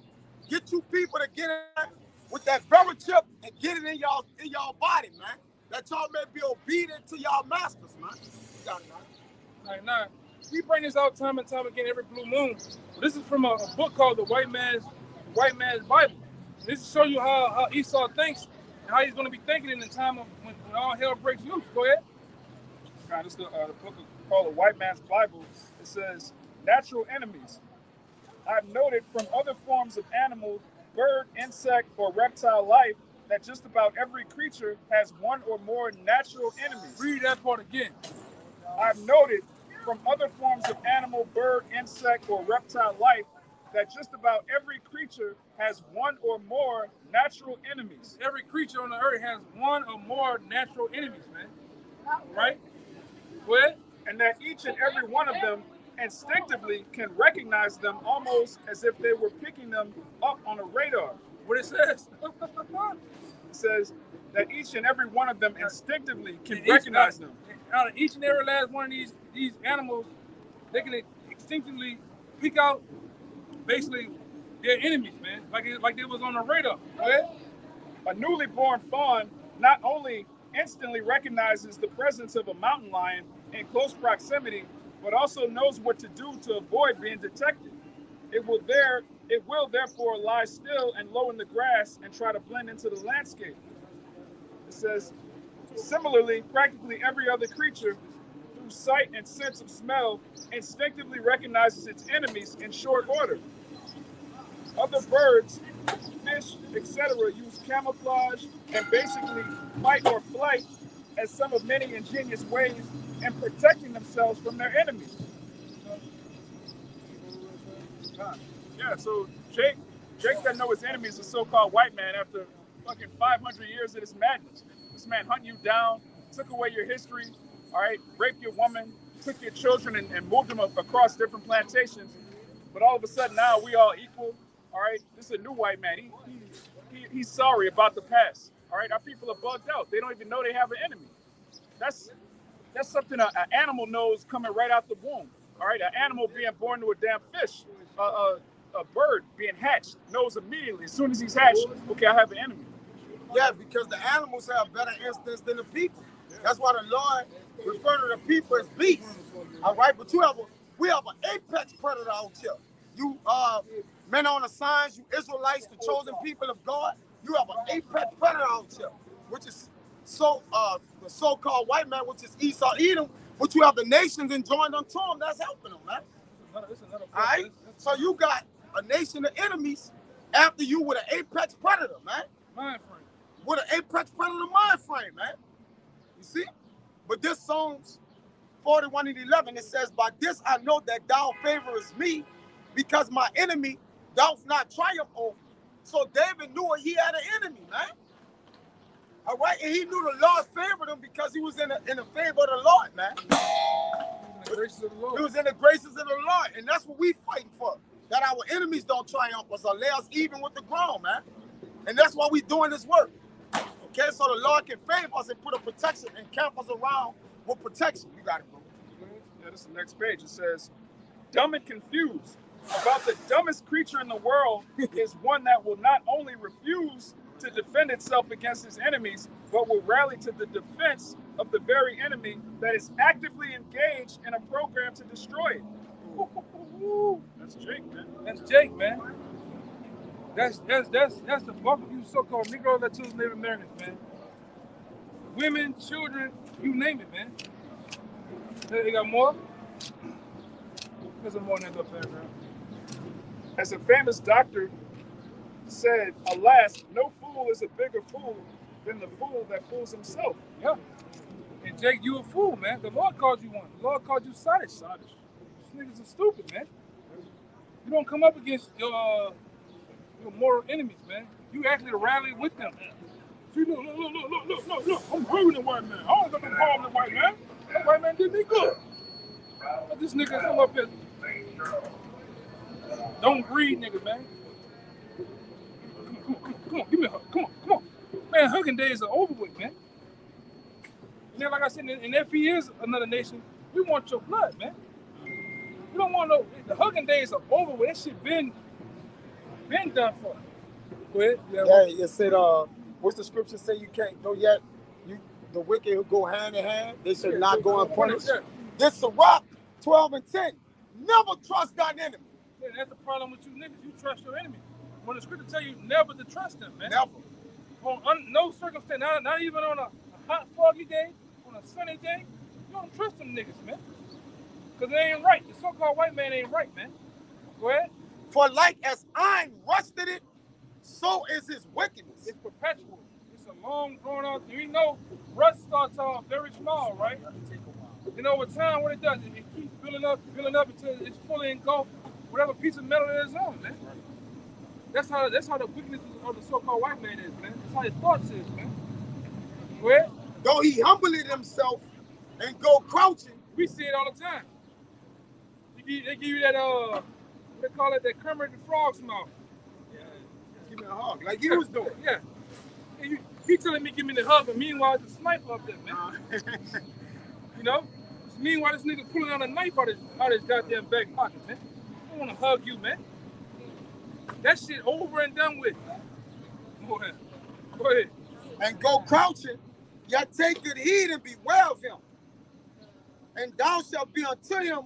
Get you people to get in with that Microchip and get it in y'all body, man. that y'all may be obedient to y'all masters, man. You got it, man. Like, nah, we bring this out time and time again every blue moon. This is from a book called The White Man's Bible. This is show you how Esau thinks and how he's going to be thinking in the time of when all hell breaks loose. Go ahead. This is the book called The White Man's Bible. It says, natural enemies. I've noted from other forms of animal, bird, insect, or reptile life that just about every creature has one or more natural enemies. Read that part again. I've noted from other forms of animal, bird, insect, or reptile life that just about every creature has one or more natural enemies. Every creature on the earth has one or more natural enemies, man. Right? What? And that each and every one of them instinctively can recognize them almost as if they were picking them up on a radar. What it says? It says that each and every one of them instinctively can recognize them. Out of each and every last one of these animals, they can instinctively pick out basically their enemies, man. Like they was on the radar. Right? A newly born fawn not only instantly recognizes the presence of a mountain lion in close proximity, but also knows what to do to avoid being detected. It will therefore lie still and low in the grass and try to blend into the landscape. It says, similarly, practically every other creature, through sight and sense of smell, instinctively recognizes its enemies in short order. Other birds, fish, etc. use camouflage and basically fight or flight as some of many ingenious ways in protecting themselves from their enemies. Yeah, so Jake doesn't know his enemy is a so-called white man after fucking 500 years of this madness. This man hunting you down, took away your history, all right, raped your woman, took your children and moved them across different plantations. But all of a sudden now we all equal, all right? This is a new white man. He's sorry about the past, all right? Our people are bugged out. They don't even know they have an enemy. That's something an animal knows coming right out the womb, all right? An animal being born to a damn fish, a bird being hatched knows immediately as soon as he's hatched, okay, I have an enemy. Yeah, because the animals have better instincts than the people. That's why the Lord referred to the people as beasts. All right, but we have an apex predator out here. You men on the signs, you Israelites, the chosen people of God, you have an apex predator out here, which is the so-called white man, which is Esau, Edom, but you have the nations enjoined unto him that's helping them, man. All right, so you got a nation of enemies after you with an apex predator, man. Mind frame. With an apex predator mind frame, man. You see? But this Psalms 41 and 11, it says, by this I know that thou favorest me, because my enemy doth not triumph over me. So David knew he had an enemy, man. All right? And he knew the Lord favored him because he was in the favor of the Lord, man. He was in the graces of the Lord. And that's what we fighting for. That our enemies don't triumph us or lay us even with the ground, man. And that's why we doing this work. Okay, so the Lord can favor us and put a protection and camp us around with protection. You got it, bro. Yeah, this is the next page. It says, dumb and confused. About the dumbest creature in the world is one that will not only refuse to defend itself against its enemies, but will rally to the defense of the very enemy that is actively engaged in a program to destroy it. That's Jake, man. That's Jake, man. That's the bulk of you so-called Negro, Latinos, Native Americans, man. Women, children, you name it, man. They got more? There's some more in that little paragraph. As a famous doctor said, alas, no fool is a bigger fool than the fool that fools himself. Yeah. And Jake, you a fool, man. The Lord called you one. The Lord called you sadish. These niggas are stupid, man. You don't come up against your mortal enemies, man. You actually rally with them. See, look. I'm hurting the white man. I don't got no problem with the white man. That white man did me good. But this nigga come up here. Don't breed, nigga, man. Come on, give me a hug. Come on. Man, hugging days are over with, man. And then, like I said, and if he is another nation, we want your blood, man. We don't want the hugging days are over with. That shit been done for. Go ahead. Yeah, it said, what's the scripture say you can't go yet? the wicked who go hand in hand, they should not go unpunished. Yeah. This Sirach 12 and 10. Never trust thine enemy. Yeah, that's the problem with you niggas. You trust your enemy. When the scripture tell you never to trust them, man. Never. On no circumstance, not even on a hot, foggy day, on a sunny day, you don't trust them niggas, man. Because they ain't right. The so-called white man ain't right, man. Go ahead. For like as iron rusted it, so is his wickedness. It's perpetual. It's a long, drawn out. We know rust starts off very small, right? And over time, what it does, it keeps building up until it's fully engulfed whatever piece of metal it is on, man. That's how the wickedness of the so-called white man is, man. That's how his thoughts is, man. Go ahead. Though he humbled himself and go crouching. We see it all the time. They give you that, what they call it, that Kermit the Frog's mouth. Yeah. Give me a hug, like you was doing. Yeah. He telling me give me the hug, but meanwhile, it's a sniper up there, man. You know? Meanwhile, this nigga pulling out a knife out his goddamn back pocket, man. I don't want to hug you, man. That shit over and done with. Go ahead. Go ahead. And go crouching, yet take good heed and beware of him. And thou shalt be unto him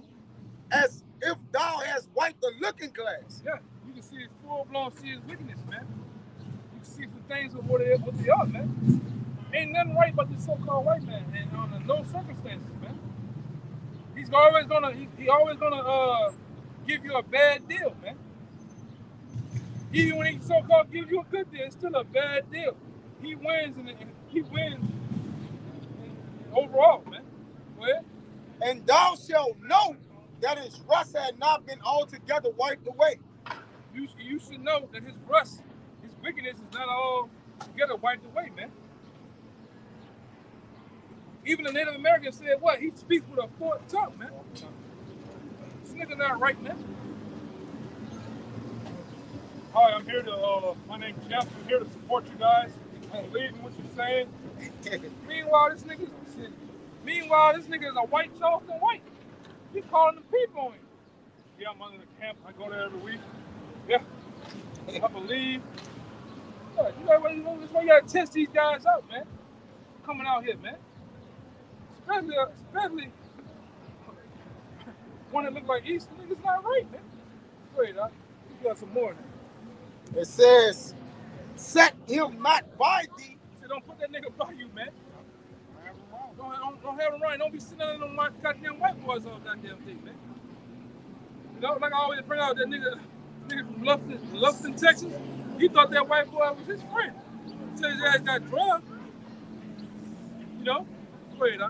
as if thou hast wiped the looking glass. Yeah, you can see his full-blown, see his wickedness, man. You can see some things of what they are, man. Ain't nothing right about this so-called white man, and under no circumstances, man. He's always gonna give you a bad deal, man. Even when he so-called gives you a good deal, it's still a bad deal. He wins overall, man. Go ahead. And thou shalt know that his rust had not been altogether wiped away. You should know that his rust, his wickedness is not all together wiped away, man. Even the Native Americans said what? He speaks with a forked tongue, man. This nigga not right, man. Hi, I'm here to, my name's Jeff. I'm here to support you guys. I believe in what you're saying. Meanwhile, this nigga is a white Charleston white. He's calling the people on him. Yeah, I'm under the camp. I go there every week. Yeah. I believe. Yeah, that's why you gotta test these guys out, man. Coming out here, man. Especially one that look like East niggas not right, man. Wait, you got some more now. It says, set him not by thee. Say, don't put that nigga by you, man. Don't have him right. Don't be sitting there on my goddamn white boys all goddamn thing, man. You know, like I always bring out that nigga from Lufton, Texas. He thought that white boy was his friend. Until his ass got drugged. You know? Wait,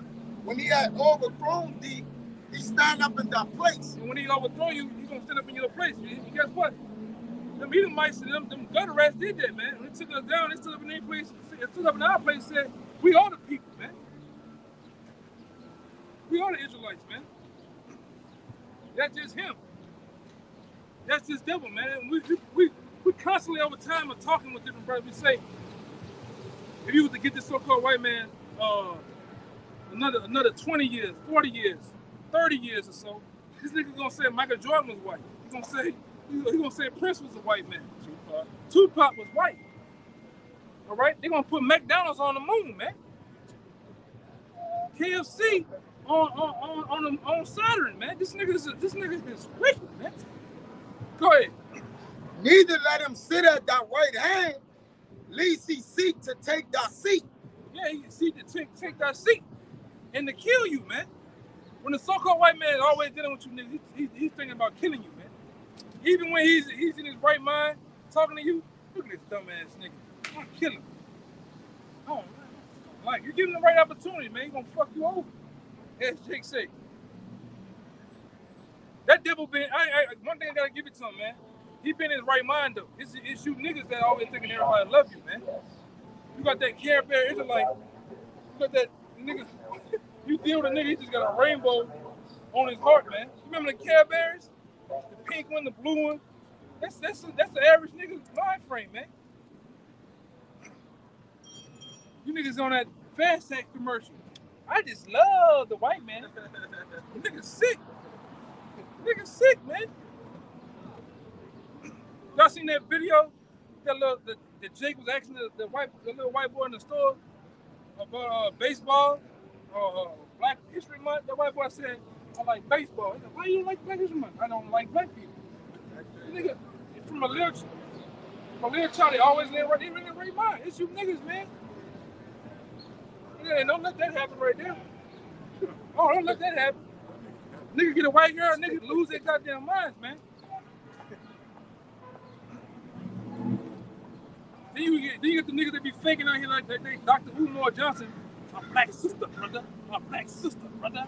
When he had overthrown thee, he stand up in that place. And when he overthrow you, he's gonna stand up in your place. And guess what? Them Edomites and them gutter rats did that, man. When they took us down, they stood up in their place, they stood up in our place and said, we are the people, man. We are the Israelites, man. That's just him. That's just devil, man. We constantly over time are talking with different brothers. We say, if you were to get this so-called white man another 20 years, 40 years, 30 years or so, this nigga gonna say Michael Jordan was white. He gonna say Prince was a white man. Tupac was white. All right, they gonna put McDonald's on the moon, man. KFC on Saturn, man. This nigga is wicked, man. Go ahead. Neither let him sit at thy right hand, lest he seek to take thy seat. Yeah, he seek to take thy seat and to kill you, man. When the so-called white man is always dealing with you, niggas, he's thinking about killing you, man. Even when he's in his right mind, talking to you, look at this dumbass nigga. I'm gonna kill him. Oh, like, you give him the right opportunity, man. He's gonna fuck you over. As Jake say. That devil been, one thing I gotta give it to him, man. He been in his right mind, though. It's you niggas that always thinking everybody love you, man. You got that Care Bear Israelite. You got that nigga. You deal with a nigga, he just got a rainbow on his heart, man. You remember the Care Bears? The pink one, the blue one. That's the average nigga's mind frame, man. You niggas on that Fast Tech commercial. I just love the white man. The nigga's sick. The nigga's sick, man. Y'all seen that video? That Jake was asking the little white boy in the store, about baseball, Black History Month. That white boy said, I like baseball. He said, why you like Black History Month? I don't like black people. Nigga, from a little child, they always live right. They really right mind. It's you niggas, man. Yeah, don't let that happen right there. Oh, don't let that happen. Nigga get a white girl, nigga lose their goddamn minds, man. Then you get the niggas that be faking out here like they Dr. Umar Johnson. My black sister, brother. My black sister, brother.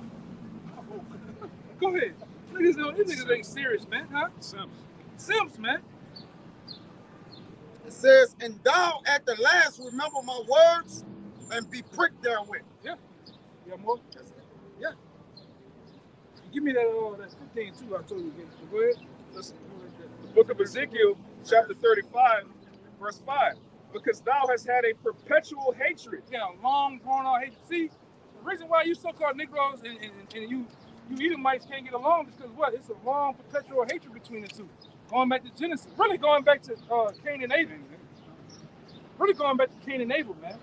Go ahead. These niggas ain't serious, man, huh? Simps, man. It says, and thou at the last remember my words and be pricked therewith. Yeah. Yeah, more? Yeah. Give me that 15 too, I told you again. So go ahead. Listen, the book of Ezekiel, chapter 35, verse 5. Because thou hast had a perpetual hatred. Yeah, long drawn out hatred. See, the reason why you so-called Negroes and you Edomites can't get along is because what? It's a long perpetual hatred between the two. Going back to Genesis. Really going back to Cain and Abel. Really going back to Cain and Abel, man.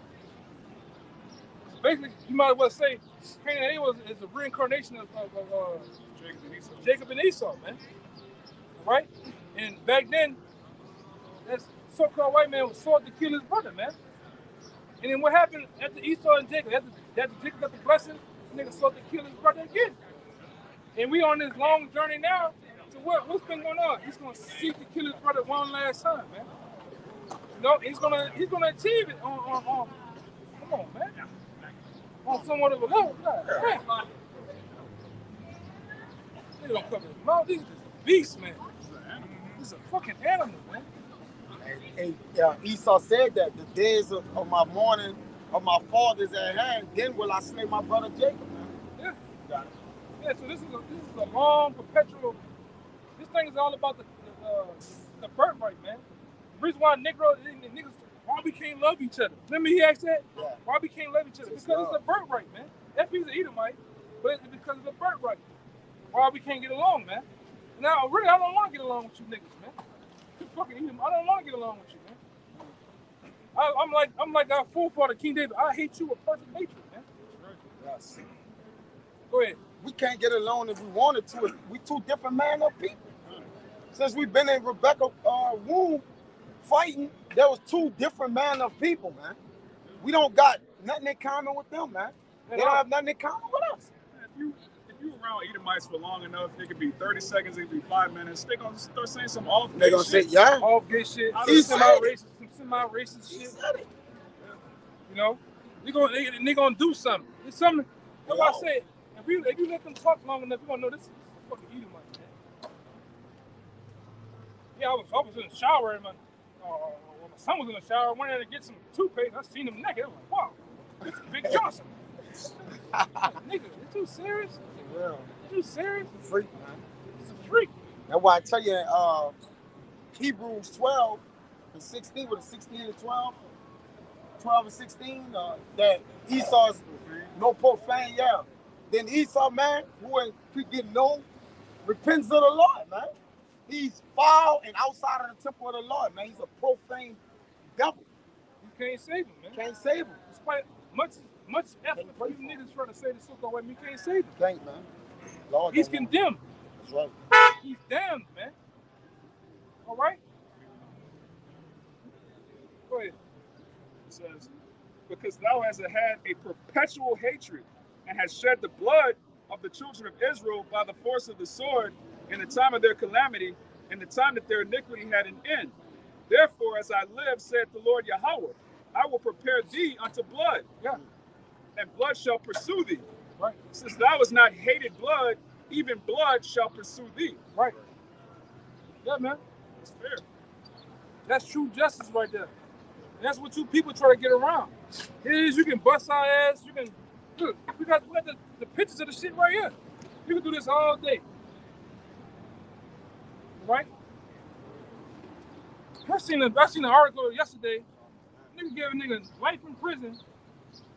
Basically, you might as well say Cain and Abel is a reincarnation of Jacob and Esau, man. Right? And back then, that so-called white man was sought to kill his brother, man. And then what happened after Esau and Jacob? After Jacob got the blessing, the nigga sought to kill his brother again. And we on this long journey now to what? What's been going on? He's gonna seek to kill his brother one last time, man. You know, he's gonna achieve it on come on, man. On somewhat of a level. God, they don't cover his mouth. This is a beast, man. This is a fucking animal, man. And Esau said that the days of my mourning of my fathers at hand, then will I slay my brother Jacob, man. Yeah. Yeah, so this is a long, perpetual. This thing is all about the birthright, man. The reason why niggas, why we can't love each other. Remember he asked that? Yeah. Why we can't love each other? Because it's a birthright, man. FB's an Edomite, but it's because of the birthright. Why we can't get along, man. Now, really, I don't want to get along with you niggas, man. You fucking Edomite. I don't want to get along with you, man. I'm like our forefather, King David. I hate you with perfect hatred, man. Yes. Go ahead. We can't get along if we wanted to. We two different man up people. Since we've been in Rebecca's womb fighting, there was two different man of people, man. We don't got nothing in common with them, man. They don't have nothing in common with us. If you around Edomites for long enough, it could be 30 seconds, it could be 5 minutes. They're gonna start saying some off. They're gonna say, yeah, off gay shit, some semi-racist shit. You know, they gonna do something. It's something. That's why I say, if you let them talk long enough, you gonna know this is fucking Edomite, man. Yeah, I was in the shower and my son was in the shower. I went in to get some toothpaste. I seen him naked. I was like, wow, this is Big Johnson. Nigga, you too serious? Yeah. You too serious? It's a freak, man. It's a freak. That's why I tell you, Hebrews 12 and 16, with 16 and 12 and 16, that Esau's no profane, yeah. Then Esau, man, who get no repentance of the Lord, man. He's foul and outside of the temple of the Lord, man. He's a profane devil. You can't save him, man. Can't save him. Despite much effort for you niggas trying to say the so-called way, you can't save him. Can't, man. Lord, he's condemned. That's right. He's damned, man. All right? Go ahead. It says, because thou hast had a perpetual hatred and hast shed the blood of the children of Israel by the force of the sword in the time of their calamity, in the time that their iniquity had an end. Therefore, as I live, saith the Lord Yahawah, I will prepare thee unto blood, and blood shall pursue thee. Right. Since thou hast not hated blood, even blood shall pursue thee. Right. Yeah, man. That's fair. That's true justice right there. And that's what you people try to get around. It is, you can bust our ass. You can look. We got the pictures of the shit right here. You can do this all day. Right? I seen an article yesterday. Nigga gave a nigga life in prison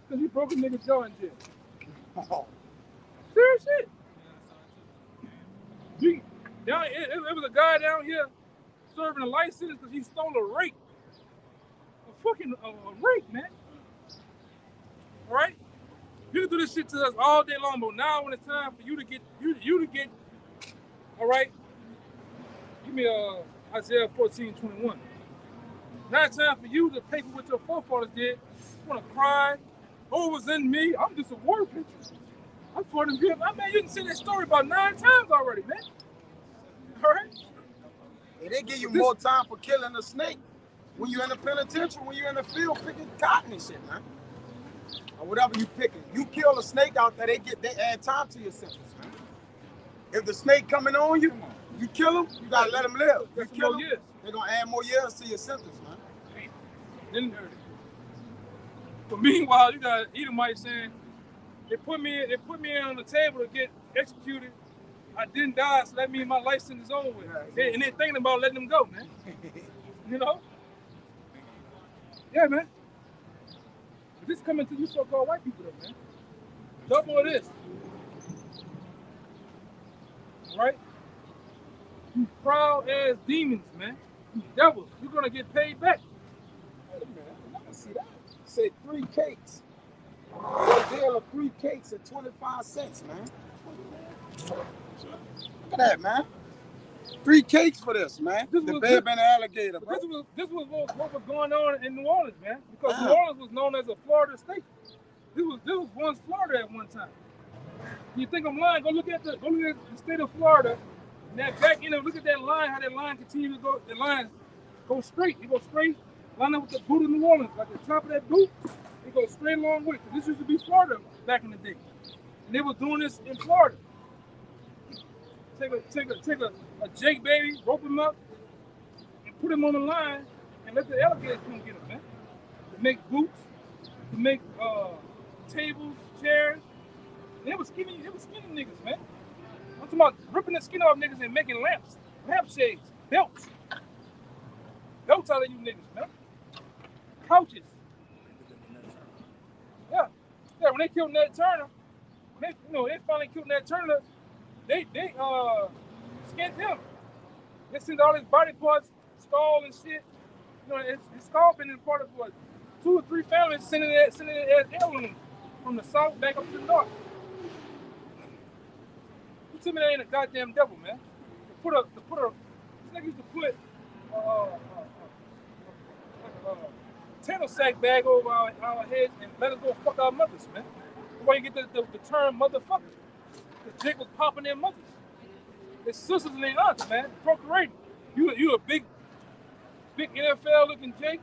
because he broke a nigga jaw in jail. Oh. Serious shit. It was a guy down here serving a life sentence because he stole a rape. A fucking rape, man. All right? You can do this shit to us all day long, but now when it's time for you to get, all right? Give me Isaiah 14:21. Now it's time for you to pay for what your forefathers did. You want to cry? Oh, it was in me. I'm just a war picture. I'm for them good. Man, you can see that story about 9 times already, man. All right? And they give you more time for killing a snake when you're in the penitentiary, when you're in the field picking cotton and shit, man. Or whatever you picking. You kill a snake out there, they add time to your sentence, man. If the snake coming on you, you kill him, you gotta let him live. You kill him, they're gonna add more years to your sentence, man. Then, but meanwhile, you got Edomite saying, they put me on the table to get executed. I didn't die, so that means my life sentence is over with. Yeah, and they're thinking about letting them go, man. You know? Yeah, man. But this is coming to you so-called white people, though, man. Double of this. All right? You proud ass demons, man. You devils. You're gonna get paid back. Wait a minute, I can see that. Say 3 cakes. A deal of 3 cakes at 25 cents, man. Look at that, man. 3 cakes for this, man. The babe and the alligator, bro. This was what was going on in New Orleans, man. Because New Orleans was known as a Florida state. This was once Florida at one time. You think I'm lying? Go look at the state of Florida. And that back end, look at that line, how that line continues to go. The line goes straight. It goes straight, line up with the boot of New Orleans. Like the top of that boot, it goes straight along with it. This used to be Florida back in the day. And they was doing this in Florida. Take a Jake baby, rope him up, and put him on the line, and let the alligators come get him, man. To make boots, to make tables, chairs. And it was skinny niggas, man. I'm talking about ripping the skin off niggas and making lamps, lampshades, belts. Belts out of you niggas, man. Couches. Yeah. When they killed Ned Turner, they finally killed Ned Turner. They skinned him. They sent all his body parts, skull and shit. You know, his skull been in part of what, 2 or 3 families sending it as heirloom from the south back up to the north. You tell me that ain't a goddamn devil, man. This nigga used to put potato sack bag over our heads and let us go fuck our mothers, man. That's why you get the term motherfucker. The Jake was popping their mothers. Their sisters and their aunts, man. Procreating. You a big NFL looking Jake,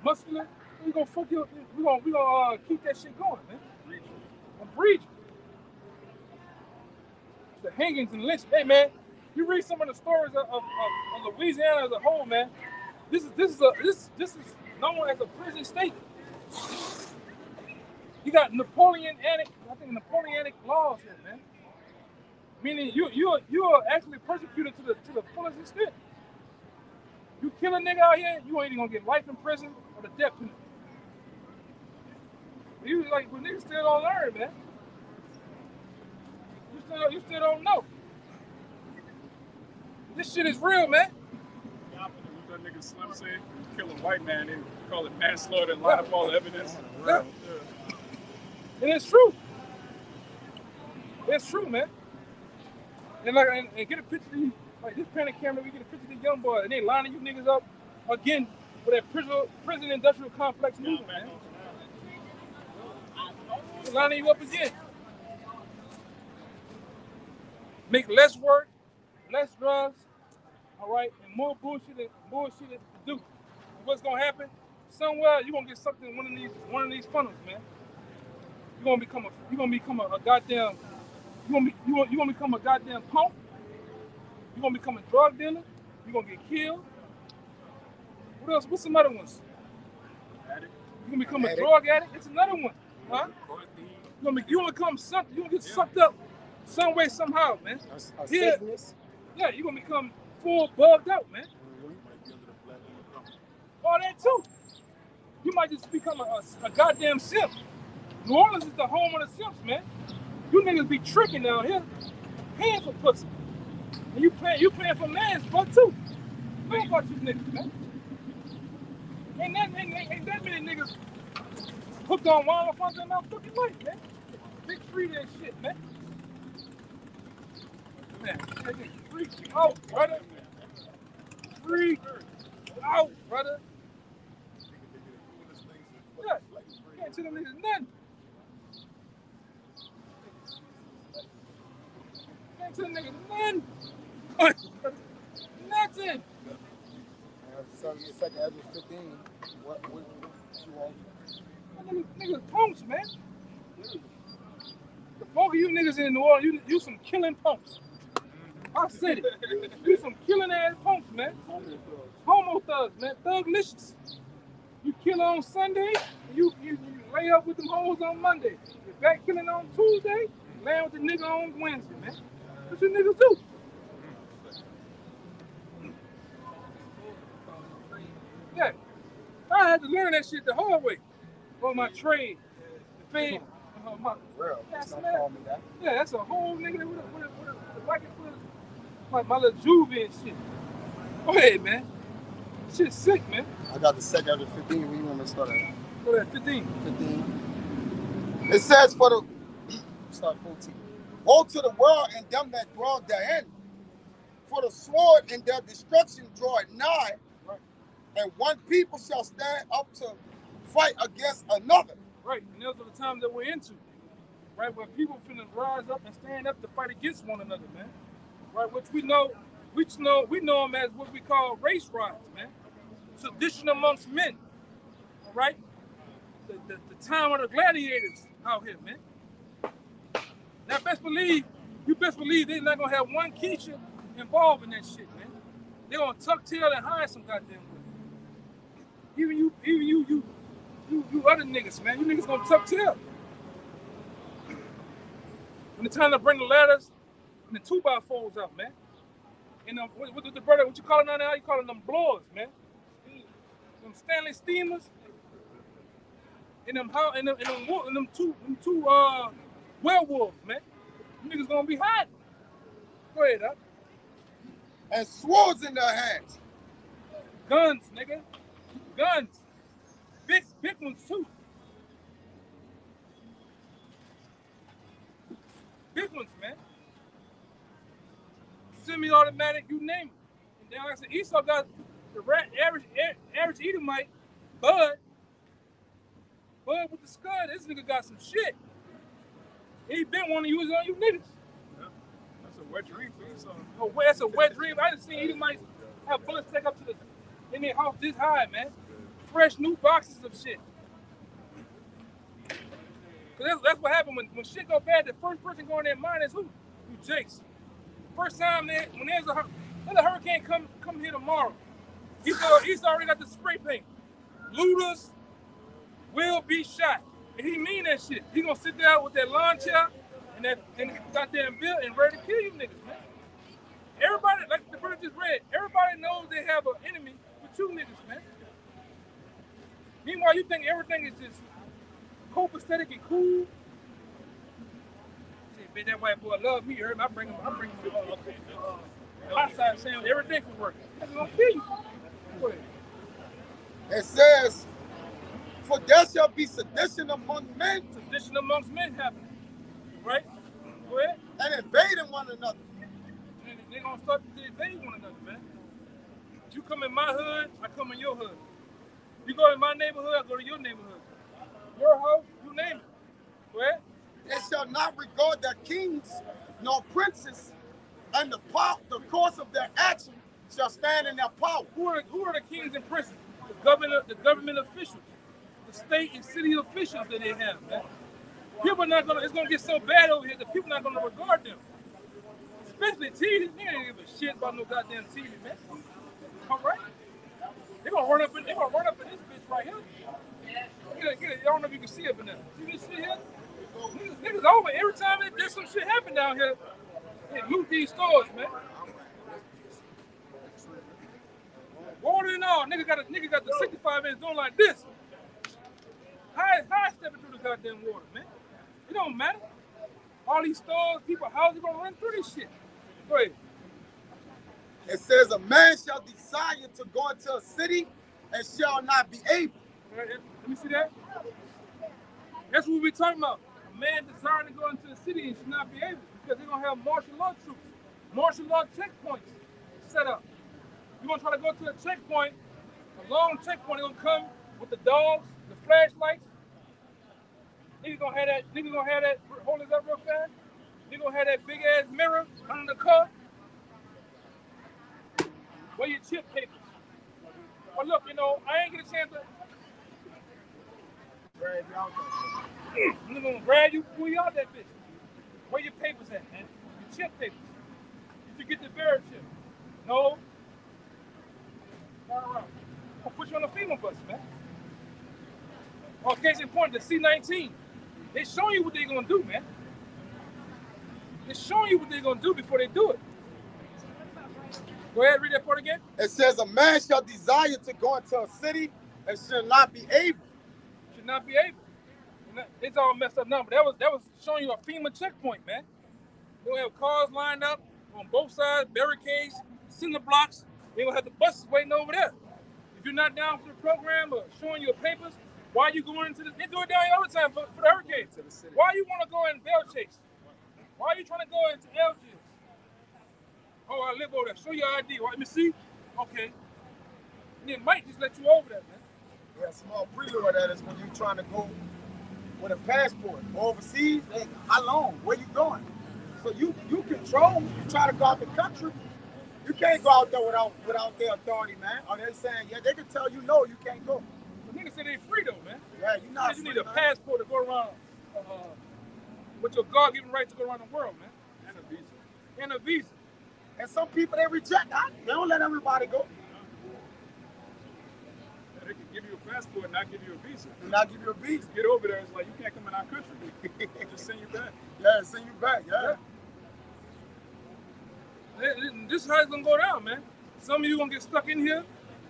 muscular. We gonna fuck you. We gonna keep that shit going, man. I'm breeding. The hangings and lynch. Hey, man, you read some of the stories of Louisiana as a whole, man. This is known as a prison state. You got Napoleonic laws here, man. Meaning you are actually persecuted to the fullest extent. You kill a nigga out here, you ain't gonna get life in prison or the death penalty. But niggas still don't learn, man. You still don't know. This shit is real, man. What that nigga Slim said, you kill a white man, they call it manslaughter and line up all the evidence. Yeah. And it's true. It's true, man. And get a picture of these, like this panic camera, we get a picture of these young boys, and they lining you niggas up again for that prison industrial complex movement, man. They're lining you up again. Make less work, less drugs, all right, and more bullshit to do. What's gonna happen? Somewhere you're gonna get something in one of these funnels, man. You're gonna become a goddamn. You're gonna become a goddamn punk. You're gonna become a drug dealer. You're gonna get killed. What else? What's some other ones? You're gonna become a drug addict. It's another one, huh? You're gonna become something. You're gonna get sucked up some way, somehow, man. Yeah, you're gonna become full bugged out, man. All that too. You might just become a goddamn simp. New Orleans is the home of the simps, man. You niggas be tricking down here, paying for pussy. And you paying for man's butt too. Think about you niggas, man. Ain't that many niggas hooked on wildlife funds in my fucking life, man. Big free that shit, man. Man, freak out, brother. Freak out, brother. Yeah, can't tell them niggas nothing. Can't tell them niggas nothing. Nothing. Second Ezra 15. What you want? Niggas punks, man. The bulk of you niggas in New Orleans, you some killing punks. I said it. You some killing ass punks, man. Homo thugs, man. Thuglicious. You kill on Sunday, you lay up with them hoes on Monday. You back killing on Tuesday, laying with the nigga on Wednesday, man. What you niggas do? Yeah. I had to learn that shit the hard way. For my trade. The fame. That's, yeah, that's a whole nigga with a bucket full of my little juvie and shit. Go ahead, man. Shit's sick, man. I got the second Ezra 15. Where you want me to start at? Go ahead, 15. 15. It says for the start 14. Woe to the world and them that dwell therein. For the sword and their destruction draw it nigh, and one people shall stand up to fight against another. Right, and those are the times that we're into. Right, where people finna rise up and stand up to fight against one another, man. Right, which we know them as what we call race riots, man. Sedition amongst men. All right? The time of the gladiators out here, man. Now you best believe they're not gonna have one Keisha involved in that shit, man. They're gonna tuck tail and hide some goddamn way. Even you other niggas, man. You niggas gonna tuck tail. When it's time to bring the ladders and the 2x4s out, man. And what the brother, what you calling on now? You calling them blowers, man. Them Stanley steamers. And them two werewolves, man. Them niggas gonna be hiding. Go ahead, huh? And swords in their hands. Guns, nigga. Guns. Big ones too. Big ones, man. Semi-automatic, you name it. And then, like I said, Esau got the average Edomite, Bud with the scud. This nigga got some shit. He been wanting to use it on you niggas. Yeah. That's a wet dream for Esau. Oh, that's a wet dream. I done seen Edomites have bullets take up to in their house this high, man. Fresh new boxes of shit. Cause that's what happened when shit go bad. The first person going in their mind is who? You Jakes. First time when there's a hurricane come here tomorrow, he's already got the spray paint. Looters will be shot, and he mean that shit. He gonna sit there with that lawn chair and that goddamn bill and ready to kill you niggas, man. Everybody, like the brother just read, everybody knows they have an enemy with you niggas, man. Meanwhile, you think everything is just copacetic and cool. Say, bitch, that white boy love me. You heard me? I bring him outside saying everything for work. That's gonna kill you. Go ahead. It says, for there shall be sedition among men. Sedition amongst men happening. Right? Go ahead. And invading one another. And they're gonna start to invade one another, man. You come in my hood, I come in your hood. You go in my neighborhood, I go to your neighborhood. Your house, you name it. Go ahead. They shall not regard their kings nor princes, and the course of their action shall stand in their power. Who are the kings and princes? The government officials, the state and city officials that they have, man. People are not gonna. It's gonna get so bad over here that people are not gonna regard them. Especially TV. They ain't give a shit about no goddamn TV, man. All right. They're gonna run up in this bitch right here. Get it. I don't know if you can see it, but now. See this shit here? Niggas over. Every time there's some shit happen down here, they loot these stores, man. Water and all. Nigga got the 65 inch doing like this. High stepping through the goddamn water, man. It don't matter. All these stores, people, houses gonna run through this shit. Go ahead. It says a man shall desire to go into a city and shall not be able. Let me see that. That's what we talking about. A man desiring to go into the city and should not be able because they're gonna have martial law troops, martial law checkpoints set up. You're gonna try to go to a checkpoint, a long checkpoint. They're gonna come with the dogs, the flashlights. Niggas gonna have that. Hold this up real fast. Niggas gonna have that big ass mirror under the car. Where your chip papers? But look, you know, I ain't get a chance to. I'm gonna grab you, pull you out that bitch. Where your papers at, man? Your chip papers. Did you get the Vera chip? No. Turn around. I'll put you on the FEMA bus, man. Or case in point, the C-19. They showing you what they're gonna do, man. They're showing you what they're gonna do before they do it. Go ahead, read that part again. It says, a man shall desire to go into a city and shall not be able. Should not be able. It's all messed up now, but that was showing you a FEMA checkpoint, man. They're gonna have cars lined up on both sides, barricades, cinder blocks. They're gonna have the buses waiting over there. If you're not down for the program or showing your papers, why are you going into the? They do it down here all the time for the hurricane. Why you want to go in Bell Chase? Why are you trying to go into Algiers? Oh, I live over there. Show your ID. Let me see. Okay. And then Mike just let you over there, man. Yeah, a small prelude of that is when you're trying to go with a passport overseas. Hey, how long? Where you going? So you control. You try to go out the country. You can't go out there without their authority, man. Or they're saying, yeah, they can tell you no, you can't go. The niggas say they free though, man. Yeah, you're not. You need a passport to go around with your God-given right to go around the world, man. And a visa. And a visa. And some people, they reject that. They don't let everybody go. Yeah, they can give you a passport and not give you a visa. And not give you a visa. Get over there, it's like, you can't come in our country. Just send you back. Yeah, send you back, yeah. This is how it's gonna go down, man. Some of you gonna get stuck in here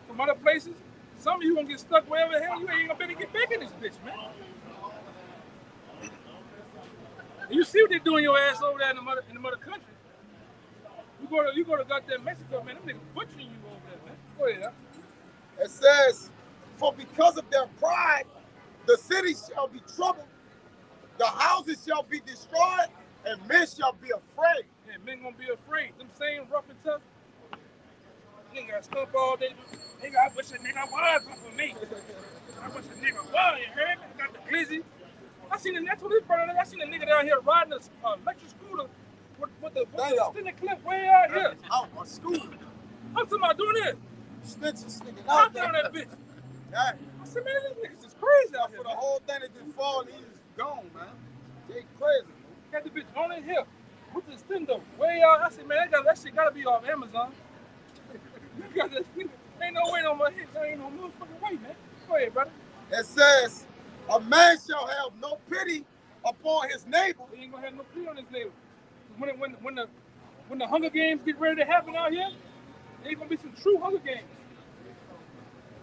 from other places. Some of you gonna get stuck wherever the hell you ain't gonna be able to get back in this bitch, man. And you see what they're doing your ass over there in the mother country. You go to goddamn Mexico, man. Them niggas butchering you over there, man. Go ahead, huh? It says, for because of their pride, the city shall be troubled, the houses shall be destroyed, and men shall be afraid. Yeah, men gonna be afraid. Them same rough and tough. Nigga got stump all day. Nigga, I wish a nigga was for me. I wish a nigga was, you heard me? Got the glizzy. I seen the nigga down here riding a electric scooter with the extended clip way out here. Out on scooter. I'm talking about doing this. Snitching, sticking I'm out there. down that bitch. Yeah. I said, man, these niggas is crazy out here. For the whole thing that didn't fall, he's gone, man. They crazy. Got the bitch on in here with the extender way out. I said, man, that shit gotta be off Amazon. You got this, ain't no way on my hit. There ain't no motherfucking way, man. Go ahead, brother. It says, a man shall have no pity upon his neighbor. He ain't gonna have no pity on his neighbor. When the Hunger Games get ready to happen out here, there's gonna be some true Hunger Games.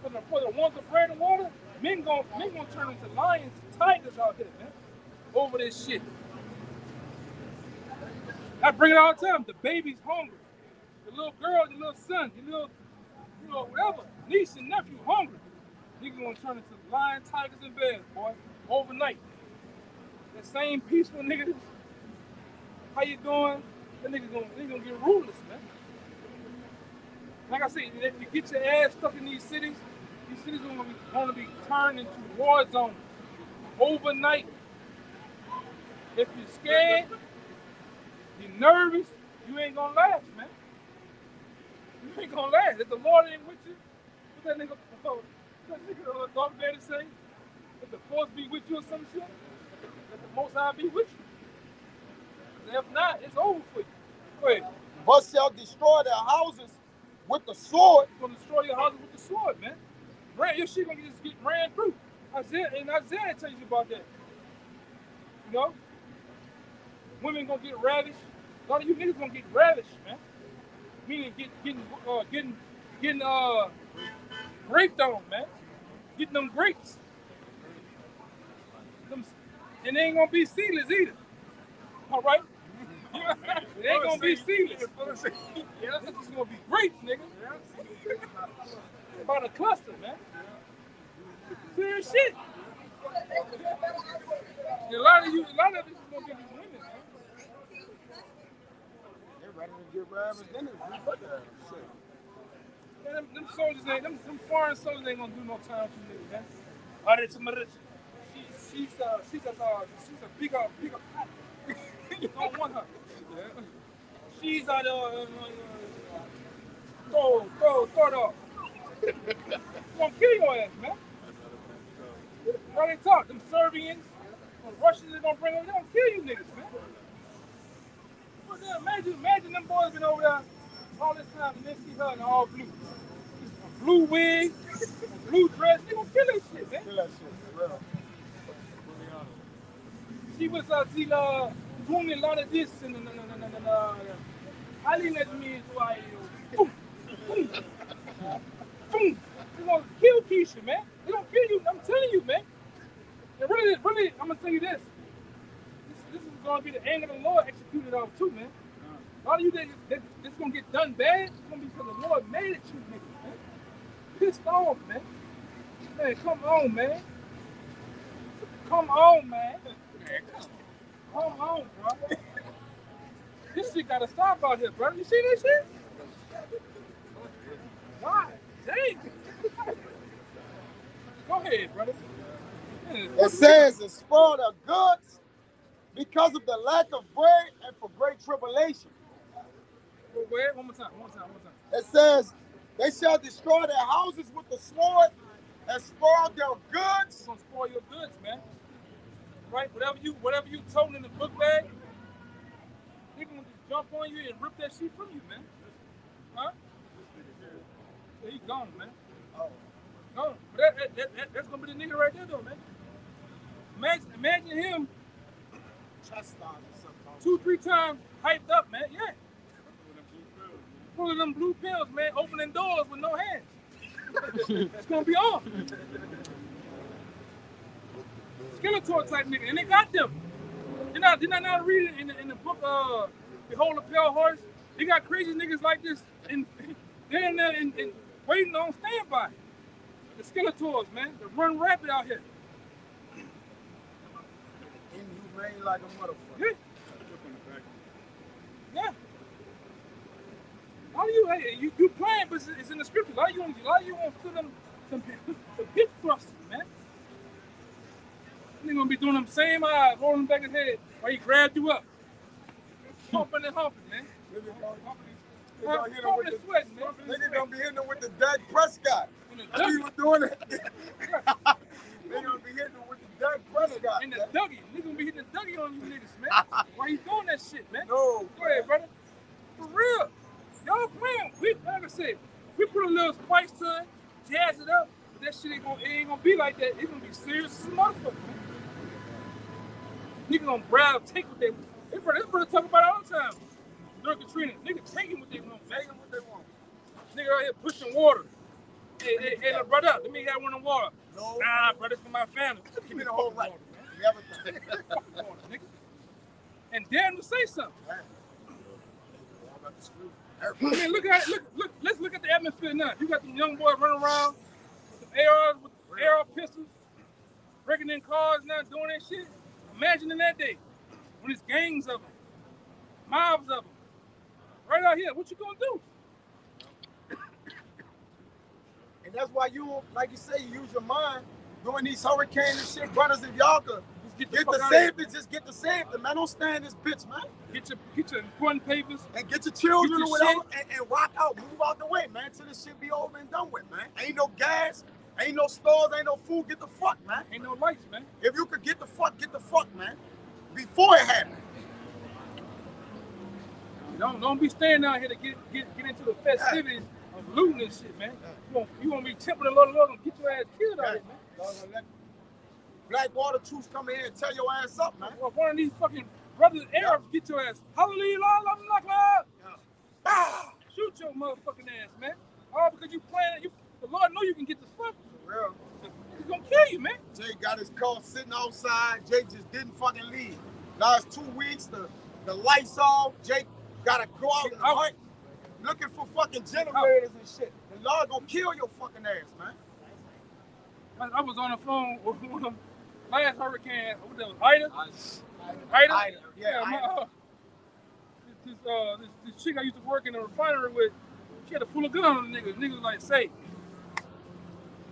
For the ones of bread and water, men gonna turn into lions and tigers out here, man. Over this shit. I bring it all the time. The baby's hungry. The little girl, the little son, the little, whatever, niece and nephew hungry. Niggas gonna turn into lions, tigers, and bears, boy, overnight. That same peaceful niggas, how you doing? That niggas gonna get ruthless, man. Like I said, if you get your ass stuck in these cities are gonna be turned into war zones overnight. If you're scared, you're nervous, you ain't gonna last, man. You ain't gonna last. If the Lord ain't with you, what that nigga Darth Vader say? If the force be with you or some shit, let the Most High be with you. If not, it's over for you. Go ahead. But shall destroy their houses with the sword. You're gonna destroy your houses with the sword, man. Your shit gonna just get ran through. Isaiah tells you about that. You know? Women gonna get ravished. A lot of you niggas gonna get ravished, man. Meaning getting raped on, man. Getting them grapes. And they ain't gonna be seedless either. All right? They ain't gonna be seedless. Yeah, this is gonna be grapes, nigga. About a cluster, man. Serious shit. A lot of this is gonna be these women, man. They're ready to get rabbits. Then they look at them. Shit. Man, them soldiers ain't, them foreign soldiers ain't gonna do no time to you, man. All right, she's a bigger. You don't want her. Yeah. She's throw it off. Gonna kill your ass, man. Why they talk? Them Serbians, them Russians, they gonna bring them. They gonna kill you niggas, man. But then imagine them boys been over there all this time and then see her in all blue. A blue wig, a blue dress. They gonna kill that shit, man. Kill that shit, for real. She was doing a lot of this and I think that means why boom, boom, boom. They're gonna kill Keisha, man. They're gonna kill you. I'm telling you, man. And really, I'm gonna tell you this. This is gonna be the anger of the Lord executed on too, man. A lot of you that's gonna get done bad, it's gonna be because the Lord made it you niggas, man. Pissed off, man. Man, come on, man. Come on, man. Come on, bro. This shit gotta stop out here, bro. You see this shit? God damn. Go ahead, brother. It says, and spoil their goods because of the lack of bread and for great tribulation. Go ahead, one more time. It says, they shall destroy their houses with the sword and spoil their goods. It's gonna spoil your goods, man. Right? Whatever you told in the book bag, they gonna just jump on you and rip that shit from you, man. Huh? Yeah, he gone, man. Oh. Gone. But that's gonna be the nigga right there, though, man. Imagine him 2-3 times hyped up, man. Yeah. Full of them blue pills, man. Opening doors with no hands. It's gonna be on. Skeletor type nigga, and they got them. Did I not read it in the book Behold the Pale Horse? They got crazy niggas like this and they're in there and waiting on standby. The Skeletors, man, they run rapid out here. Inhumane like a motherfucker. Yeah. Yeah. A lot of you, hey, you playing, but it's in the scripture. A lot of you want to feel them some hip thrusters, man. They're gonna be doing them same eyes, rolling back his head while he grabbed you up. Humping and humping, man. They're gonna be hitting them with the Dak Prescott. He was doing it. They're gonna be hitting them with the Dak Prescott. And the Dougie. They're gonna be hitting the Dougie on you niggas, man. Why you doing that shit, man? No. Go ahead, brother. For real. Y'all playing. Like I said, we put a little spice to it, jazz it up, but that shit ain't gonna be like that. It's gonna be serious as a motherfucker, man. Niggas gonna grab, take what they want. This brother talk about it all the time. During Katrina, niggas taking what they want, taking what they want. Nigga out here pushing water. Hey, look, brother, let me have one of water. No. Nah, brother, it's for my family. Give me the whole right. And damn to say something. I mean, look at it. Look. Let's look at the atmosphere now. You got them young boys running around with some ARs, with AR pistols, breaking in cars now, doing that shit. Imagine in that day when it's gangs of them, mobs of them, right out here. What you gonna do? And that's why you, like you say, you use your mind doing these hurricanes and shit, brothers. If y'all could get the safety, just get the safety, man. Don't stand in this bitch, man. Get your important papers and get your children or whatever, and rock out, move out the way, man, till this shit be over and done with, man. Ain't no gas, ain't no stores, ain't no food. Get the fuck, man. Ain't no lights, man. If you could get the fuck, man. Before it happened. Don't be staying out here to get into the festivities of looting and shit, man. You won't be tempting the Lord and get your ass killed out here, man. Blackwater troops come in here and tear your ass up, man. Well, one of these fucking brothers Arabs get your ass. Hallelujah, shoot your motherfucking ass, man. All because you playing. The Lord know you can get the fuck. For real. He's gonna kill you, man. Jay got his car sitting outside. Jay just didn't fucking leave. Last 2 weeks, the lights off. Jay gotta go out in the night looking for fucking generators and shit. The Lord gonna kill your fucking ass, man. I was on the phone with last hurricane, what that was, Ida? Ida? Yeah, Ida. This chick I used to work in the refinery with, she had to pull a gun on the niggas. Niggas was like, say,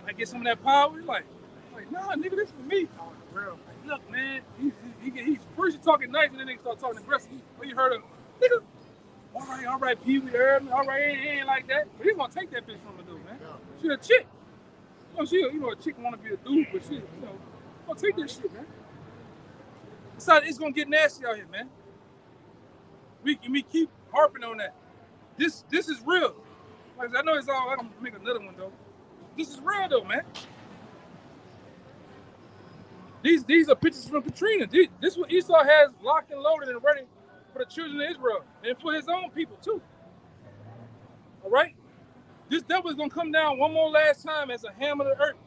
I get some of that power. He's like, nah, nigga, this for me. Like, look, man, he's first talking nice, and then they start talking aggressive. You heard of, nigga, all right, P, we heard him. All right, ain't like that. But he's gonna take that bitch from her, though, man. She a chick. A chick want to be a dude, but she, gonna take this shit, man. Besides, it's gonna get nasty out here, man. We keep harping on that. This is real. Like I know it's all. I'm gonna make another one though. This is real though, man. These are pictures from Katrina. This is what Esau has locked and loaded and ready for the children of Israel and for his own people too. All right. This devil is gonna come down one more last time as a hammer of the earth.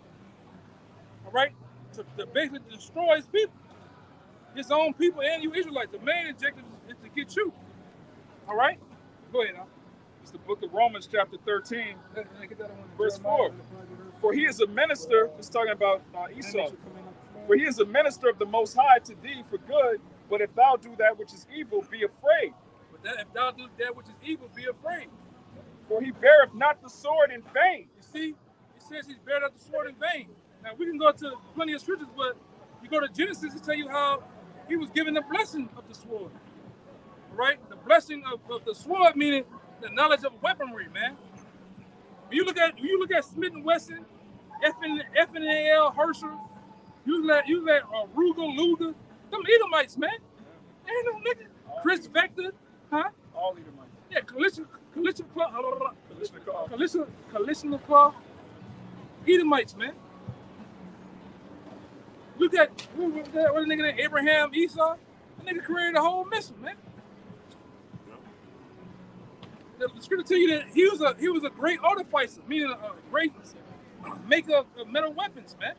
All right, to basically destroy his people, his own people, and you Israelites. The main objective is to get you. All right, go ahead now. It's the book of Romans, chapter 13, verse 4. For he is a minister. It's talking about Esau. For he is a minister of the Most High to thee for good. But if thou do that which is evil, be afraid. If thou do that which is evil, be afraid. For he beareth not the sword in vain. You see, it says he's beareth not the sword in vain. Now we can go to plenty of scriptures, but you go to Genesis to tell you how he was given the blessing of the sword. Right? The blessing of the sword meaning the knowledge of weaponry, man. When you look at Smith and Wesson, F&L, Herschel, you look at Ruger, Luger, them Edomites, man. Ain't no nigga. Chris Vector, huh? All Edomites. Yeah, Kalishnikov, Edomites, man. Look at what the nigga named Abraham, Esau. That nigga created a whole missile, man. The scripture tell you that he was a great artificer, meaning a great maker of metal weapons, man.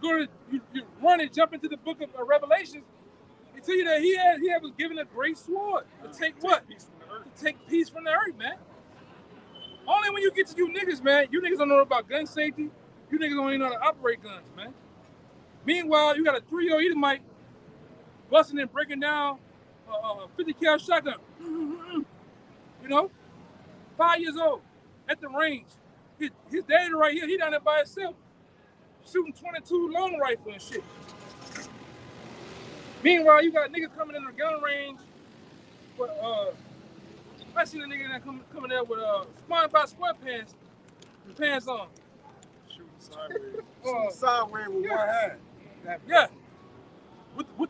You run and jump into the book of Revelations. They tell you that he was given a great sword to take what? To take peace from the earth, man. Only when you get to you niggas, man, you niggas don't know about gun safety. You niggas don't even know how to operate guns, man. Meanwhile, you got a 3-year-old Edomite busting and breaking down a 50 cal shotgun. 5 years old at the range. His daddy right here, he down there by himself, shooting 22 long rifle and shit. Meanwhile, you got niggas coming in the gun range. But I seen a nigga that coming there with SpongeBob SquarePants, the pants on. Shooting sideways. Shooting sideways with one hand. Yeah. With the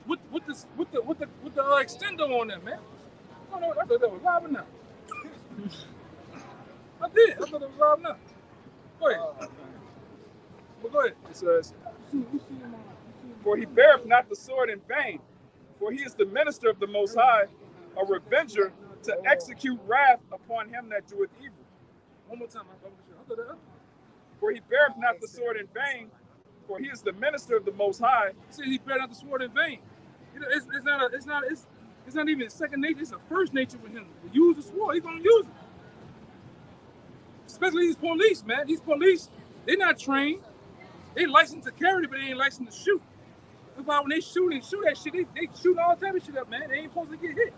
extender on there, man. I don't know. I thought that was live enough. I did. I thought that was live enough. Go ahead. Well, go ahead. It says, for he beareth not the sword in vain, for he is the minister of the Most High, a revenger to execute wrath upon him that doeth evil. One more time. For he beareth not the sword in vain, for he is the minister of the Most High. He said he beareth not the sword in vain. It's not even second nature. It's a first nature for him to use the sword. He's gonna use it. Especially these police, man. These police, they're not trained. They licensed to carry it, but they ain't licensed to shoot. That's why when they shoot that shit, they shoot all type of shit up, man. They ain't supposed to get hit.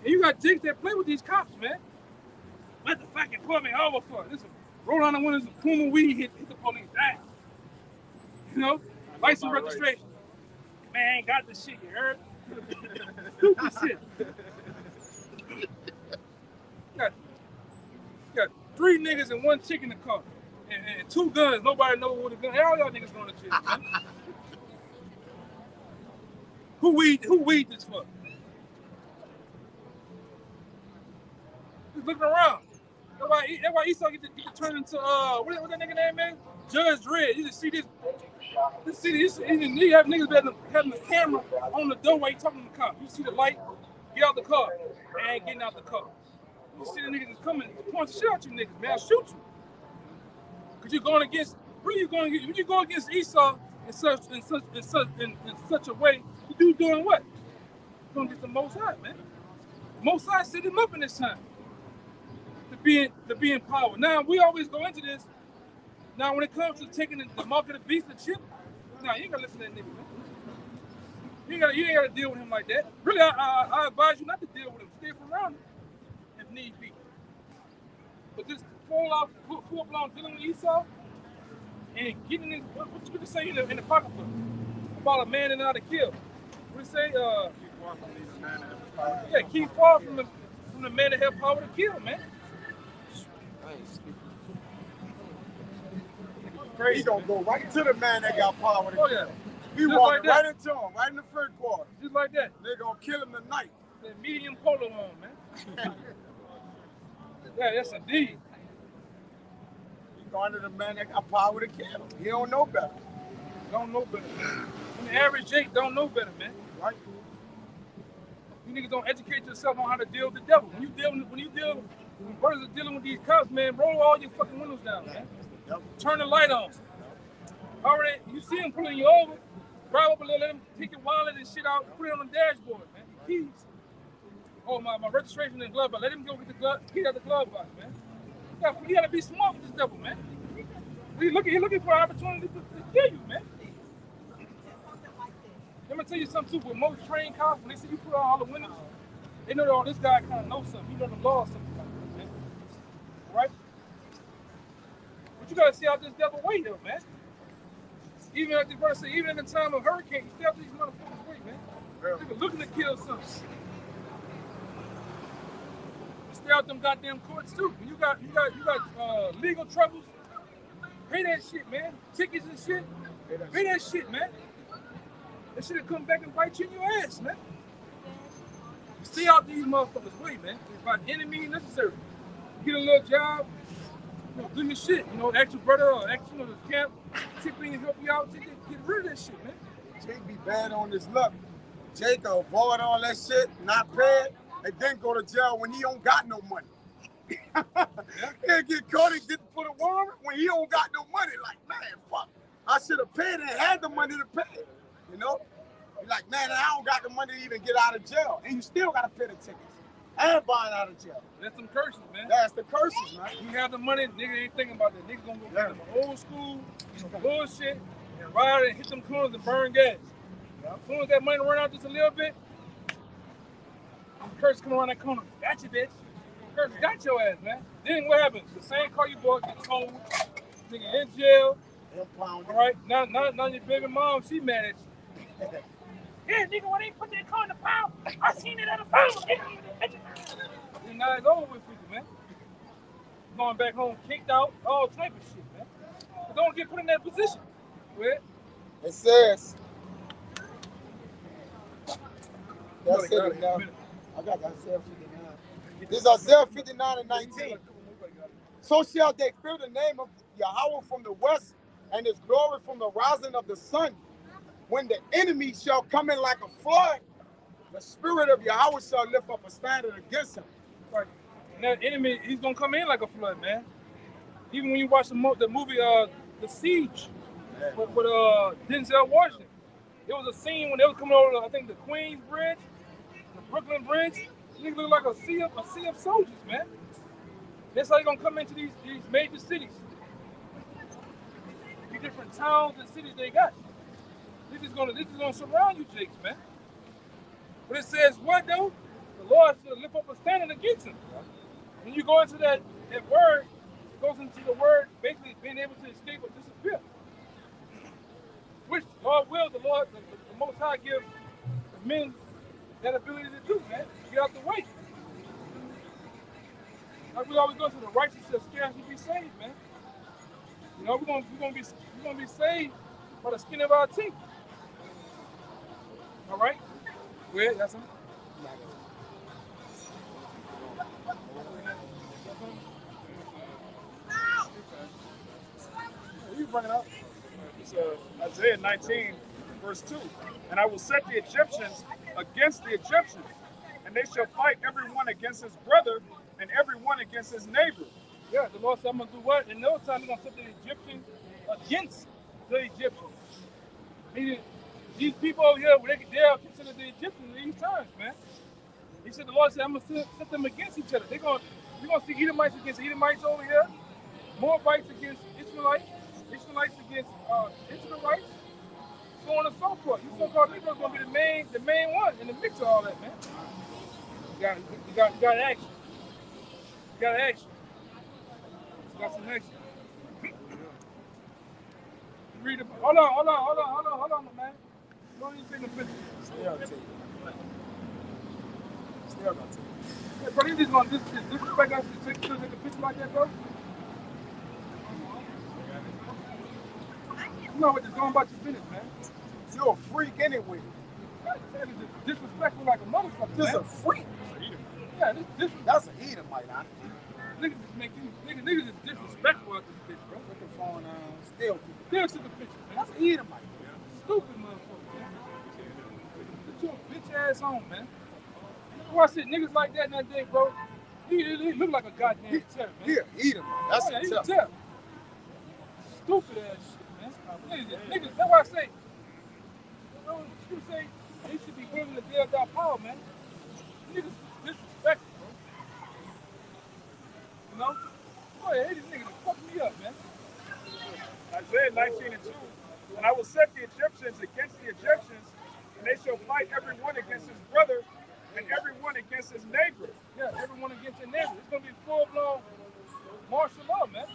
And you got jigs that play with these cops, man. What the fucking pull me over for? This roll down the windows of Puma weed, hit the police. Damn. License registration. Man, I ain't got this shit, you heard? Stupid shit. You got 3 niggas and 1 chick in the car. And 2 guns. Nobody knows what the gun. All y'all niggas going to jail, man. Who weed this for? Just looking around. That's why Esau get to turn into what that nigga name is? Judge Dredd. You just see this. You have niggas having the camera on the door while you talking to the cop. You see the light, get out the car. They ain't getting out the car. You see the niggas that's coming, point the shit out you niggas, man. I'll shoot you. Cause you're going against. When you go against Esau in such a way, you doing what? You're going against the Most High, man. The Most High set him up in this time to be in power. Now we always go into this. Now when it comes to taking the mark of the beast, the chip, Nah, you ain't gotta listen to that nigga, man. You ain't gotta deal with him like that. Really, I advise you not to deal with him. Stay from around him if need be. But just full blown dealing with Esau and getting his what you say in the pocketbook about a man and not a kill. What do you say? Keep far from the man that have power to kill, man. Crazy. He gonna go right to the man that got power to kill. He Just walking like right into him, right in the first quarter. Just like that. They're gonna kill him tonight. That medium polo on, man. Yeah, that's indeed. He going to the man that got power to kill him. He don't know better. Don't know better. And the average Jake don't know better, man. Right? You niggas don't educate yourself on how to deal with the devil. When brothers are dealing with these cops, man, roll all your fucking windows down, man. Turn the light on. Already, you see him pulling you over, drive up a little, let him take your wallet and shit out, put it on the dashboard, man. The keys. Oh, my registration and glove box. Let him go get the key out the glove box, man. You gotta be smart with this devil, man. He's looking for an opportunity to kill you, man. Let me tell you something too. With most trained cops, when they see you put on all the windows, they know that, oh, this guy kind of knows something. He know the law or something like that, man. Right? But you gotta see out this devil way, though, man. Even at the brother say, even in the time of hurricane, you stay out these motherfuckers way, man. They're looking to kill something. You stay out them goddamn courts too. When you got legal troubles, pay that shit, man. Tickets and shit. Pay that shit, man. That shit'll come back and bite you in your ass, man. Stay out these motherfuckers' way, man. By any means necessary. Get a little job, do your shit. Ask your brother or ask the camp, tip in and help you out. Get rid of that shit, man. Jake be bad on his luck. Jake will avoid all that shit, not pay it, and then go to jail when he don't got no money. He'll get caught and get put a warrant when he don't got no money. Like, man, fuck. I should have paid and had the money to pay it. You're like, man, I don't got the money to even get out of jail. And you still got to pay the tickets. And buying out of jail. That's some curses, man. That's the curses, man. You have the money, nigga ain't thinking about that. Nigga gonna go get them old school, bullshit, and ride and hit them corners and burn gas. As soon as that money run out just a little bit, the curse come around that corner. Got you, bitch. Curse got your ass, man. Then what happens? The same car you bought gets towed. Nigga in jail. All right, now your baby mom, she mad at you. Yeah, nigga, when they put that car in the pound, I seen it at the pound. And now it's over with people, man. Going back home, kicked out, all type of shit, man. But don't get put in that position. Right? It says. That's it now. I got that Isaiah 59. This is Isaiah 59 and 19. So shall they fear the name of Yahweh from the west and his glory from the rising of the sun. When the enemy shall come in like a flood, the spirit of Yahweh shall lift up a standard against him. Right. And that enemy, he's going to come in like a flood, man. Even when you watch the movie The Siege with Denzel Washington, there was a scene when they were coming over, I think, the Queens Bridge, the Brooklyn Bridge. Niggas look like a sea of soldiers, man. That's how they're going to come into these major cities. These different towns and cities they got. This is gonna surround you, Jakes, man. But it says what though? The Lord should lift up a standard against him. When you go into that word, it goes into the word basically being able to escape or disappear. Which God will, the Most High give the men that ability to do, man. Get out the way. Like we always go to the righteous shall scarcely be saved, man. We're gonna be saved by the skin of our teeth. All right? Where? That's him? You bring it up. It's Isaiah 19, verse 2. And I will set the Egyptians against the Egyptians, and they shall fight everyone against his brother and everyone against his neighbor. Yeah, the Lord said, I'm going to do what? In those times, He's going to set the Egyptians against the Egyptians. These people over here, they are considered the Egyptians in these times, man. He said, the Lord said, I'm going to set them against each other. You're going to see Edomites against Edomites over here, Moabites against Ishmaelites, Ishmaelites against Israelites, so on and so forth. You so-called Negroes gonna be the main one in the mix of all that, man. You got action. You got action. You got some action. Read the hold on, man. Don't even take the picture. Still take it. Still gonna take it. Hey, bro, you just gonna disrespect us to take a picture like that, bro? You know what? Just going about your business, man. You're a freak anyway. That is just disrespectful like a motherfucker, Just man. a freak. Yeah, this That's an Edomite, huh? niggas just make you niggas just disrespectful out this bitch, bro. Put the phone still. Still took a picture, man. That's an Edomite. Stupid motherfucker, man. Put your bitch ass on, man. Before I said niggas like that in that day, bro, he look like a goddamn terror, man. Here, Edomite. That's yeah, a he tough. can tell. Stupid ass shit, man. Niggas, that's why I say, you say they should be willing to deal without power, man. Niggas disrespectful, bro. You know? Boy, hey, these niggas fuck me up, man. Isaiah 19:2. And I will set the Egyptians against the Egyptians, and they shall fight every one against his brother, and every one against his neighbor. Yeah, everyone against their neighbor. It's gonna be full-blown martial law, man.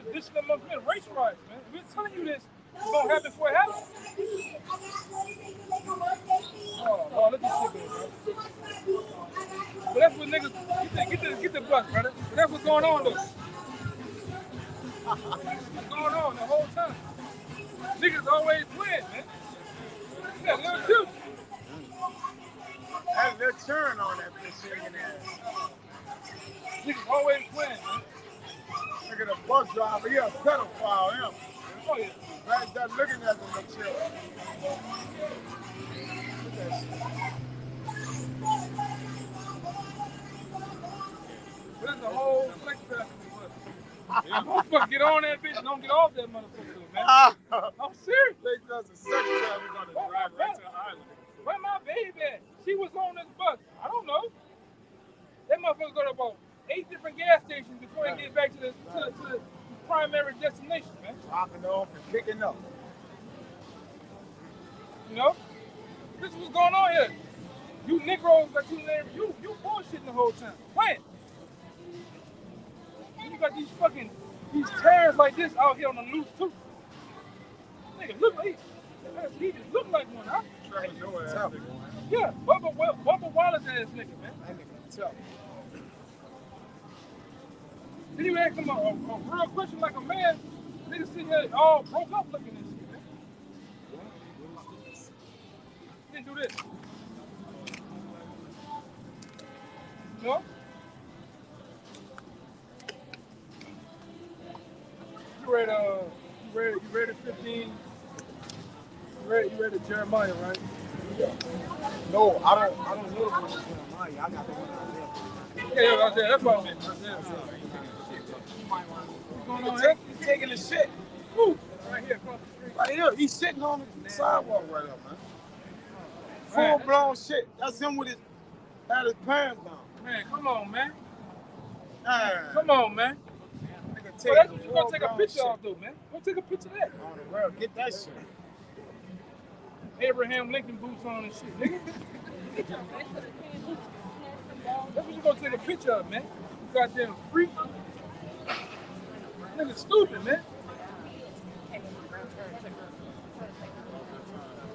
Tradition amongst men, race riots, man. We're telling you this, it's gonna happen before it happens. Oh, look at this shit, bro. But that's what niggas get the bus, brother. But that's what's going on though. What's going on the whole time? Niggas always win, man. Yeah, they'll shoot. Had their turn on that bitch shaking ass. Niggas always win, man. Look at the bus driver. He a pedophile, him. Oh yeah. Right there looking at them and chill. There's a whole sex trafficking. Motherfucker, get on that bitch and don't get off that motherfucker, man. I'm serious. They does a sex traffic on the drive right to the island. Where my baby at? She was on this bus. I don't know. That motherfucker go to about 8 different gas stations before he get back to the primary destination, man. Dropping off and picking up. You know? This is what's going on here. You Negroes that you name, you bullshitting the whole time. When? You got these terrorists like this out here on the loose too. Nigga, look like he just look like one, huh? Yeah, Bubba Wallace ass nigga, man. That nigga tough. Then you ask him a real question like a man, nigga sit here all broke up looking at this shit, man. Didn't do this. You know? You read 15? You read Jeremiah, right? No, I don't know the one that's Jeremiah. I got the one out there. Yeah, that's what I meant. What's going on here? He's taking the shit. Who? Right here, across the street. Right here. He's sitting on the sidewalk right up, man. Full blown shit. That's him with had his pants down. Man, come on, man. Man. Come on, man. Nigga, So that's what you're gonna take a picture of, though, man. Go take a picture of that. On the world, get that shit. Abraham Lincoln boots on and shit, nigga. That's what you're gonna take a picture of, man. You goddamn freak. Nigga stupid, man.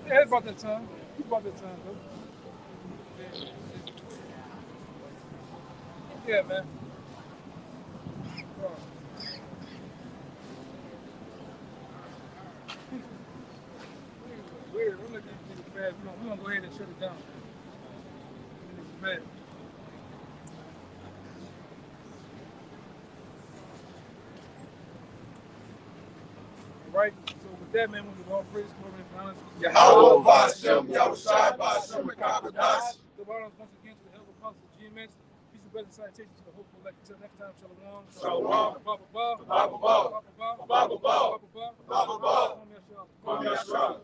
Yeah, it's about that time. It's about that time, bro. Yeah, man. Weird. Don't let these niggas bad. We're gonna go ahead and shut it down. These niggas bad. Right? So with that, man, we give all praise, glory, and honor to Yahawah, bahasham, Yahawashi, bahasham, Microchip. the violence once again to the help of apostles of GMS. Peace and blessings, salutations to the hopeful elect. Until next time, Shalawam. Shalawam. Baba ba. Baba ba. Baba ba. Baba ba. Baba ba. Baba ba. Baba ba.